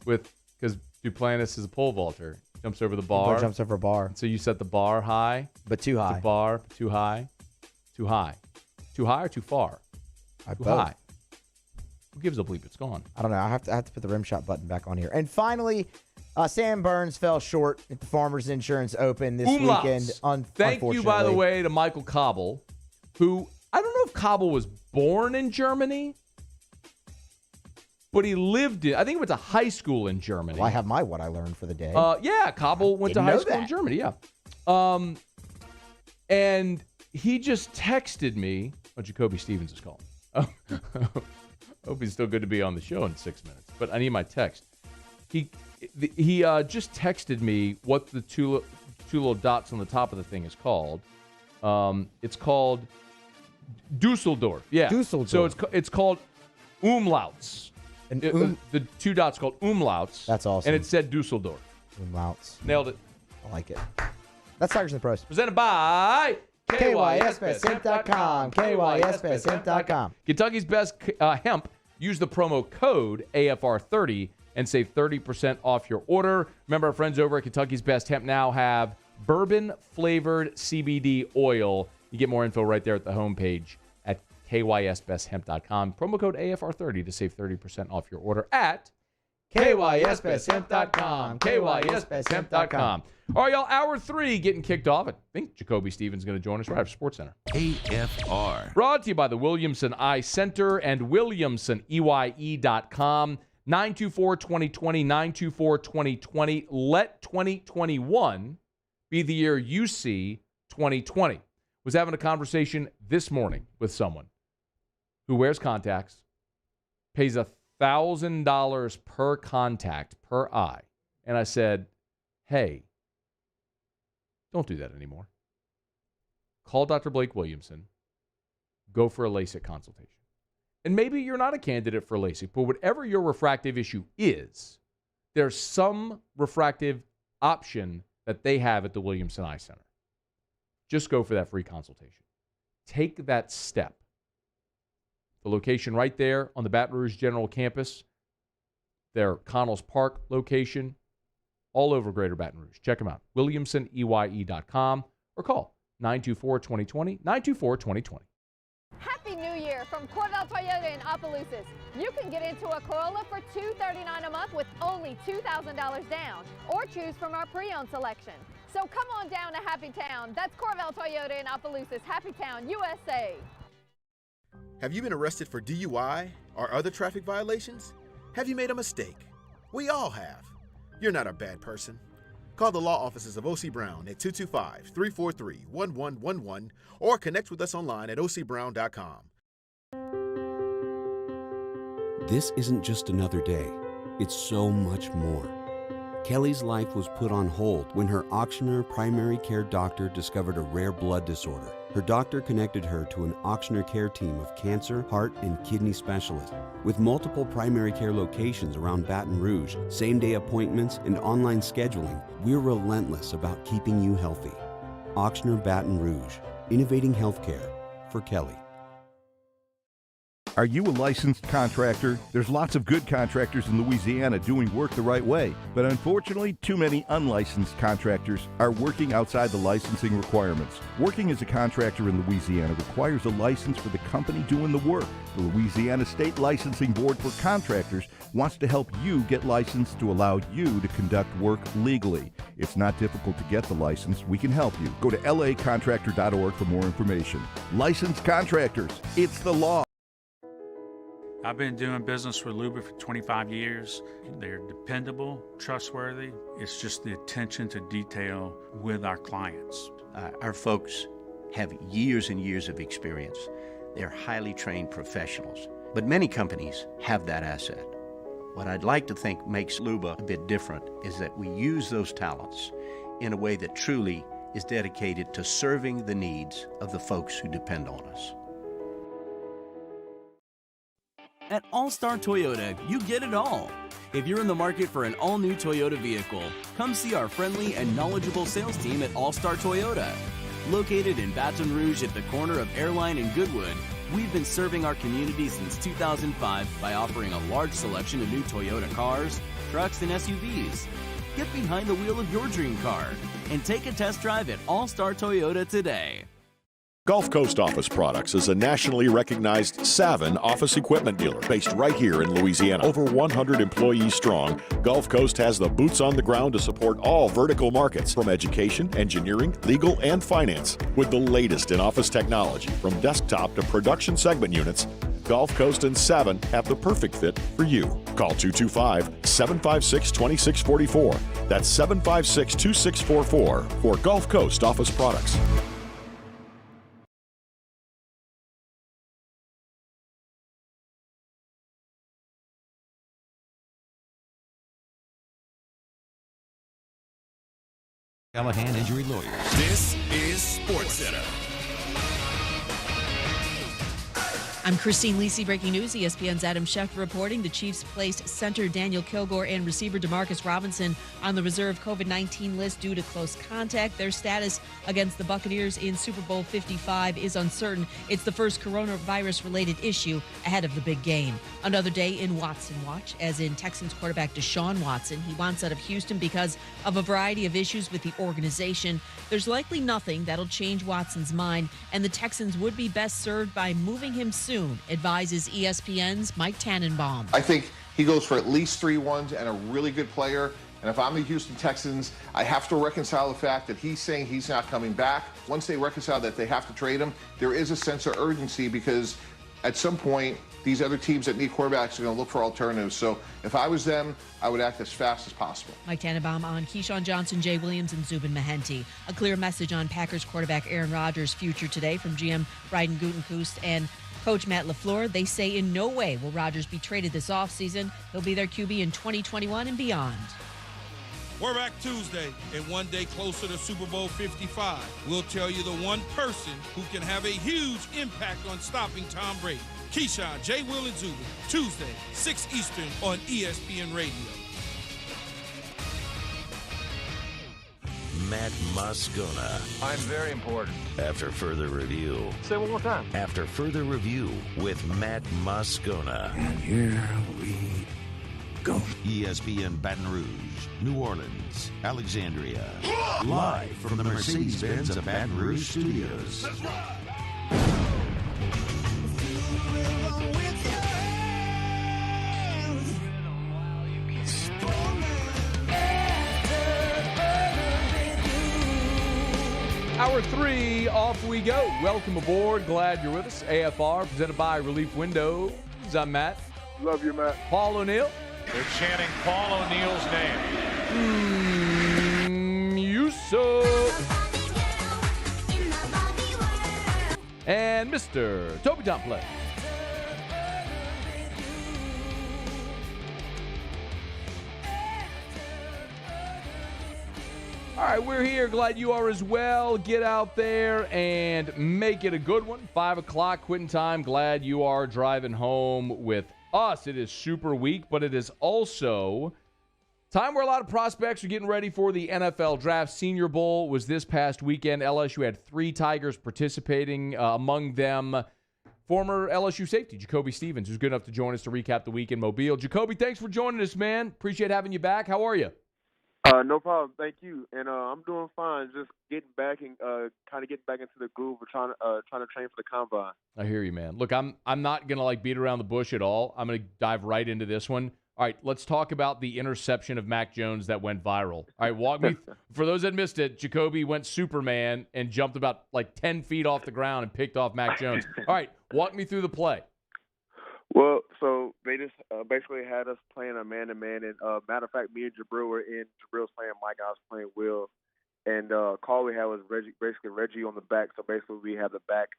Duplantis is a pole vaulter. Jumps over the bar. Jumps over a bar. So you set the bar high. But too high. The bar too high. Too high. Too high or too far? Too high. Who gives a bleep? It's gone. I don't know. I have to put the rim shot button back on here. And finally, Sam Burns fell short at the Farmers Insurance Open this weekend. Thank you, by the way, to Michael Cobble, who, I don't know if Cobble was born in Germany, but he lived in, I think he went to high school in Germany. Well, I have my what I learned for the day. Yeah, Cobble went to high school in Germany, yeah. And he just texted me. Oh, Jacoby Stevens is calling. Hope he's still good to be on the show in 6 minutes, but I need my text. He just texted me what the two little dots on the top of the thing is called. It's called Dusseldorf. Yeah. Dusseldorf. So it's called umlauts. The two dots called umlauts. That's awesome. And it said Dusseldorf. Umlauts. Nailed it. I like it. That's Tigers in the Pros. Presented by KYSBestHemp.com. KYSBestHemp.com. Kentucky's best hemp. Use the promo code AFR30 and save 30% off your order. Remember, our friends over at Kentucky's Best Hemp now have bourbon-flavored CBD oil. You get more info right there at the homepage at KYSBestHemp.com. Promo code AFR30 to save 30% off your order at KYSBestHemp.com. KYSBestHemp.com. All right, y'all, hour 3 getting kicked off. I think Jacoby Stevens is going to join us right after SportsCenter. AFR. Brought to you by the Williamson Eye Center and WilliamsonEYE.com. 924-2020, 924-2020. Let 2021 be the year you see 2020. Was having a conversation this morning with someone who wears contacts, pays $1,000 per contact per eye. And I said, hey, don't do that anymore. Call Dr. Blake Williamson. Go for a LASIK consultation. And maybe you're not a candidate for LASIK, but whatever your refractive issue is, there's some refractive option that they have at the Williamson Eye Center. Just go for that free consultation. Take that step. The location right there on the Baton Rouge General Campus, their Connells Park location, all over Greater Baton Rouge. Check them out. WilliamsonEYE.com or call 924-2020, 924-2020. Happy New Year from Corval Toyota in Opelousas. You can get into a Corolla for $239 a month with only $2,000 down, or choose from our pre-owned selection. So come on down to Happy Town. That's Corval Toyota in Opelousas, Happy Town, USA. Have you been arrested for DUI or other traffic violations? Have you made a mistake? We all have. You're not a bad person. Call the law offices of O.C. Brown at 225-343-1111 or connect with us online at ocbrown.com. This isn't just another day. It's so much more. Kelly's life was put on hold when her auctioneer primary care doctor discovered a rare blood disorder. Her doctor connected her to an auctioneer care team of cancer, heart, and kidney specialists. With multiple primary care locations around Baton Rouge, same-day appointments, and online scheduling, we're relentless about keeping you healthy. Auctioneer Baton Rouge, innovating healthcare for Kelly. Are you a licensed contractor? There's lots of good contractors in Louisiana doing work the right way, but unfortunately, too many unlicensed contractors are working outside the licensing requirements. Working as a contractor in Louisiana requires a license for the company doing the work. The Louisiana State Licensing Board for Contractors wants to help you get licensed to allow you to conduct work legally. It's not difficult to get the license. We can help you. Go to lacontractor.org for more information. Licensed contractors, it's the law. I've been doing business with Luba for 25 years. They're dependable, trustworthy. It's just the attention to detail with our clients. Our folks have years and years of experience. They're highly trained professionals, but many companies have that asset. What I'd like to think makes Luba a bit different is that we use those talents in a way that truly is dedicated to serving the needs of the folks who depend on us. At All-Star Toyota, you get it all. If you're in the market for an all-new Toyota vehicle, come see our friendly and knowledgeable sales team at All-Star Toyota. Located in Baton Rouge at the corner of Airline and Goodwood, we've been serving our community since 2005 by offering a large selection of new Toyota cars, trucks, and SUVs. Get behind the wheel of your dream car and take a test drive at All-Star Toyota today. Gulf Coast Office Products is a nationally recognized Savin office equipment dealer based right here in Louisiana. Over 100 employees strong, Gulf Coast has the boots on the ground to support all vertical markets, from education, engineering, legal, and finance. With the latest in office technology, from desktop to production segment units, Gulf Coast and Savin have the perfect fit for you. Call 225-756-2644. That's 756-2644 for Gulf Coast Office Products. Callahan Injury Lawyers. This is SportsCenter. I'm Christine Lisi. Breaking news. ESPN's Adam Schefter reporting the Chiefs placed center Daniel Kilgore and receiver Demarcus Robinson on the reserve COVID-19 list due to close contact. Their status against the Buccaneers in Super Bowl 55 is uncertain. It's the first coronavirus-related issue ahead of the big game. Another day in Watson watch, as in Texans quarterback Deshaun Watson. He wants out of Houston because of a variety of issues with the organization. There's likely nothing that'll change Watson's mind, and the Texans would be best served by moving him soon, advises ESPN's Mike Tannenbaum. I think he goes for at least 3 wins and a really good player. And if I'm the Houston Texans, I have to reconcile the fact that he's saying he's not coming back. Once they reconcile that they have to trade him, there is a sense of urgency because at some point, these other teams that need quarterbacks are going to look for alternatives. So if I was them, I would act as fast as possible. Mike Tannenbaum on Keyshawn Johnson, Jay Williams, and Zubin Mehenti. A clear message on Packers quarterback Aaron Rodgers' future today from GM Bryden Gutekunst and Coach Matt LaFleur. They say in no way will Rodgers be traded this offseason. He'll be their QB in 2021 and beyond. We're back Tuesday, and one day closer to Super Bowl 55. We'll tell you the one person who can have a huge impact on stopping Tom Brady. Keyshawn, Jay, Will, and Zubin, Tuesday, 6 Eastern on ESPN Radio. Matt Moscona. I'm very important. After further review. Say it one more time. After further review with Matt Moscona. And here we go. ESPN Baton Rouge, New Orleans, Alexandria. Live from the Mercedes-Benz of Baton Rouge Studios. That's right. Hour 3, off we go. Welcome aboard. Glad you're with us. AFR, presented by Relief Windows. I'm Matt. Love you, Matt. Paul O'Neill. They're chanting Paul O'Neill's name. Yusuf. And Mr. Toby Tomplin. All right, we're here. Glad you are as well. Get out there and make it a good one. 5 o'clock quitting time. Glad you are driving home with us. It is Super Week, but it is also time where a lot of prospects are getting ready for the NFL Draft. Senior Bowl was this past weekend. LSU had 3 Tigers participating, among them former LSU safety Jacoby Stevens, who's good enough to join us to recap the week in Mobile. Jacoby, thanks for joining us, man. Appreciate having you back. How are you? No problem. Thank you. And I'm doing fine. Just getting back and kind of getting back into the groove of trying to train for the combine. I hear you, man. Look, I'm not gonna beat around the bush at all. I'm gonna dive right into this one. All right, let's talk about the interception of Mac Jones that went viral. All right, walk me for those that missed it. Jacoby went Superman and jumped about 10 feet off the ground and picked off Mac Jones. All right, walk me through the play. Well, so they just basically had us playing a man-to-man. And matter of fact, me and Jabril were in. Jabril's playing Mike. I was playing Will. And call we had was Reggie on the back. So basically we have the back,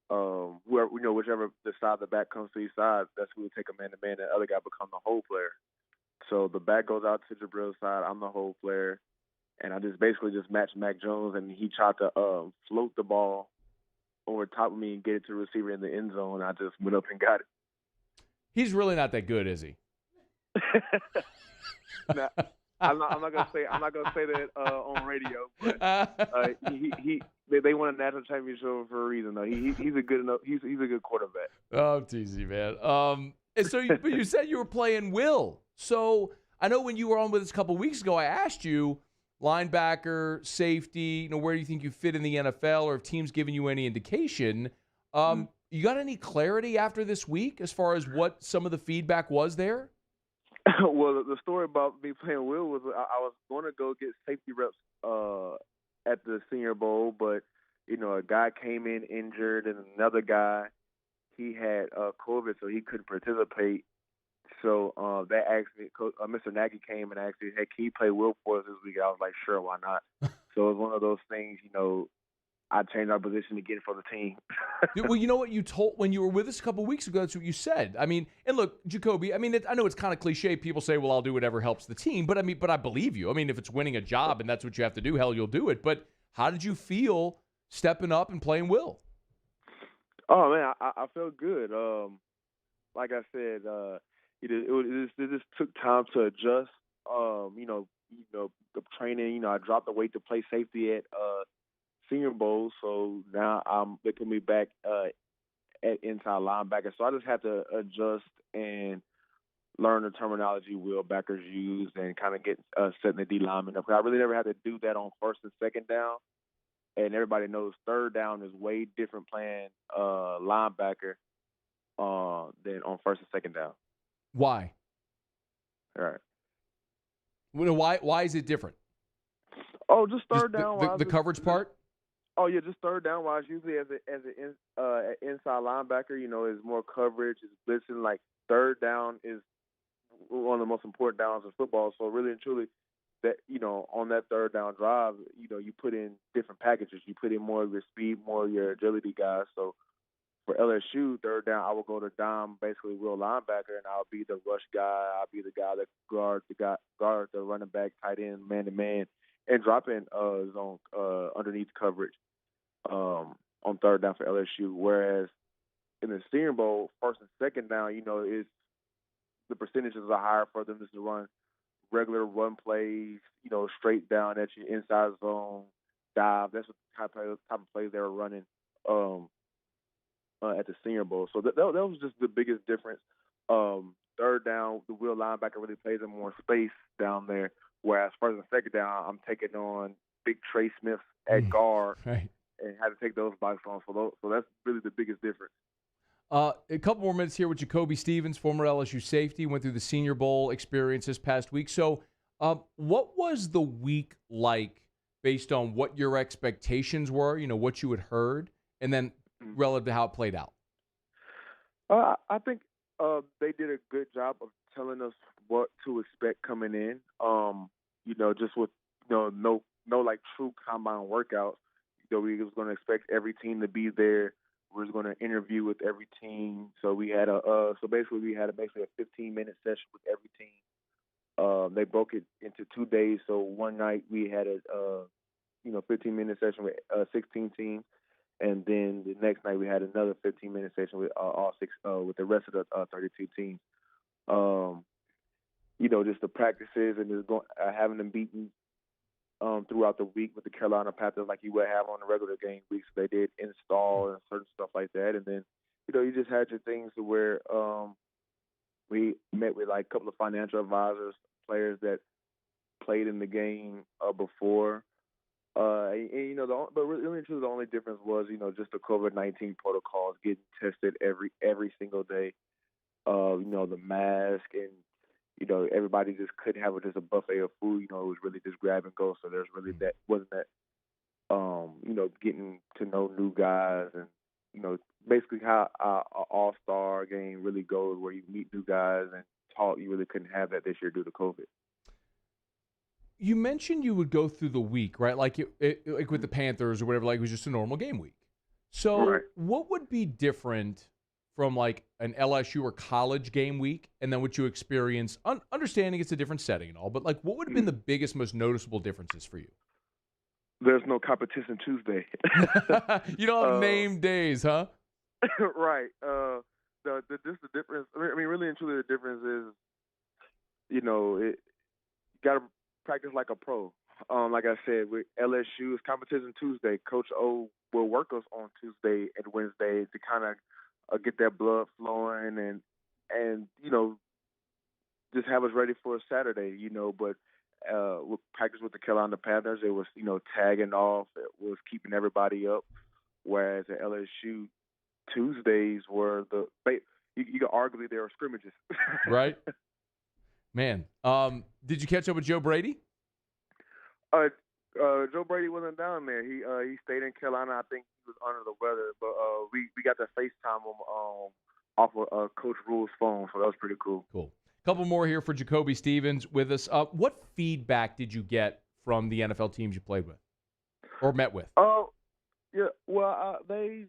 whichever the side of the back comes to each side, that's who would take a man-to-man. And the other guy become the hole player. So the back goes out to Jabril's side. I'm the hole player. And I just matched Mac Jones. And he tried to float the ball over top of me and get it to the receiver in the end zone. I just went up and got it. He's really not that good, is he? Nah, I'm not gonna say that on radio. But they won a national championship for a reason. Though he's a good enough. He's a good quarterback. Oh, I'm teasing, man. And so you said you were playing Will. So I know when you were on with us a couple weeks ago, I asked you, linebacker, safety, where do you think you fit in the NFL, or if teams giving you any indication? You got any clarity after this week as far as what some of the feedback was there? Well, the story about me playing Will was I was going to go get safety reps at the Senior Bowl, but a guy came in injured, and another guy, he had COVID, so he couldn't participate. So they asked me, Mr. Nagy came and asked me, hey, can you play Will for us this week? I was like, sure, why not? So it was one of those things, I changed our position to get it for the team. Well, you know what you told when you were with us a couple of weeks ago? That's what you said. I mean, and look, Jacoby, I know it's kind of cliche. People say, well, I'll do whatever helps the team. But I believe you. I mean, if it's winning a job and that's what you have to do, hell, you'll do it. But how did you feel stepping up and playing Will? Oh, man, I felt good. Like I said, it just took time to adjust. The training, I dropped the weight to play safety at Senior Bowl, so now they put me back at inside linebacker. So I just had to adjust and learn the terminology Will backers use and kind of get setting the D lineman up. I really never had to do that on first and second down. And everybody knows third down is way different playing linebacker than on first and second down. Why? All right. Why is it different? Oh, just third down. The coverage part? Oh, yeah, just third down wise. Usually as an inside linebacker, is more coverage, is blitzing. Like third down is one of the most important downs in football. So really and truly, that on that third down drive, you put in different packages. You put in more of your speed, more of your agility guys. So for LSU, third down, I will go to dime, basically real linebacker, and I'll be the rush guy. I'll be the guy that guard the running back, tight end, man to man, and drop in zone underneath coverage on third down for LSU. Whereas in the Senior Bowl, first and second down, is the percentages are higher for them just to run regular run plays, straight down at you, inside zone, dive. That's what type of plays they were running at the Senior Bowl. So that was just the biggest difference. Third down, the Will linebacker really plays in more space down there, whereas first and second down, I'm taking on big Trey Smith at guard and had to take those bikes on. So that's really the biggest difference. A couple more minutes here with Jacoby Stevens, former LSU safety, went through the Senior Bowl experience this past week. So what was the week like based on what your expectations were, what you had heard, and then relative to how it played out? I think they did a good job of telling us what to expect coming in. Just with no like true combine workouts. We was going to expect every team to be there. We was going to interview with every team. So we had a 15-minute session with every team. They broke it into 2 days. So one night we had a 15-minute session with 16 teams. And then the next night we had another 15-minute session with all six, with the rest of the 32 teams. Just the practices and just having them beaten throughout the week with the Carolina Panthers like you would have on the regular game weeks. They did install and certain stuff like that. And then, you just had your things to where we met with like a couple of financial advisors, players that played in the game before. But really the only difference was, just the COVID-19 protocols, getting tested every single day. The mask and, everybody just couldn't have just a buffet of food. It was really just grab and go. So there's really wasn't that, getting to know new guys and, basically how an all-star game really goes, where you meet new guys and talk. You really couldn't have that this year due to COVID. You mentioned you would go through the week, right? Like like with the Panthers or whatever, like it was just a normal game week. So what would be different from like an LSU or college game week and then what you experience, understanding it's a different setting and all, but like what would have been the biggest, most noticeable differences for you? There's no competition Tuesday. You don't have name days, huh? Right. The difference, really and truly the difference is, you got to practice like a pro. Like I said, with LSU, it's competition Tuesday. Coach O will work us on Tuesday and Wednesday to kind of get that blood flowing and just have us ready for a Saturday, But practice with the Carolina Panthers, it was, tagging off. It was keeping everybody up. Whereas at LSU, Tuesdays were you could argue they were scrimmages. Right. Man, did you catch up with Joe Brady? Joe Brady wasn't down there. He stayed in Carolina. I think he was under the weather, but we got to FaceTime him off of Coach Rule's phone, so that was pretty cool. Cool. Couple more here for Jacoby Stevens with us. What feedback did you get from the NFL teams you played with or met with? Yeah. Well, they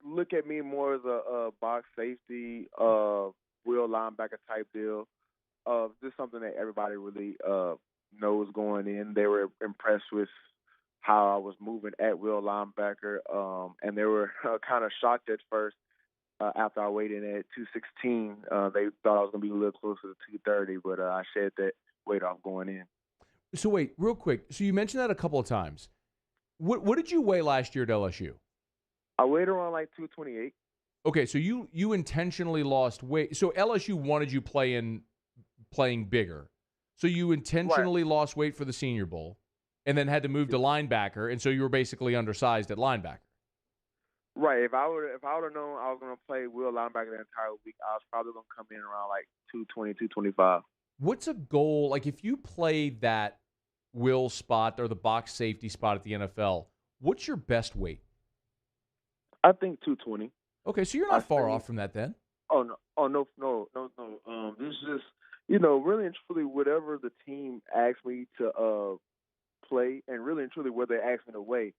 look at me more as a box safety, wheel linebacker type deal. Just something that everybody really knows going in. They were impressed with how I was moving at wheel linebacker, and they were kind of shocked at first. After I weighed in at 216, they thought I was going to be a little closer to 230, but I shed that weight off going in. So wait, real quick. So you mentioned that a couple of times. What did you weigh last year at LSU? I weighed around like 228. Okay, so you intentionally lost weight. So LSU wanted you playing bigger. So you intentionally lost weight for the Senior Bowl and then had to move to linebacker, and so you were basically undersized at linebacker. Right. If I would have known I was going to play wheel linebacker the entire week, I was probably going to come in around like 220, 225. What's a goal? Like if you play that will spot or the box safety spot at the NFL, what's your best weight? I think 220. Okay, so you're not far off from that then. Oh no. This is just really and truly whatever the team asks me to play, and really and truly where they ask me to weigh.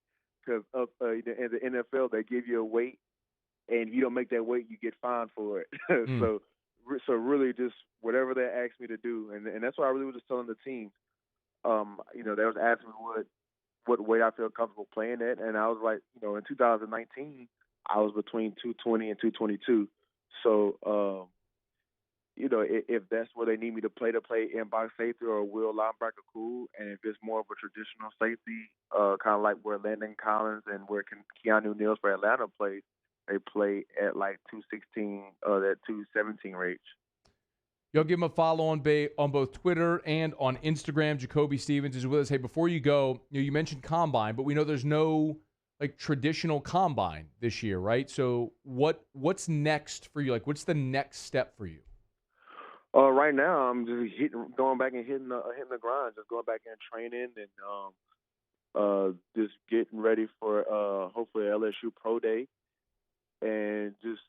Because in the NFL, they give you a weight, and if you don't make that weight, you get fined for it. So really just whatever they ask me to do, and that's what I really was just telling the team. They was asking me what weight I feel comfortable playing at, and I was like, in 2019, I was between 220 and 222. So, if that's where they need me to play in box safety or wheel linebacker, cool. And if it's more of a traditional safety, kind of like where Landon Collins and where Keanu Neal's for Atlanta plays, they play at like 216 that 217 range. Y'all give him a follow on both Twitter and on Instagram. Jacoby Stevens is with us. Hey, before you go, you mentioned Combine, but we know there's no like traditional Combine this year, right? So what's next for you? Like, what's the next step for you? Right now, I'm just going back and hitting the grind, just going back and training, and just getting ready for hopefully LSU Pro Day, and just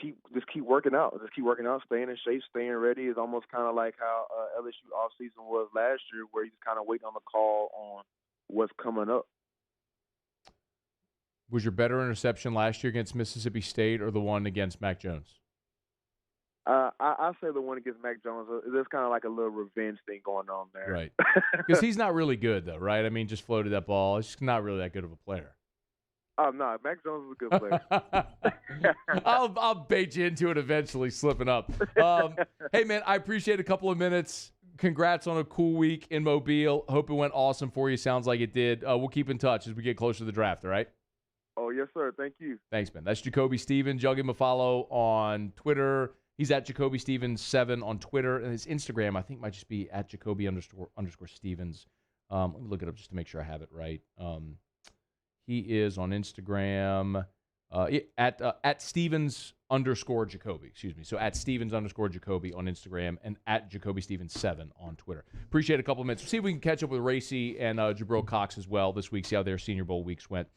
keep working out, staying in shape, staying ready. Is almost kind of like how LSU offseason was last year, where you just kind of waiting on the call on what's coming up. Was your better interception last year against Mississippi State or the one against Mac Jones? I say the one against Mac Jones. There's kind of like a little revenge thing going on there. Right. Because he's not really good, though, right? I mean, just floated that ball. He's just not really that good of a player. Oh, no. Mac Jones is a good player. I'll bait you into it eventually, slipping up. Hey, man, I appreciate a couple of minutes. Congrats on a cool week in Mobile. Hope it went awesome for you. Sounds like it did. We'll keep in touch as we get closer to the draft, all right? Oh, yes, sir. Thank you. Thanks, man. That's Jacoby Stevens. Y'all give him a follow on Twitter. He's at Jacoby Stevens 7 on Twitter, and his Instagram I think might just be at Jacoby _ Stevens. Let me look it up just to make sure I have it right. He is on Instagram at Stevens _ Jacoby. Excuse me. So at Stevens _ Jacoby on Instagram and at Jacoby Stevens 7 on Twitter. Appreciate a couple of minutes. We'll see if we can catch up with Racy and Jabril Cox as well this week. See how their Senior Bowl weeks went.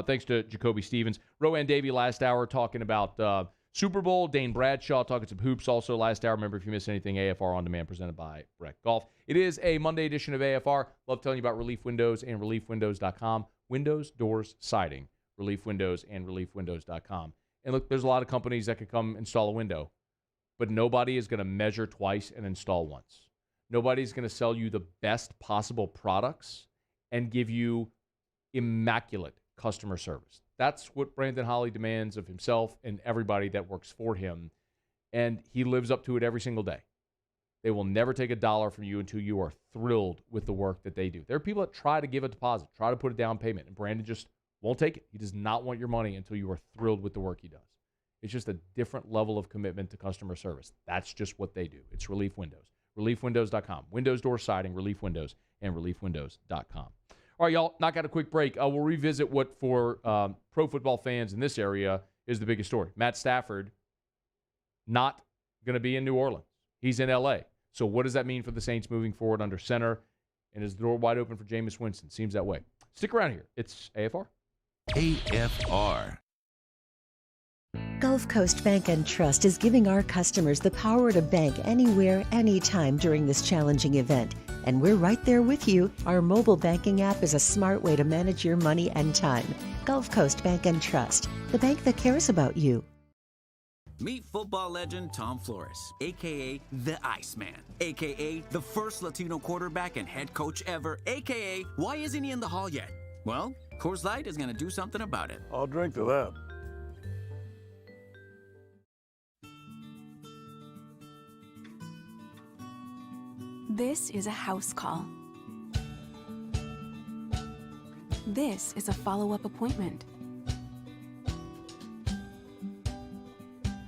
Thanks to Jacoby Stevens. Rohan Davey last hour talking about Super Bowl. Dane Bradshaw talking some hoops also last hour. Remember, if you missed anything, AFR On Demand presented by Breck Golf. It is a Monday edition of AFR. Love telling you about Relief Windows and ReliefWindows.com. Windows, doors, siding. Relief Windows and ReliefWindows.com. And look, there's a lot of companies that could come install a window, but nobody is going to measure twice and install once. Nobody's going to sell you the best possible products and give you immaculate customer service. That's what Brandon Holly demands of himself and everybody that works for him, and he lives up to it every single day. They will never take $1 from you until you are thrilled with the work that they do. There are people that try to give a deposit, try to put a down payment, and Brandon just won't take it. He does not want your money until you are thrilled with the work he does. It's just a different level of commitment to customer service. That's just what they do. It's Relief Windows. reliefwindows.com. Windows door siding, Relief Windows, and reliefwindows.com. All right, y'all, knock out a quick break. We'll revisit what for pro football fans in this area is the biggest story. Matt Staford not going to be in New Orleans. He's in L.A. So what does that mean for the Saints moving forward under center? And is the door wide open for Jameis Winston? Seems that way. Stick around here. It's AFR. AFR. Gulf Coast Bank and Trust is giving our customers the power to bank anywhere, anytime during this challenging event. And we're right there with you. Our mobile banking app is a smart way to manage your money and time. Gulf Coast Bank and Trust, the bank that cares about you. Meet football legend Tom Flores, a.k.a. the Iceman, a.k.a. the first Latino quarterback and head coach ever, a.k.a. why isn't he in the hall yet? Well, Coors Light is going to do something about it. I'll drink to that. This is a house call. This is a follow-up appointment.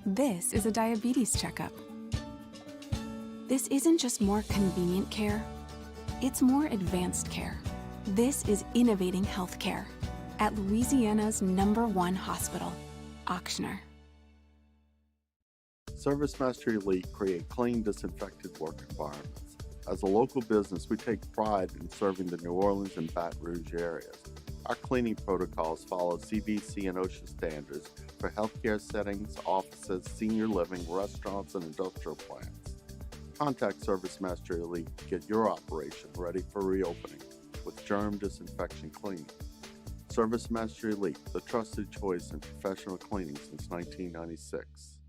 This is a diabetes checkup. This isn't just more convenient care, it's more advanced care. This is innovating healthcare at Louisiana's #1 hospital, Ochsner. ServiceMaster Elite create clean, disinfected work environments. As a local business, we take pride in serving the New Orleans and Baton Rouge areas. Our cleaning protocols follow CDC and OSHA standards for healthcare settings, offices, senior living, restaurants, and industrial plants. Contact ServiceMaster Elite to get your operation ready for reopening with germ disinfection cleaning. ServiceMaster Elite, the trusted choice in professional cleaning since 1996.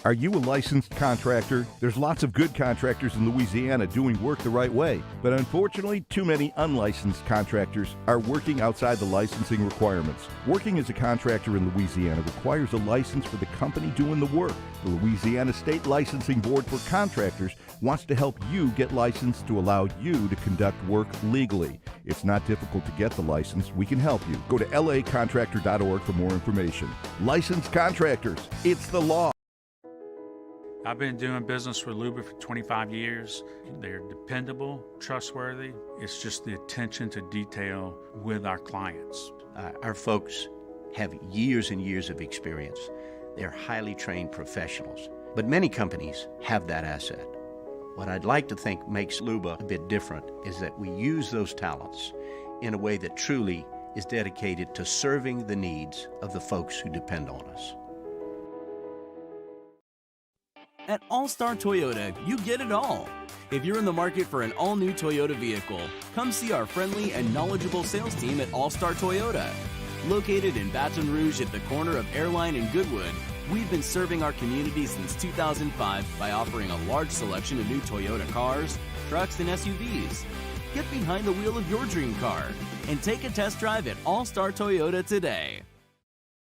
Are you a licensed contractor? There's lots of good contractors in Louisiana doing work the right way, but unfortunately, too many unlicensed contractors are working outside the licensing requirements. Working as a contractor in Louisiana requires a license for the company doing the work. The Louisiana State Licensing Board for Contractors wants to help you get licensed to allow you to conduct work legally. It's not difficult to get the license. We can help you. Go to lacontractor.org for more information. Licensed contractors, it's the law. I've been doing business with Luba for 25 years. They're dependable, trustworthy. It's just the attention to detail with our clients. Our folks have years and years of experience. They're highly trained professionals. But many companies have that asset. What I'd like to think makes Luba a bit different is that we use those talents in a way that truly is dedicated to serving the needs of the folks who depend on us. At All-Star Toyota, you get it all. If you're in the market for an all-new Toyota vehicle, come see our friendly and knowledgeable sales team at All-Star Toyota. Located in Baton Rouge at the corner of Airline and Goodwood, we've been serving our community since 2005 by offering a large selection of new Toyota cars, trucks, and SUVs. Get behind the wheel of your dream car and take a test drive at All-Star Toyota today.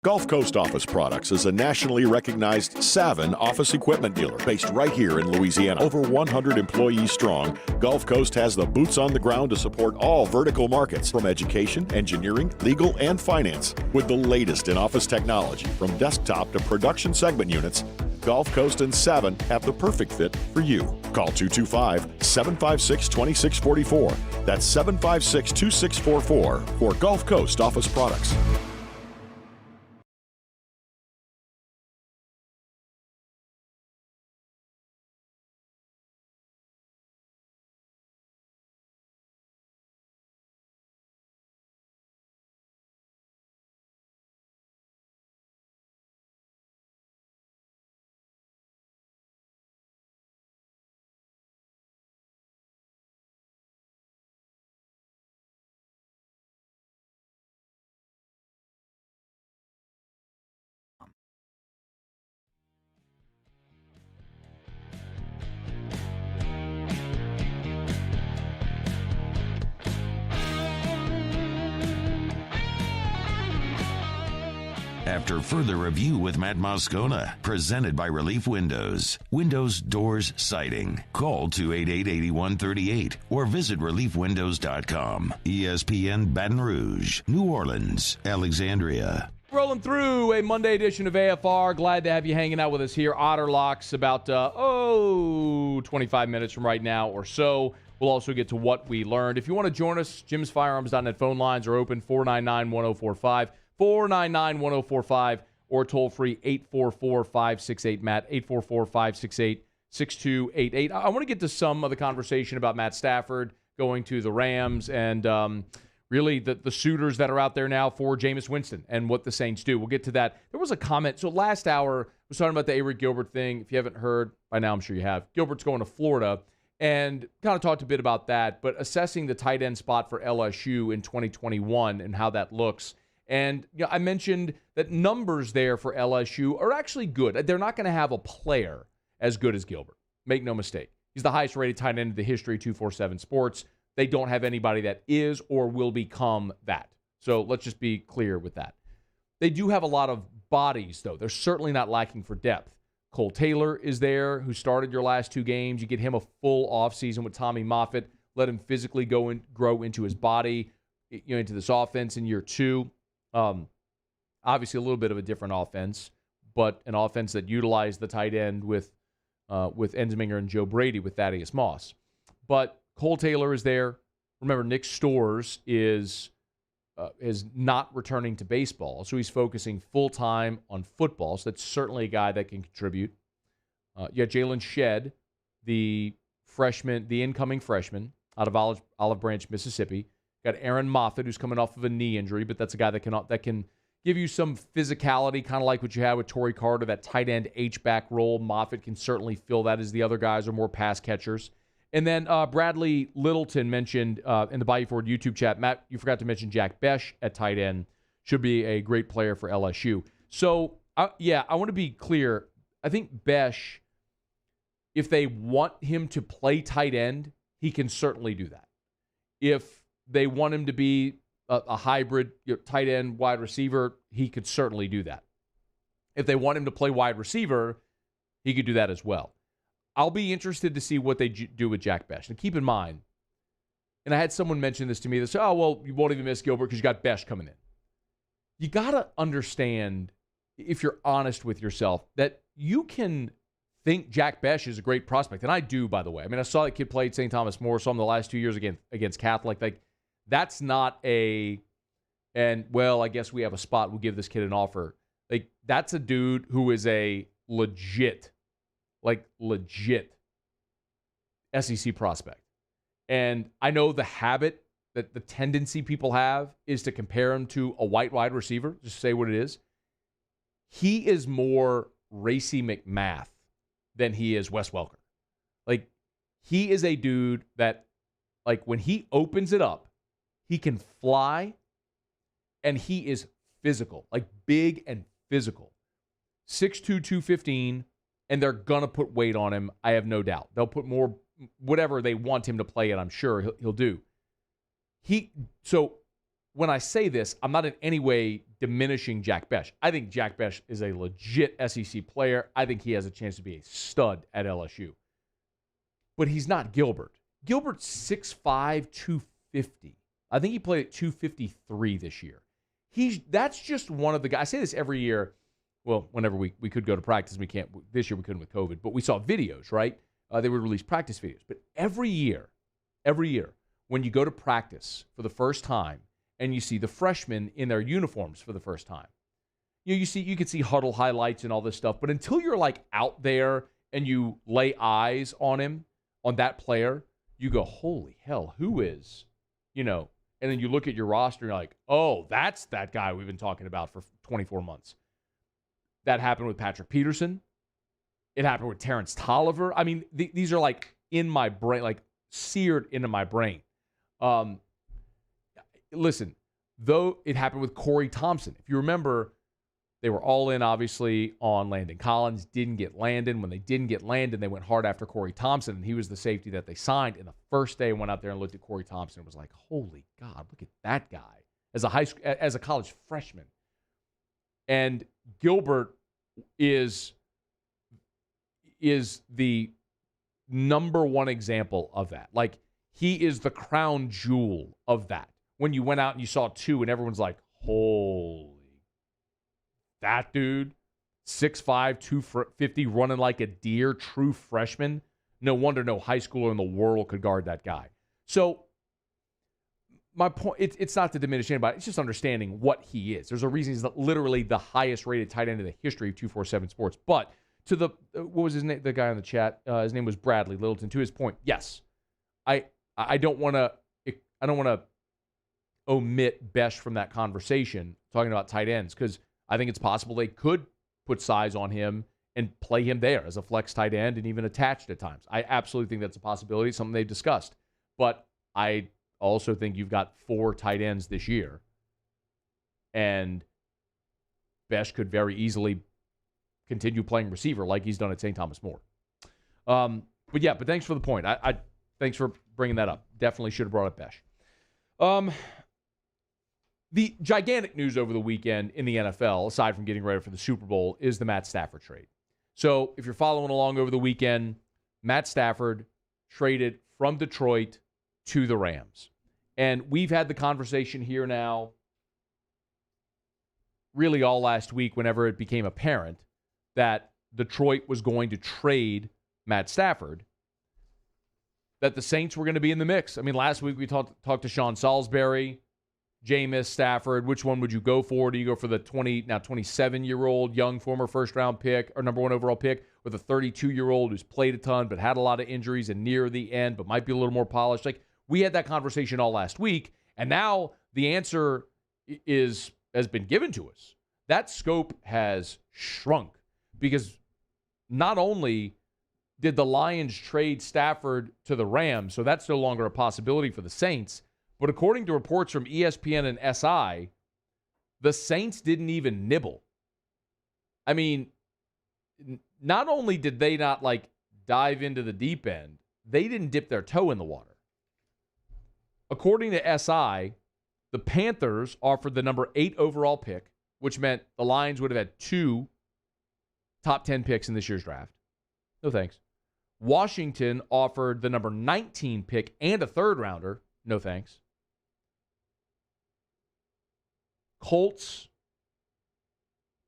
Gulf Coast Office Products is a nationally recognized Savin office equipment dealer based right here in Louisiana. Over 100 employees strong, Gulf Coast has the boots on the ground to support all vertical markets from education, engineering, legal, and finance. With the latest in office technology from desktop to production segment units, Gulf Coast and Savin have the perfect fit for you. Call 225-756-2644. That's 756-2644 for Gulf Coast Office Products. After further review with Matt Moscona, presented by Relief Windows. Windows, doors, siding. Call 288-8138 or visit reliefwindows.com. ESPN Baton Rouge, New Orleans, Alexandria. Rolling through a Monday edition of AFR. Glad to have you hanging out with us here. Otterlocks about, 25 minutes from right now or so. We'll also get to what we learned. If you want to join us, Jim'sFirearms.net phone lines are open, 499-1045, 499-1045, or toll-free 844-568-MATT, 844-568-6288. I want to get to some of the conversation about Matt Stafford going to the Rams and really the suitors that are out there now for Jameis Winston and what the Saints do. We'll get to that. There was a comment. So last hour, I was talking about the Arik Gilbert thing. If you haven't heard, by now I'm sure you have. Gilbert's going to Florida and kind of talked a bit about that, but assessing the tight end spot for LSU in 2021 and how that looks. And I mentioned that numbers there for LSU are actually good. They're not going to have a player as good as Gilbert. Make no mistake. He's the highest rated tight end in the history of 247 Sports. They don't have anybody that is or will become that. So let's just be clear with that. They do have a lot of bodies, though. They're certainly not lacking for depth. Cole Taylor is there, who started your last 2 games. You get him a full offseason with Tommy Moffett. Let him physically grow into his body, into this offense in year 2. Obviously, a little bit of a different offense, but an offense that utilized the tight end with Ensminger and Joe Brady with Thaddeus Moss. But Cole Taylor is there. Remember, Nick Storrs is not returning to baseball, so he's focusing full-time on football, so that's certainly a guy that can contribute. Jalen Shedd, the incoming freshman out of Olive Branch, Mississippi. Got Aaron Moffett, who's coming off of a knee injury, but that's a guy that can give you some physicality, kind of like what you had with Torrey Carter, that tight end H-back role. Moffett can certainly fill that as the other guys are more pass catchers. And then Bradley Littleton mentioned in the Bayou Ford YouTube chat, Matt, you forgot to mention Jack Besh at tight end. Should be a great player for LSU. So, I want to be clear. I think Besh, if they want him to play tight end, he can certainly do that. If they want him to be a hybrid tight end wide receiver, he could certainly do that. If they want him to play wide receiver, he could do that as well. I'll be interested to see what they do with Jack Besh. And keep in mind, and I had someone mention this to me, they said, you won't even miss Gilbert because you got Besh coming in. You got to understand, if you're honest with yourself, that you can think Jack Besh is a great prospect. And I do, by the way. I mean, I saw that kid play at St. Thomas More, saw him the last 2 years against Catholic. Like, that's not I guess we have a spot, we'll give this kid an offer. Like, that's a dude who is a legit SEC prospect. And I know the habit, that the tendency people have is to compare him to a white wide receiver, just say what it is. He is more Racey McMath than he is Wes Welker. Like, he is a dude that, like, when he opens it up, he can fly, and he is physical, like big and physical. 6'2", 215, and they're going to put weight on him, I have no doubt. They'll put more, whatever they want him to play it, I'm sure he'll do. So when I say this, I'm not in any way diminishing Jack Besh. I think Jack Besh is a legit SEC player. I think he has a chance to be a stud at LSU. But he's not Gilbert. Gilbert's 6'5", 250. I think he played at 253 this year. That's just one of the guys. I say this every year. Well, whenever we could go to practice, we can't. This year we couldn't with COVID, but we saw videos, right? They would release practice videos. But every year, when you go to practice for the first time and you see the freshmen in their uniforms for the first time, you can see huddle highlights and all this stuff. But until you're like out there and you lay eyes on him, on that player, you go, holy hell, who is, and then you look at your roster and you're like, oh, that's that guy we've been talking about for 24 months. That happened with Patrick Peterson. It happened with Terrence Tolliver. I mean, these are like in my brain, like seared into my brain. Listen, though it happened with Corey Thompson. If you remember, they were all in, obviously, on Landon Collins. Didn't get Landon. When they didn't get Landon, they went hard after Corey Thompson, and he was the safety that they signed. And the first day I went out there and looked at Corey Thompson and was like, holy God, look at that guy as a college freshman. And Gilbert is the number one example of that. Like, he is the crown jewel of that. When you went out and you saw 2 and everyone's like, holy that dude, 6'5", 250, running like a deer, true freshman. No wonder no high schooler in the world could guard that guy. So my point, it's not to diminish anybody. It's just understanding what he is. There's a reason he's literally the highest rated tight end in the history of 247 Sports. But to the, what was his name? The guy on the chat, his name was Bradley Littleton. To his point, yes, I don't want to omit Besh from that conversation talking about tight ends, because I think it's possible they could put size on him and play him there as a flex tight end and even attached at times. I absolutely think that's a possibility, something they've discussed. But I also think you've got 4 tight ends this year, and Besh could very easily continue playing receiver like he's done at St. Thomas More. But thanks for the point. I thanks for bringing that up. Definitely should have brought up Besh. The gigantic news over the weekend in the NFL, aside from getting ready for the Super Bowl, is the Matt Stafford trade. So if you're following along over the weekend, Matt Stafford traded from Detroit to the Rams. And we've had the conversation here now really all last week whenever it became apparent that Detroit was going to trade Matt Stafford, that the Saints were going to be in the mix. I mean, last week we talked to Sean Salisbury, Jameis, Stafford. Which one would you go for? Do you go for the 27-year-old young former first-round pick or number 1 overall pick, or the 32-year-old who's played a ton but had a lot of injuries and near the end but might be a little more polished? Like, we had that conversation all last week, and now the answer has been given to us. That scope has shrunk because not only did the Lions trade Stafford to the Rams, so that's no longer a possibility for the Saints, but according to reports from ESPN and SI, the Saints didn't even nibble. I mean, not only did they not, dive into the deep end, they didn't dip their toe in the water. According to SI, the Panthers offered the number 8 overall pick, which meant the Lions would have had 2 top 10 picks in this year's draft. No thanks. Washington offered the number 19 pick and a 3rd rounder. No thanks. Colts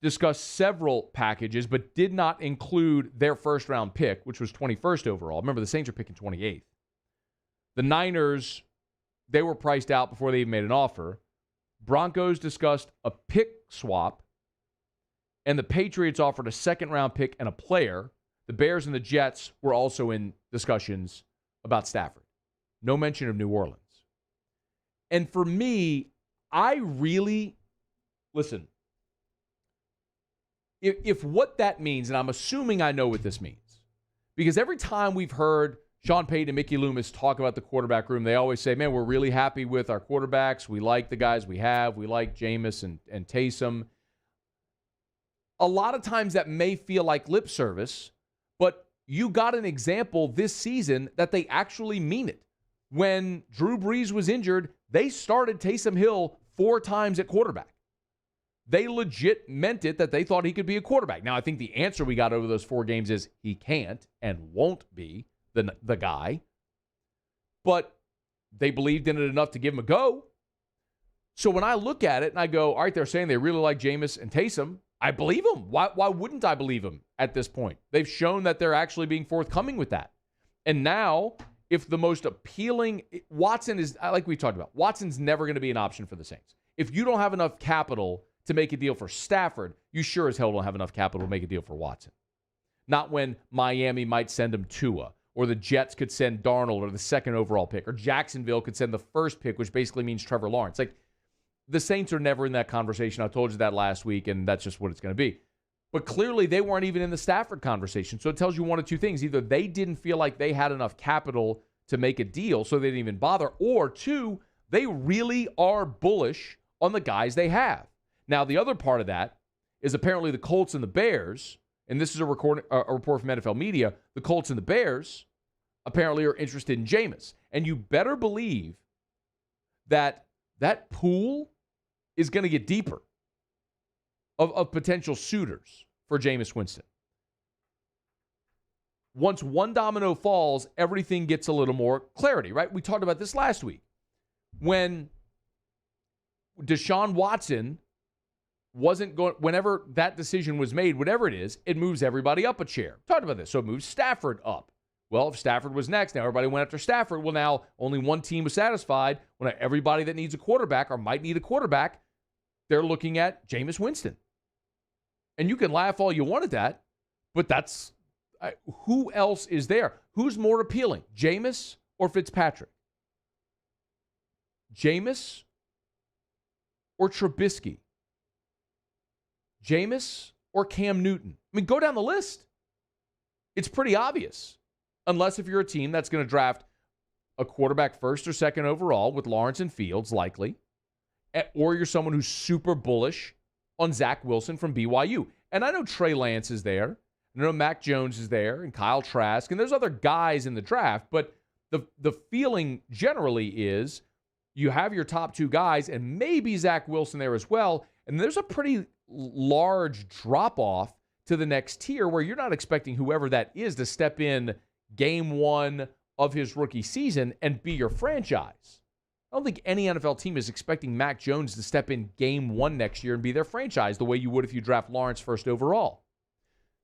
discussed several packages, but did not include their first-round pick, which was 21st overall. Remember, the Saints are picking 28th. The Niners, they were priced out before they even made an offer. Broncos discussed a pick swap, and the Patriots offered a 2nd-round pick and a player. The Bears and the Jets were also in discussions about Stafford. No mention of New Orleans. And for me, listen, if what that means, and I'm assuming I know what this means, because every time we've heard Sean Payton and Mickey Loomis talk about the quarterback room, they always say, man, we're really happy with our quarterbacks. We like the guys we have. We like Jameis and Taysom. A lot of times that may feel like lip service, but you got an example this season that they actually mean it. When Drew Brees was injured, they started Taysom Hill 4 times at quarterback. They legit meant it that they thought he could be a quarterback. Now, I think the answer we got over those 4 games is he can't and won't be the guy. But they believed in it enough to give him a go. So when I look at it and I go, all right, they're saying they really like Jameis and Taysom, I believe them. Why wouldn't I believe them at this point? They've shown that they're actually being forthcoming with that. And now, if the most appealing, Watson is, like we talked about, Watson's never going to be an option for the Saints. If you don't have enough capital to make a deal for Stafford, you sure as hell don't have enough capital to make a deal for Watson. Not when Miami might send him Tua, or the Jets could send Darnold, or the 2nd overall pick, or Jacksonville could send the 1st pick, which basically means Trevor Lawrence. Like, the Saints are never in that conversation. I told you that last week, and that's just what it's going to be. But clearly, they weren't even in the Stafford conversation. So it tells you one of 2 things. Either they didn't feel like they had enough capital to make a deal, so they didn't even bother, or 2, they really are bullish on the guys they have. Now, the other part of that is apparently the Colts and the Bears, and this is a report from NFL Media, the Colts and the Bears apparently are interested in Jameis. And you better believe that that pool is going to get deeper of potential suitors for Jameis Winston. Once one domino falls, everything gets a little more clarity, right? We talked about this last week. When Deshaun Watson wasn't going, whenever that decision was made, whatever it is, it moves everybody up a chair. Talked about this. So it moves Stafford up. Well, if Stafford was next, now everybody went after Stafford. Well, now only one team was satisfied. When everybody that needs a quarterback or might need a quarterback, they're looking at Jameis Winston. And you can laugh all you want at that, but that's who else is there? Who's more appealing, Jameis or Fitzpatrick? Jameis or Trubisky? Jameis or Cam Newton? I mean, go down the list. It's pretty obvious. Unless if you're a team that's going to draft a quarterback first or second overall with Lawrence and Fields, likely, or you're someone who's super bullish on Zach Wilson from BYU. And I know Trey Lance is there. I know Mac Jones is there and Kyle Trask, and there's other guys in the draft, but the feeling generally is you have your top two guys and maybe Zach Wilson there as well, and there's a pretty large drop-off to the next tier where you're not expecting whoever that is to step in game one of his rookie season and be your franchise. I don't think any NFL team is expecting Mac Jones to step in game one next year and be their franchise the way you would if you draft Lawrence first overall.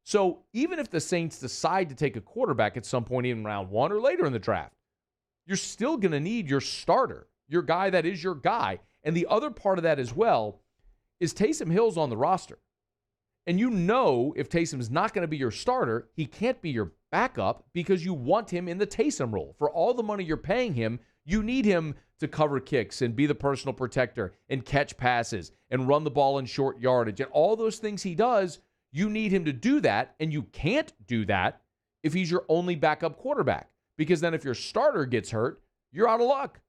So even if the Saints decide to take a quarterback at some point in round one or later in the draft, you're still going to need your starter, your guy that is your guy. And the other part of that as well is Taysom Hill's on the roster. And you know if Taysom's not going to be your starter, he can't be your backup because you want him in the Taysom role. For all the money you're paying him, you need him to cover kicks and be the personal protector and catch passes and run the ball in short yardage. And all those things he does, you need him to do that, and you can't do that if he's your only backup quarterback. Because then if your starter gets hurt, you're out of luck.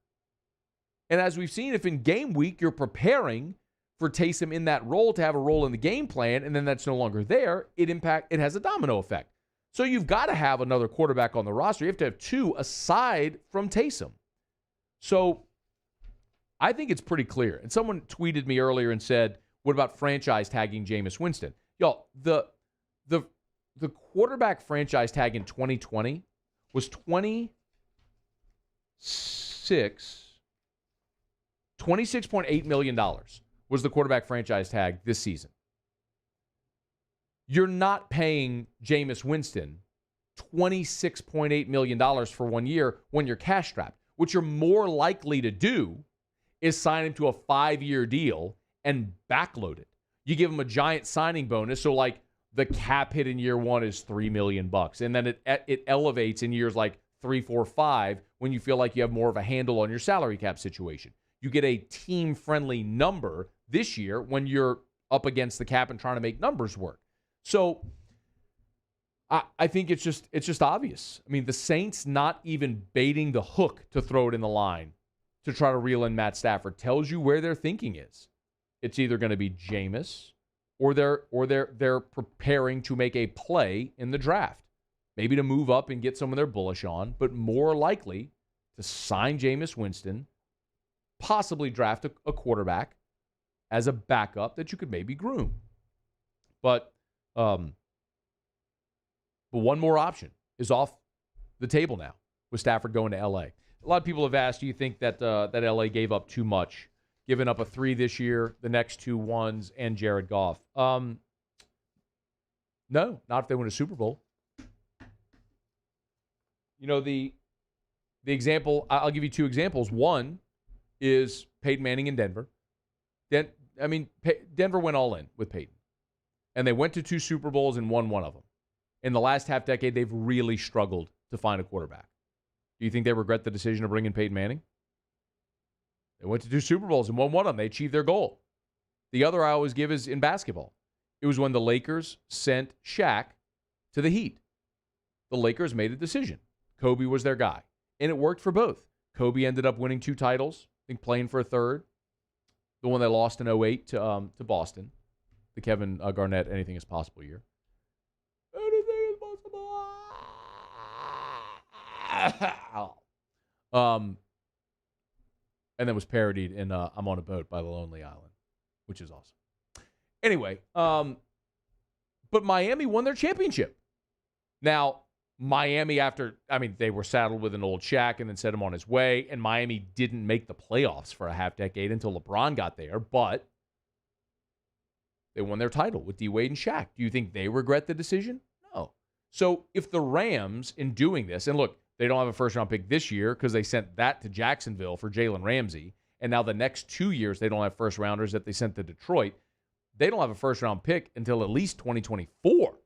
And as we've seen, if in game week you're preparing for Taysom in that role to have a role in the game plan, and then that's no longer there, it has a domino effect. So you've got to have another quarterback on the roster. You have to have two aside from Taysom. So I think it's pretty clear. And someone tweeted me earlier and said, what about franchise tagging Jameis Winston? Y'all, the quarterback franchise tag in 2020 was $26.8 million was the quarterback franchise tag this season. You're not paying Jameis Winston $26.8 million for 1 year when you're cash strapped. What you're more likely to do is sign him to a 5-year deal and backload it. You give him a giant signing bonus, so like the cap hit in year one is $3 million, and then it elevates in years like 3, 4, 5 when you feel like you have more of a handle on your salary cap situation. You get a team-friendly number this year when you're up against the cap and trying to make numbers work. So I think it's just obvious. I mean, the Saints not even baiting the hook to throw it in the line to try to reel in Matt Stafford tells you where their thinking is. It's either going to be Jameis or they're preparing to make a play in the draft. Maybe to move up and get someone they're bullish on, but more likely to sign Jameis Winston, possibly draft a quarterback as a backup that you could maybe groom. But one more option is off the table now with Stafford going to L.A. A lot of people have asked, do you think that that L.A. gave up too much, giving up a 3 this year, the next 2 1s, and Jared Goff? No, not if they win a Super Bowl. You know, the example, I'll give you 2 examples. One is Peyton Manning in Denver. Denver went all in with Peyton. And they went to 2 Super Bowls and won 1 of them. In the last half decade, they've really struggled to find a quarterback. Do you think they regret the decision to bring in Peyton Manning? They went to 2 Super Bowls and won 1 of them. They achieved their goal. The other I always give is in basketball. It was when the Lakers sent Shaq to the Heat. The Lakers made a decision. Kobe was their guy. And it worked for both. Kobe ended up winning 2 titles, I think playing for a 3rd. The one they lost in 2008 to Boston. The Kevin Garnett anything is possible year. Anything is possible. And then was parodied in I'm on a Boat by The Lonely Island, which is awesome. Anyway, but Miami won their championship. Now, Miami they were saddled with an old Shaq and then set him on his way, and Miami didn't make the playoffs for a half decade until LeBron got there, but They won their title with D. Wade and Shaq. Do you think they regret the decision? No. So if the Rams, in doing this, and look, they don't have a first-round pick this year because they sent that to Jacksonville for Jalen Ramsey, and now the next 2 years they don't have first-rounders that they sent to Detroit. They don't have a first-round pick until at least 2024.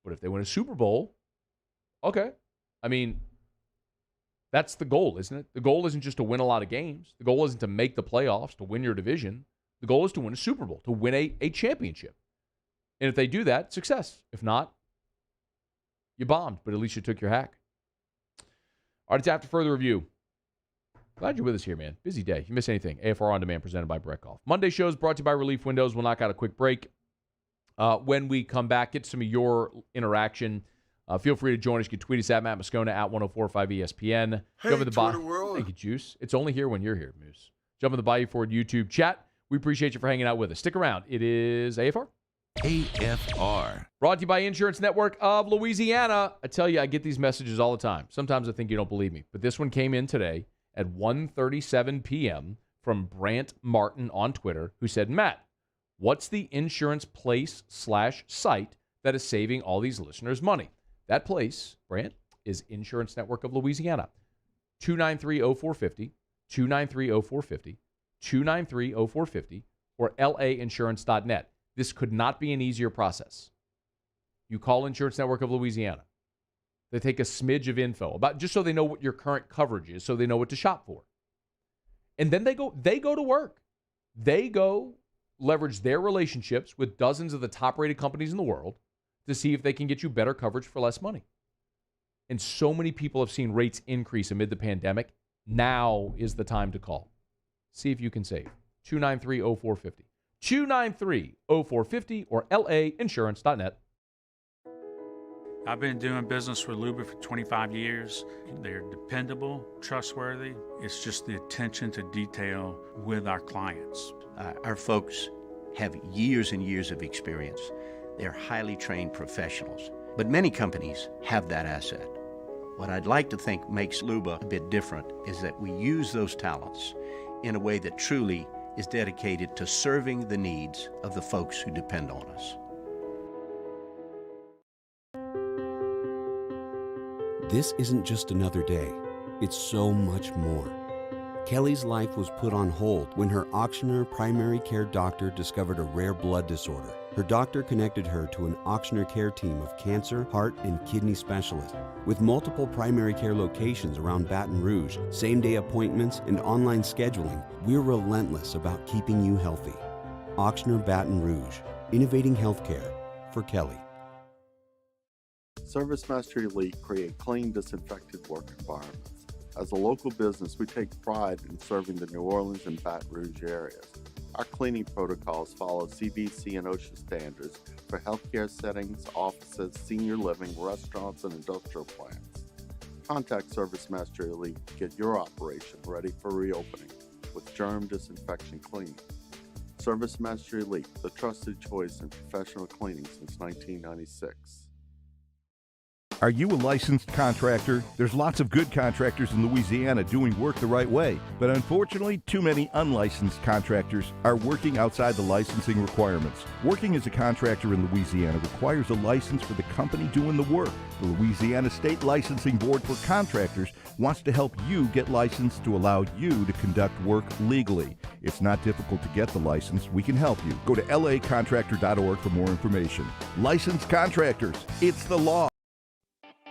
But if they win a Super Bowl, okay. I mean, that's the goal, isn't it? The goal isn't just to win a lot of games. The goal isn't to make the playoffs, to win your division. The goal is to win a Super Bowl, to win a championship. And if they do that, success. If not, you bombed, but at least you took your hack. All right, it's after further review. Glad you're with us here, man. Busy day. If you miss anything, AFR On Demand presented by Brett Goff. Monday show is brought to you by Relief Windows. We'll knock out a quick break. When we come back, get some of your interaction. Feel free to join us. You can tweet us at Matt Moscona at 1045 ESPN. Hey, Twitter world. Thank you, Juice. It's only here when you're here, Moose. Jump in the Bayou Ford YouTube chat. We appreciate you for hanging out with us. Stick around. It is AFR. AFR. Brought to you by Insurance Network of Louisiana. I tell you, I get these messages all the time. Sometimes I think you don't believe me. But this one came in today at 1:37 p.m. from Brant Martin on Twitter, who said, Matt, what's the insurance place/site that is saving all these listeners money? That place, Brant, is Insurance Network of Louisiana. 293-0450, 293-0450, 293-0450, or lainsurance.net. This could not be an easier process. You call Insurance Network of Louisiana. They take a smidge of info about just so they know what your current coverage is, so they know what to shop for. And then they go to work. They go leverage their relationships with dozens of the top-rated companies in the world to see if they can get you better coverage for less money. And so many people have seen rates increase amid the pandemic. Now is the time to call. See if you can save. 293-0450. 293-0450 or lainsurance.net. I've been doing business with Luba for 25 years. They're dependable, trustworthy. It's just the attention to detail with our clients. Our folks have years and years of experience. They're highly trained professionals. But many companies have that asset. What I'd like to think makes Luba a bit different is that we use those talents in a way that truly is dedicated to serving the needs of the folks who depend on us. This isn't just another day. It's so much more. Kelly's life was put on hold when her auctioneer primary care doctor discovered a rare blood disorder. Her doctor connected her to an auctioneer care team of cancer, heart, and kidney specialists. With multiple primary care locations around Baton Rouge, same-day appointments, and online scheduling, we're relentless about keeping you healthy. Auctioneer Baton Rouge, innovating healthcare for Kelly. ServiceMaster Elite create clean, disinfected work environments. As a local business, we take pride in serving the New Orleans and Baton Rouge areas. Our cleaning protocols follow CDC and OSHA standards for healthcare settings, offices, senior living, restaurants, and industrial plants. Contact ServiceMaster Elite to get your operation ready for reopening with germ disinfection cleaning. ServiceMaster Elite, the trusted choice in professional cleaning since 1996. Are you a licensed contractor? There's lots of good contractors in Louisiana doing work the right way, but unfortunately, too many unlicensed contractors are working outside the licensing requirements. Working as a contractor in Louisiana requires a license for the company doing the work. The Louisiana State Licensing Board for Contractors wants to help you get licensed to allow you to conduct work legally. It's not difficult to get the license. We can help you. Go to lacontractor.org for more information. Licensed contractors, it's the law.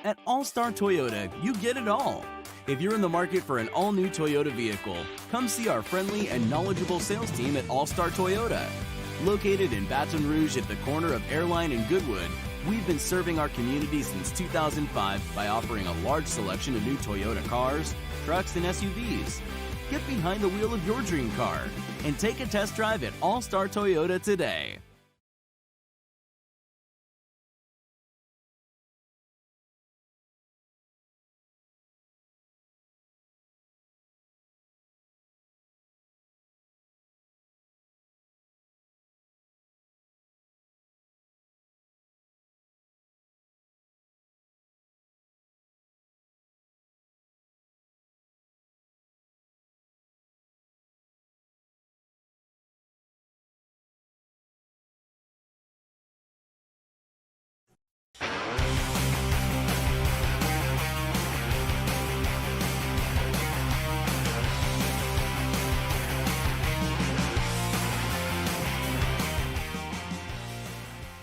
At All-Star Toyota, you get it all. If you're in the market for an all-new Toyota vehicle, come see our friendly and knowledgeable sales team at All-Star Toyota. Located in Baton Rouge at the corner of Airline and Goodwood, we've been serving our community since 2005 by offering a large selection of new Toyota cars, trucks, and SUVs. Get behind the wheel of your dream car and take a test drive at All-Star Toyota today.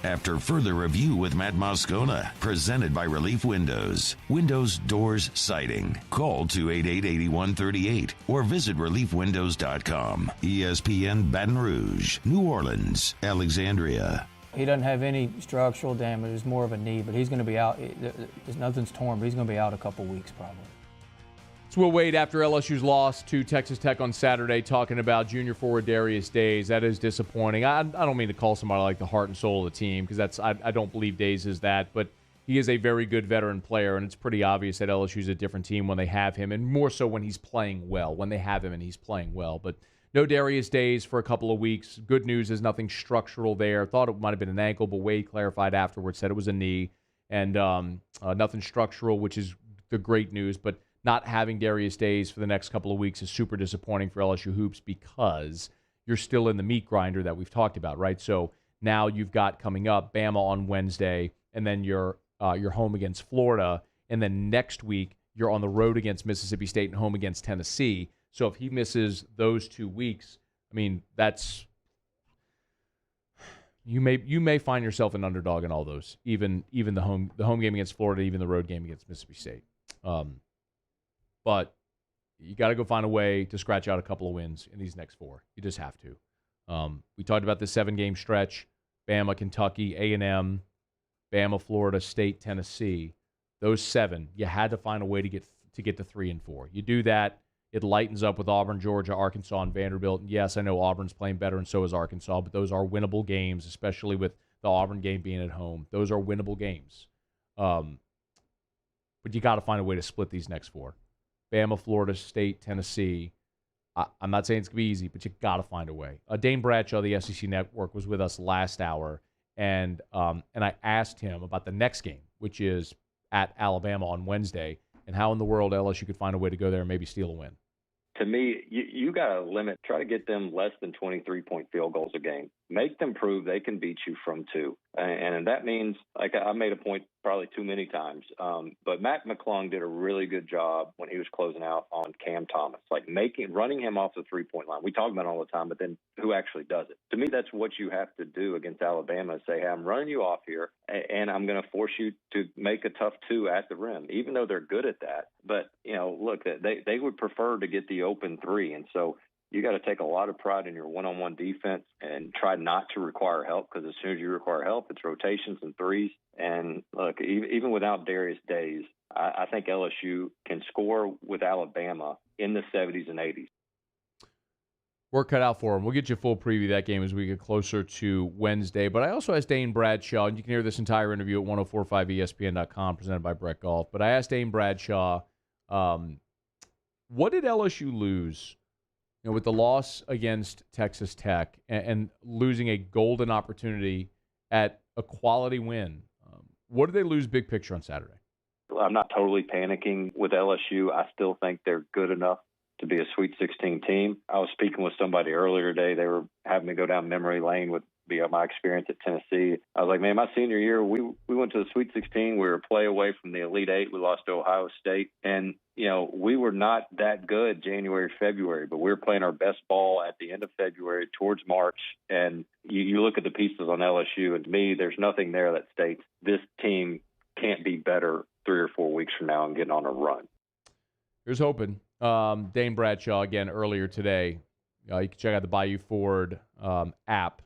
after further review with Matt Moscona, presented by Relief Windows. Windows, doors, siding. Call 288-8138 or visit reliefwindows.com. ESPN Baton Rouge, New Orleans, Alexandria. He doesn't have any structural damage. It's more of a knee, but he's going to be out. Nothing's torn, but he's going to be out a couple weeks probably. So we'll wait after LSU's loss to Texas Tech on Saturday, talking about junior forward Darius Days. That is disappointing. I don't mean to call somebody like the heart and soul of the team, because I don't believe Days is that, but he is a very good veteran player, and it's pretty obvious that LSU's a different team when they have him, and more so when he's playing well, when they have him and he's playing well. But no Darius Days for a couple of weeks. Good news is nothing structural there. Thought it might have been an ankle, but Wade clarified afterwards, said it was a knee, and nothing structural, which is the great news. But not having Darius Days for the next couple of weeks is super disappointing for LSU hoops, because you're still in the meat grinder that we've talked about, right? So now you've got coming up Bama on Wednesday, and then you're home against Florida, and then next week you're on the road against Mississippi State and home against Tennessee. So if he misses those 2 weeks, I mean, that's you may find yourself an underdog in all those, even the home game against Florida, even the road game against Mississippi State. But you got to go find a way to scratch out a couple of wins in these next 4. You just have to. We talked about the 7-game stretch: Bama, Kentucky, A&M, Bama, Florida State, Tennessee. Those 7, you had to find a way to get to 3 and 4. You do that, it lightens up with Auburn, Georgia, Arkansas, and Vanderbilt. And yes, I know Auburn's playing better, and so is Arkansas, but those are winnable games, especially with the Auburn game being at home. Those are winnable games. But you got to find a way to split these next 4. Bama, Florida State, Tennessee. I'm not saying it's going to be easy, but you got to find a way. Dane Bradshaw, the SEC Network, was with us last hour, and I asked him about the next game, which is at Alabama on Wednesday, and how in the world LSU could find a way to go there and maybe steal a win. To me, you got to limit, try to get them less than 23-point field goals a game. Make them prove they can beat you from 2. And that means, like I made a point probably too many times, but Matt McClung did a really good job when he was closing out on Cam Thomas, like running him off the 3-point line. We talk about it all the time, but then who actually does it? To me, that's what you have to do against Alabama, is say, hey, I'm running you off here, and I'm going to force you to make a tough 2 at the rim, even though they're good at that. But, look, they would prefer to get the open 3, and so you got to take a lot of pride in your one-on-one defense and try not to require help, because as soon as you require help, it's rotations and 3s. And look, even without Darius Days, I think LSU can score with Alabama in the 70s and 80s. Work cut out for him. We'll get you a full preview of that game as we get closer to Wednesday. But I also asked Dane Bradshaw, and you can hear this entire interview at 1045ESPN.com, presented by Brett Goff. But I asked Dane Bradshaw, what did LSU lose with the loss against Texas Tech and losing a golden opportunity at a quality win? What did they lose big picture on Saturday? I'm not totally panicking with LSU. I still think they're good enough to be a Sweet 16 team. I was speaking with somebody earlier today. They were having me go down memory lane with my experience at Tennessee. I was like, man, my senior year, we went to the Sweet 16. We were a play away from the Elite 8. We lost to Ohio State. And, we were not that good January, February, but we were playing our best ball at the end of February towards March. And you look at the pieces on LSU, and to me, there's nothing there that states this team can't be better 3 or 4 weeks from now and getting on a run. Here's hoping. Dane Bradshaw, again, earlier today. You can check out the Bayou Ford app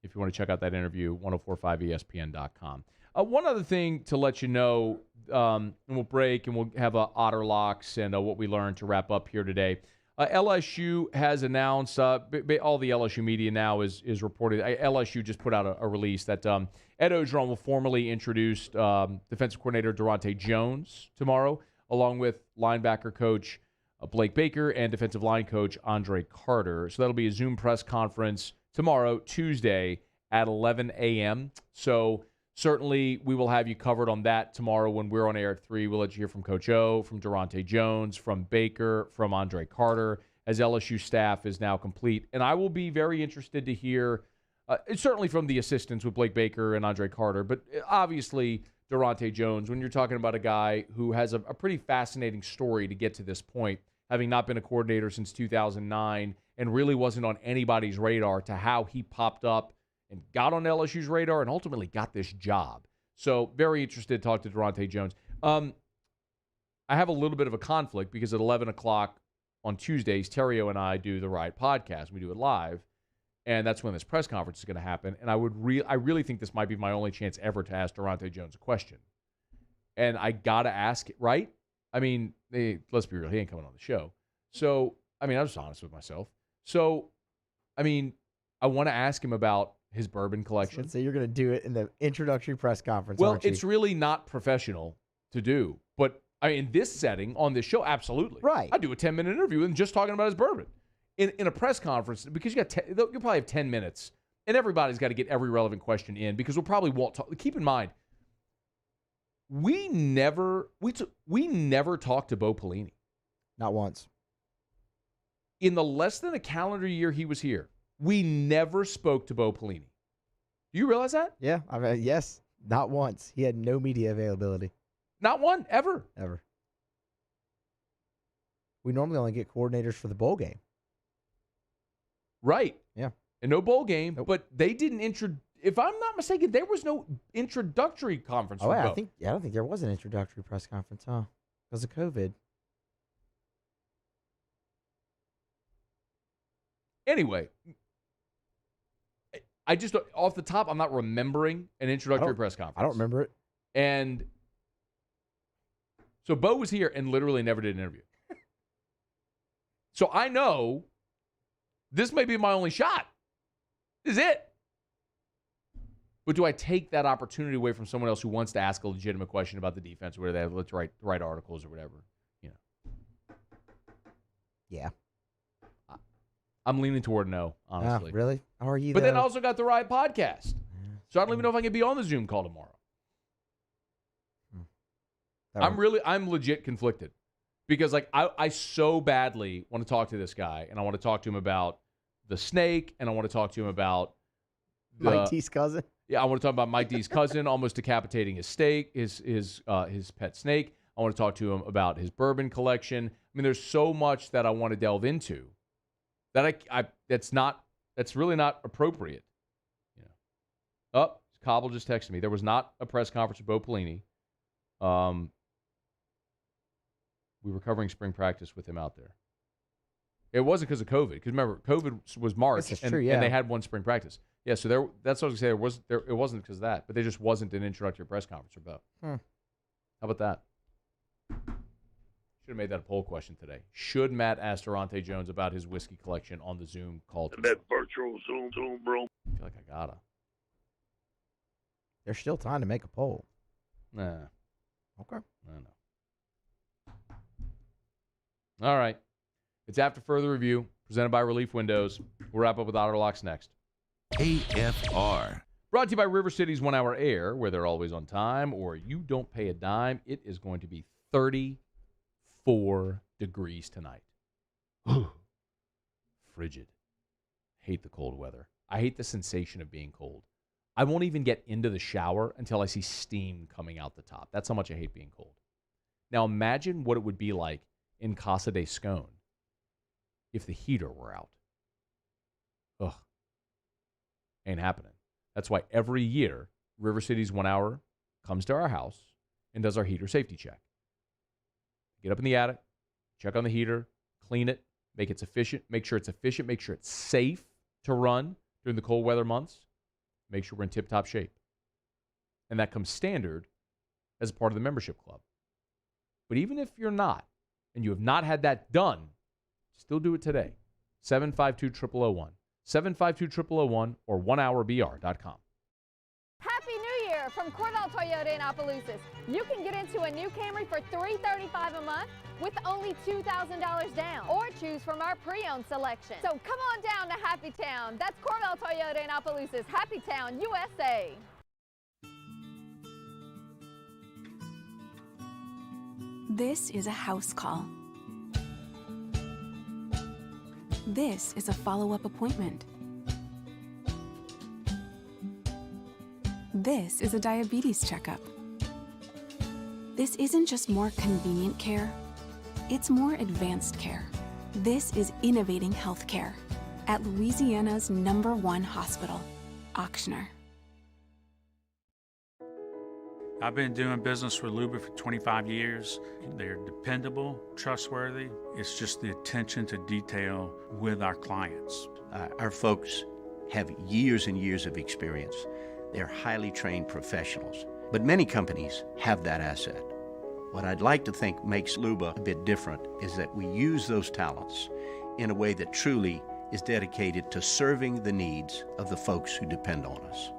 if you want to check out that interview, 1045ESPN.com. One other thing to let you know, and we'll break and we'll have Otter Locks and what we learned to wrap up here today. LSU has announced, all the LSU media now is reported. LSU just put out a release that Ed Ogeron will formally introduce defensive coordinator Durante Jones tomorrow, along with linebacker coach Blake Baker and defensive line coach Andre Carter. So that'll be a Zoom press conference tomorrow, Tuesday, at 11 a.m. So certainly we will have you covered on that tomorrow when we're on air at 3. We'll let you hear from Coach O, from Durante Jones, from Baker, from Andre Carter, as LSU staff is now complete. And I will be very interested to hear, certainly from the assistants with Blake Baker and Andre Carter, but obviously Durante Jones, when you're talking about a guy who has a pretty fascinating story to get to this point, having not been a coordinator since 2009 and really wasn't on anybody's radar, to how he popped up and got on LSU's radar and ultimately got this job. So very interested to talk to Durante Jones. I have a little bit of a conflict because at 11 o'clock on Tuesdays, Terrio and I do the Riot podcast. We do it live, and that's when this press conference is going to happen. And I really think this might be my only chance ever to ask Durante Jones a question. And I got to ask it, right? I mean, let's be real. He ain't coming on the show. So, I mean, I was honest with myself. So, I mean, I want to ask him about his bourbon collection. So you're going to do it in the introductory press conference, Well, aren't you? it's really not professional to do. But I mean, in this setting, on this show, absolutely. Right. I do a 10-minute interview with him just talking about his bourbon. In a press conference, because you'll probably have 10 minutes, and everybody's got to get every relevant question in, because we'll probably won't talk. Keep in mind, we never talked to Bo Pelini. Not once. In the less than a calendar year he was here, we never spoke to Bo Pelini. Do you realize that? Yeah. I mean, yes. Not once. He had no media availability. Not one, ever. Ever. We normally only get coordinators for the bowl game. Right. Yeah. And no bowl game, but they didn't if I'm not mistaken, there was no introductory conference. Oh, for yeah, Bo. I don't think there was an introductory press conference, huh? Because of COVID. Anyway, I just, off the top, I'm not remembering an introductory press conference. I don't remember it. And so Bo was here and literally never did an interview. So I know this may be my only shot. This is it. But do I take that opportunity away from someone else who wants to ask a legitimate question about the defense, where they have to write articles or whatever? You know. Yeah. I'm leaning toward no, honestly. Really? How are you? But then I also got the Riot podcast. So I don't even know if I can be on the Zoom call tomorrow. I'm legit conflicted. Because I so badly want to talk to this guy, and I want to talk to him about the snake, and I want to talk to him about Mike D's cousin. Yeah, I want to talk about Mike D's cousin almost decapitating his pet snake. I want to talk to him about his bourbon collection. I mean, there's so much that I want to delve into that that's really not appropriate. You know. Oh, Cobble just texted me. There was not a press conference with Bo Pelini. We were covering spring practice with him out there. It wasn't because of COVID. Because remember, COVID was March, and they had one spring practice. Yeah, so that's what I was going to say. It wasn't because of that, but there just wasn't an introductory press conference for Bo. How about that? Should have made that a poll question today. Should Matt ask Durante Jones about his whiskey collection on the Zoom call? That virtual Zoom, bro. I feel like I gotta. There's still time to make a poll. Nah. Okay. I know. All right. It's After Further Review, presented by Relief Windows. We'll wrap up with Auto Locks next. AFR. Brought to you by River City's 1 Hour Air, where they're always on time, or you don't pay a dime. It is going to be 34 degrees tonight. Frigid. Hate the cold weather. I hate the sensation of being cold. I won't even get into the shower until I see steam coming out the top. That's how much I hate being cold. Now imagine what it would be like in Casa de Scone if the heater were out. Ugh. Ain't happening. That's why every year, River City's 1 Hour comes to our house and does our heater safety check. Get up in the attic, check on the heater, clean it, make it efficient, make sure it's safe to run during the cold weather months, make sure we're in tip-top shape. And that comes standard as part of the membership club. But even if you're not, and you have not had that done, still do it today. 752-0001. 752-0001 or 1hourbr.com. Happy New Year from Cordell Toyota in Opelousas. You can get into a new Camry for $335 a month with only $2,000 down, or choose from our pre-owned selection. So come on down to Happy Town. That's Cordell Toyota in Opelousas. Happy Town, USA. This is a house call. This is a follow-up appointment. This is a diabetes checkup. This isn't just more convenient care, it's more advanced care. This is innovating healthcare at Louisiana's #1 hospital. auctioneer. I've been doing business with Luba for 25 years. They're dependable, trustworthy. It's just the attention to detail with our clients. Our folks have years and years of experience. They're highly trained professionals. But many companies have that asset. What I'd like to think makes Luba a bit different is that we use those talents in a way that truly is dedicated to serving the needs of the folks who depend on us.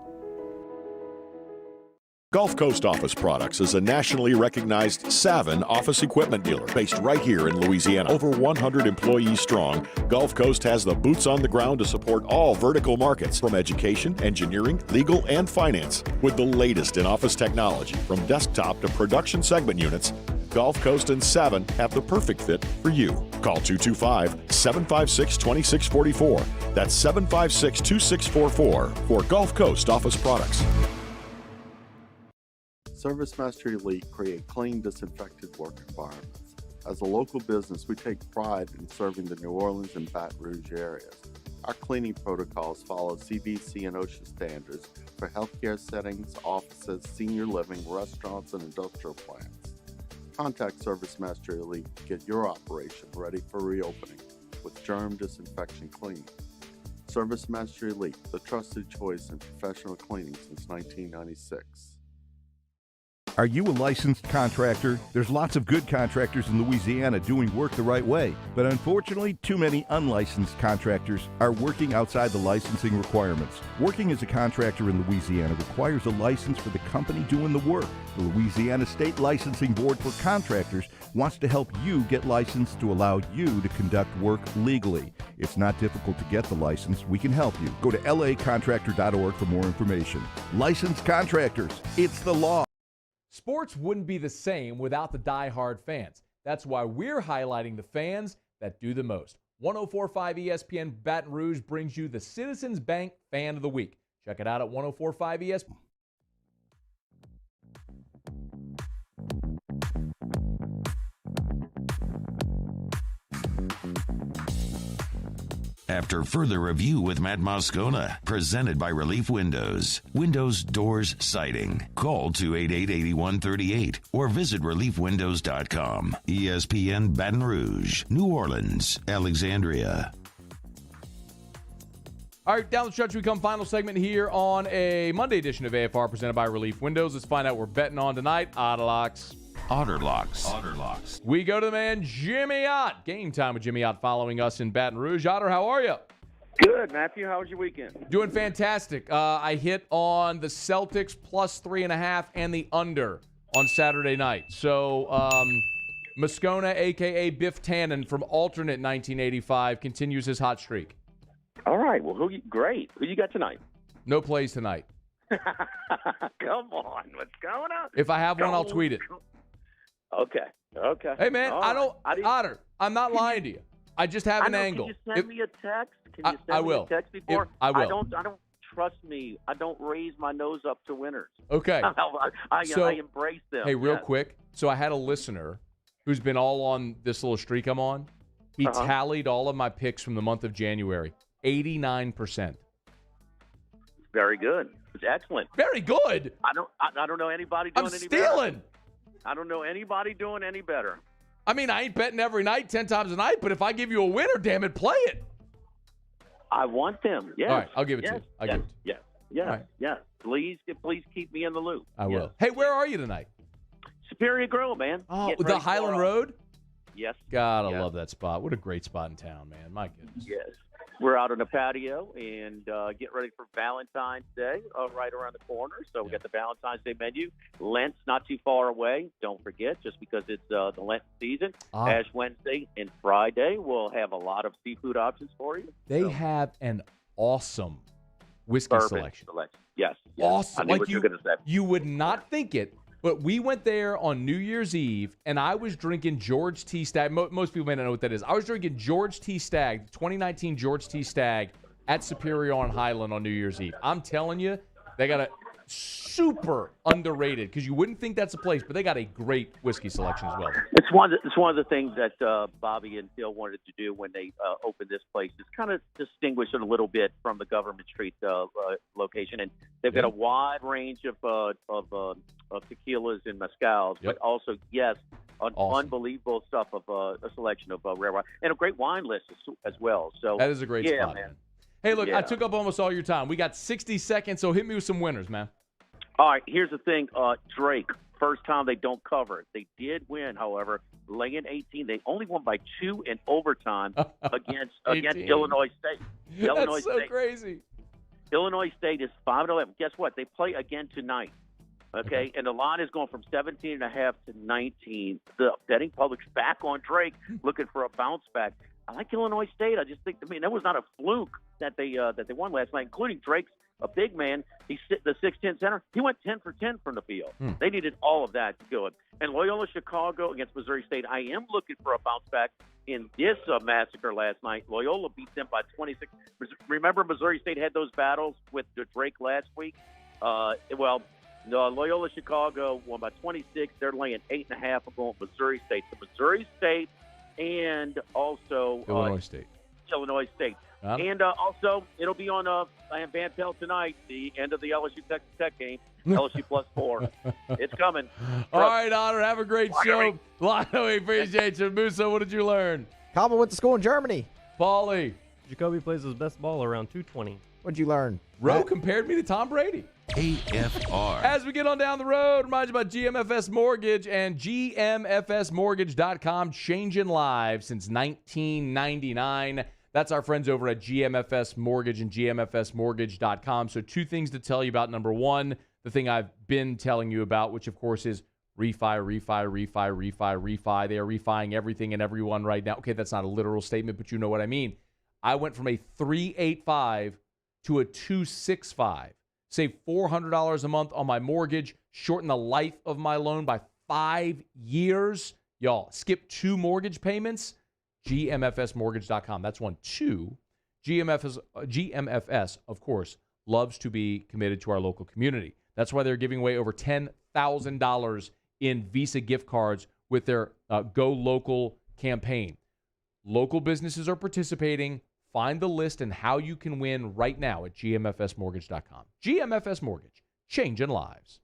Gulf Coast Office Products is a nationally recognized Savin office equipment dealer based right here in Louisiana. Over 100 employees strong, Gulf Coast has the boots on the ground to support all vertical markets, from education, engineering, legal, and finance. With the latest in office technology, from desktop to production segment units, Gulf Coast and Savin have the perfect fit for you. Call 225-756-2644. That's 756-2644 for Gulf Coast Office Products. ServiceMaster Elite create clean, disinfected work environments. As a local business, we take pride in serving the New Orleans and Baton Rouge areas. Our cleaning protocols follow CDC and OSHA standards for healthcare settings, offices, senior living, restaurants, and industrial plants. Contact ServiceMaster Elite to get your operation ready for reopening with germ disinfection cleaning. ServiceMaster Elite, the trusted choice in professional cleaning since 1996. Are you a licensed contractor? There's lots of good contractors in Louisiana doing work the right way, but unfortunately, too many unlicensed contractors are working outside the licensing requirements. Working as a contractor in Louisiana requires a license for the company doing the work. The Louisiana State Licensing Board for Contractors wants to help you get licensed to allow you to conduct work legally. It's not difficult to get the license. We can help you. Go to lacontractor.org for more information. Licensed contractors, it's the law. Sports wouldn't be the same without the die-hard fans. That's why we're highlighting the fans that do the most. 104.5 ESPN Baton Rouge brings you the Citizens Bank Fan of the Week. Check it out at 104.5 ESPN. After further review with Matt Moscona, presented by Relief Windows. Windows, doors, siding. Call 288-8138 or visit reliefwindows.com. ESPN Baton Rouge, New Orleans, Alexandria. All right, down the stretch we come. Final segment here on a Monday edition of AFR presented by Relief Windows. Let's find out what we're betting on tonight. Otterlocks. We go to the man, Jimmy Ott. Game time with Jimmy Ott following us in Baton Rouge. Otter, how are you? Good, Matthew. How was your weekend? Doing fantastic. I hit on the Celtics plus 3.5 and the under on Saturday night. So Moscona, a.k.a. Biff Tannen from alternate 1985, continues his hot streak. All right. Well, great. Who you got tonight? No plays tonight. Come on. What's going on? If I have one, I'll tweet it. Okay. Hey, man, Otter, I'm not lying to you. I just have an angle. Can you send me a text? Can you send me a text before? I will. I don't trust me. I don't raise my nose up to winners. Okay. I embrace them. Hey, real quick. So I had a listener who's been all on this little streak I'm on. He tallied all of my picks from the month of January. 89%. Very good. It's excellent. Very good. I don't know anybody doing any better. I'm stealing. I don't know anybody doing any better. I mean, I ain't betting every night 10 times a night, but if I give you a winner, damn it, play it. I want them. Yes. All right, I'll give it to you. Yes. Please keep me in the loop. I will. Hey, where are you tonight? Superior Grill, man. Oh, the Highland Road? Yes. God, I love that spot. What a great spot in town, man. My goodness. Yes. We're out on the patio and get ready for Valentine's Day right around the corner. So we got the Valentine's Day menu. Lent's not too far away. Don't forget, just because it's the Lent season. Ash Wednesday and Friday, we'll have a lot of seafood options for you. They have an awesome whiskey selection. Yes. Awesome. I knew what you were going to say. You would not think it, but we went there on New Year's Eve, and I was drinking George T. Stagg. Most people may not know what that is. I was drinking George T. Stagg, 2019 George T. Stagg, at Superior on Highland on New Year's Eve. I'm telling you, they got super underrated because you wouldn't think that's a place, but they got a great whiskey selection as well. It's one of the things that Bobby and Phil wanted to do when they opened this place is kind of distinguish it a little bit from the Government Street location, and they've got a wide range of tequilas and mezcals, but also unbelievable stuff of a selection of rare wine and a great wine list as well. So that is a great spot, man. Hey, look, I took up almost all your time. We got 60 seconds, so hit me with some winners, man. All right, here's the thing. Drake, first time they don't cover. They did win, however, laying 18. They only won by 2 in overtime against Illinois State. That's so crazy. Illinois State is 5-11. Guess what? They play again tonight. Okay, and the line is going from 17.5 to 19. The betting public's back on Drake, looking for a bounce back. I like Illinois State. I just think, that was not a fluke that they won last night, including Drake's a big man. He's the 6'10" center. He went 10 for 10 from the field. They needed all of that to go in. And Loyola Chicago against Missouri State. I am looking for a bounce back in this massacre last night. Loyola beat them by 26. Remember, Missouri State had those battles with Drake last week. Loyola Chicago won by 26. They're laying 8.5. I'm going with Missouri State. So Missouri State and also Illinois State. And also, it'll be on Van Pelt tonight, the end of the LSU Texas Tech game, LSU +4. It's coming. All right, Otter, have a great show. We appreciate you. Musa, what did you learn? Kaba went to school in Germany. Paulie. Jacoby plays his best ball around 220. What'd you learn? Roe compared me to Tom Brady. AFR. As we get on down the road, remind you about GMFS Mortgage and GMFSmortgage.com, changing lives since 1999. That's our friends over at GMFS Mortgage and GMFSmortgage.com. So 2 things to tell you about. Number 1, the thing I've been telling you about, which, of course, is refi. They are refining everything and everyone right now. Okay, that's not a literal statement, but you know what I mean. I went from a 3.85 to a 2.65. Save $400 a month on my mortgage, shorten the life of my loan by 5 years. Y'all, skip 2 mortgage payments. GMFSmortgage.com. That's 1. 2. GMFS, of course, loves to be committed to our local community. That's why they're giving away over $10,000 in Visa gift cards with their Go Local campaign. Local businesses are participating. Find the list and how you can win right now at GMFSmortgage.com. GMFS Mortgage, changing lives.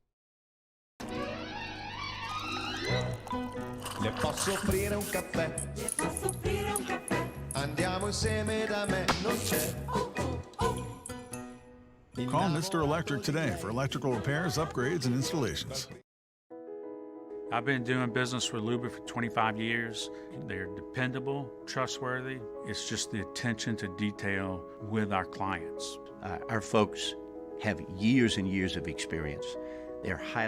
Le posso offrire un caffè? Le posso offrire un caffè? Andiamo insieme da me, non c'è. Call Mr. Electric today for electrical repairs, upgrades, and installations. I've been doing business with Luba for 25 years. They're dependable, trustworthy. It's just the attention to detail with our clients. Our folks have years and years of experience. They're highly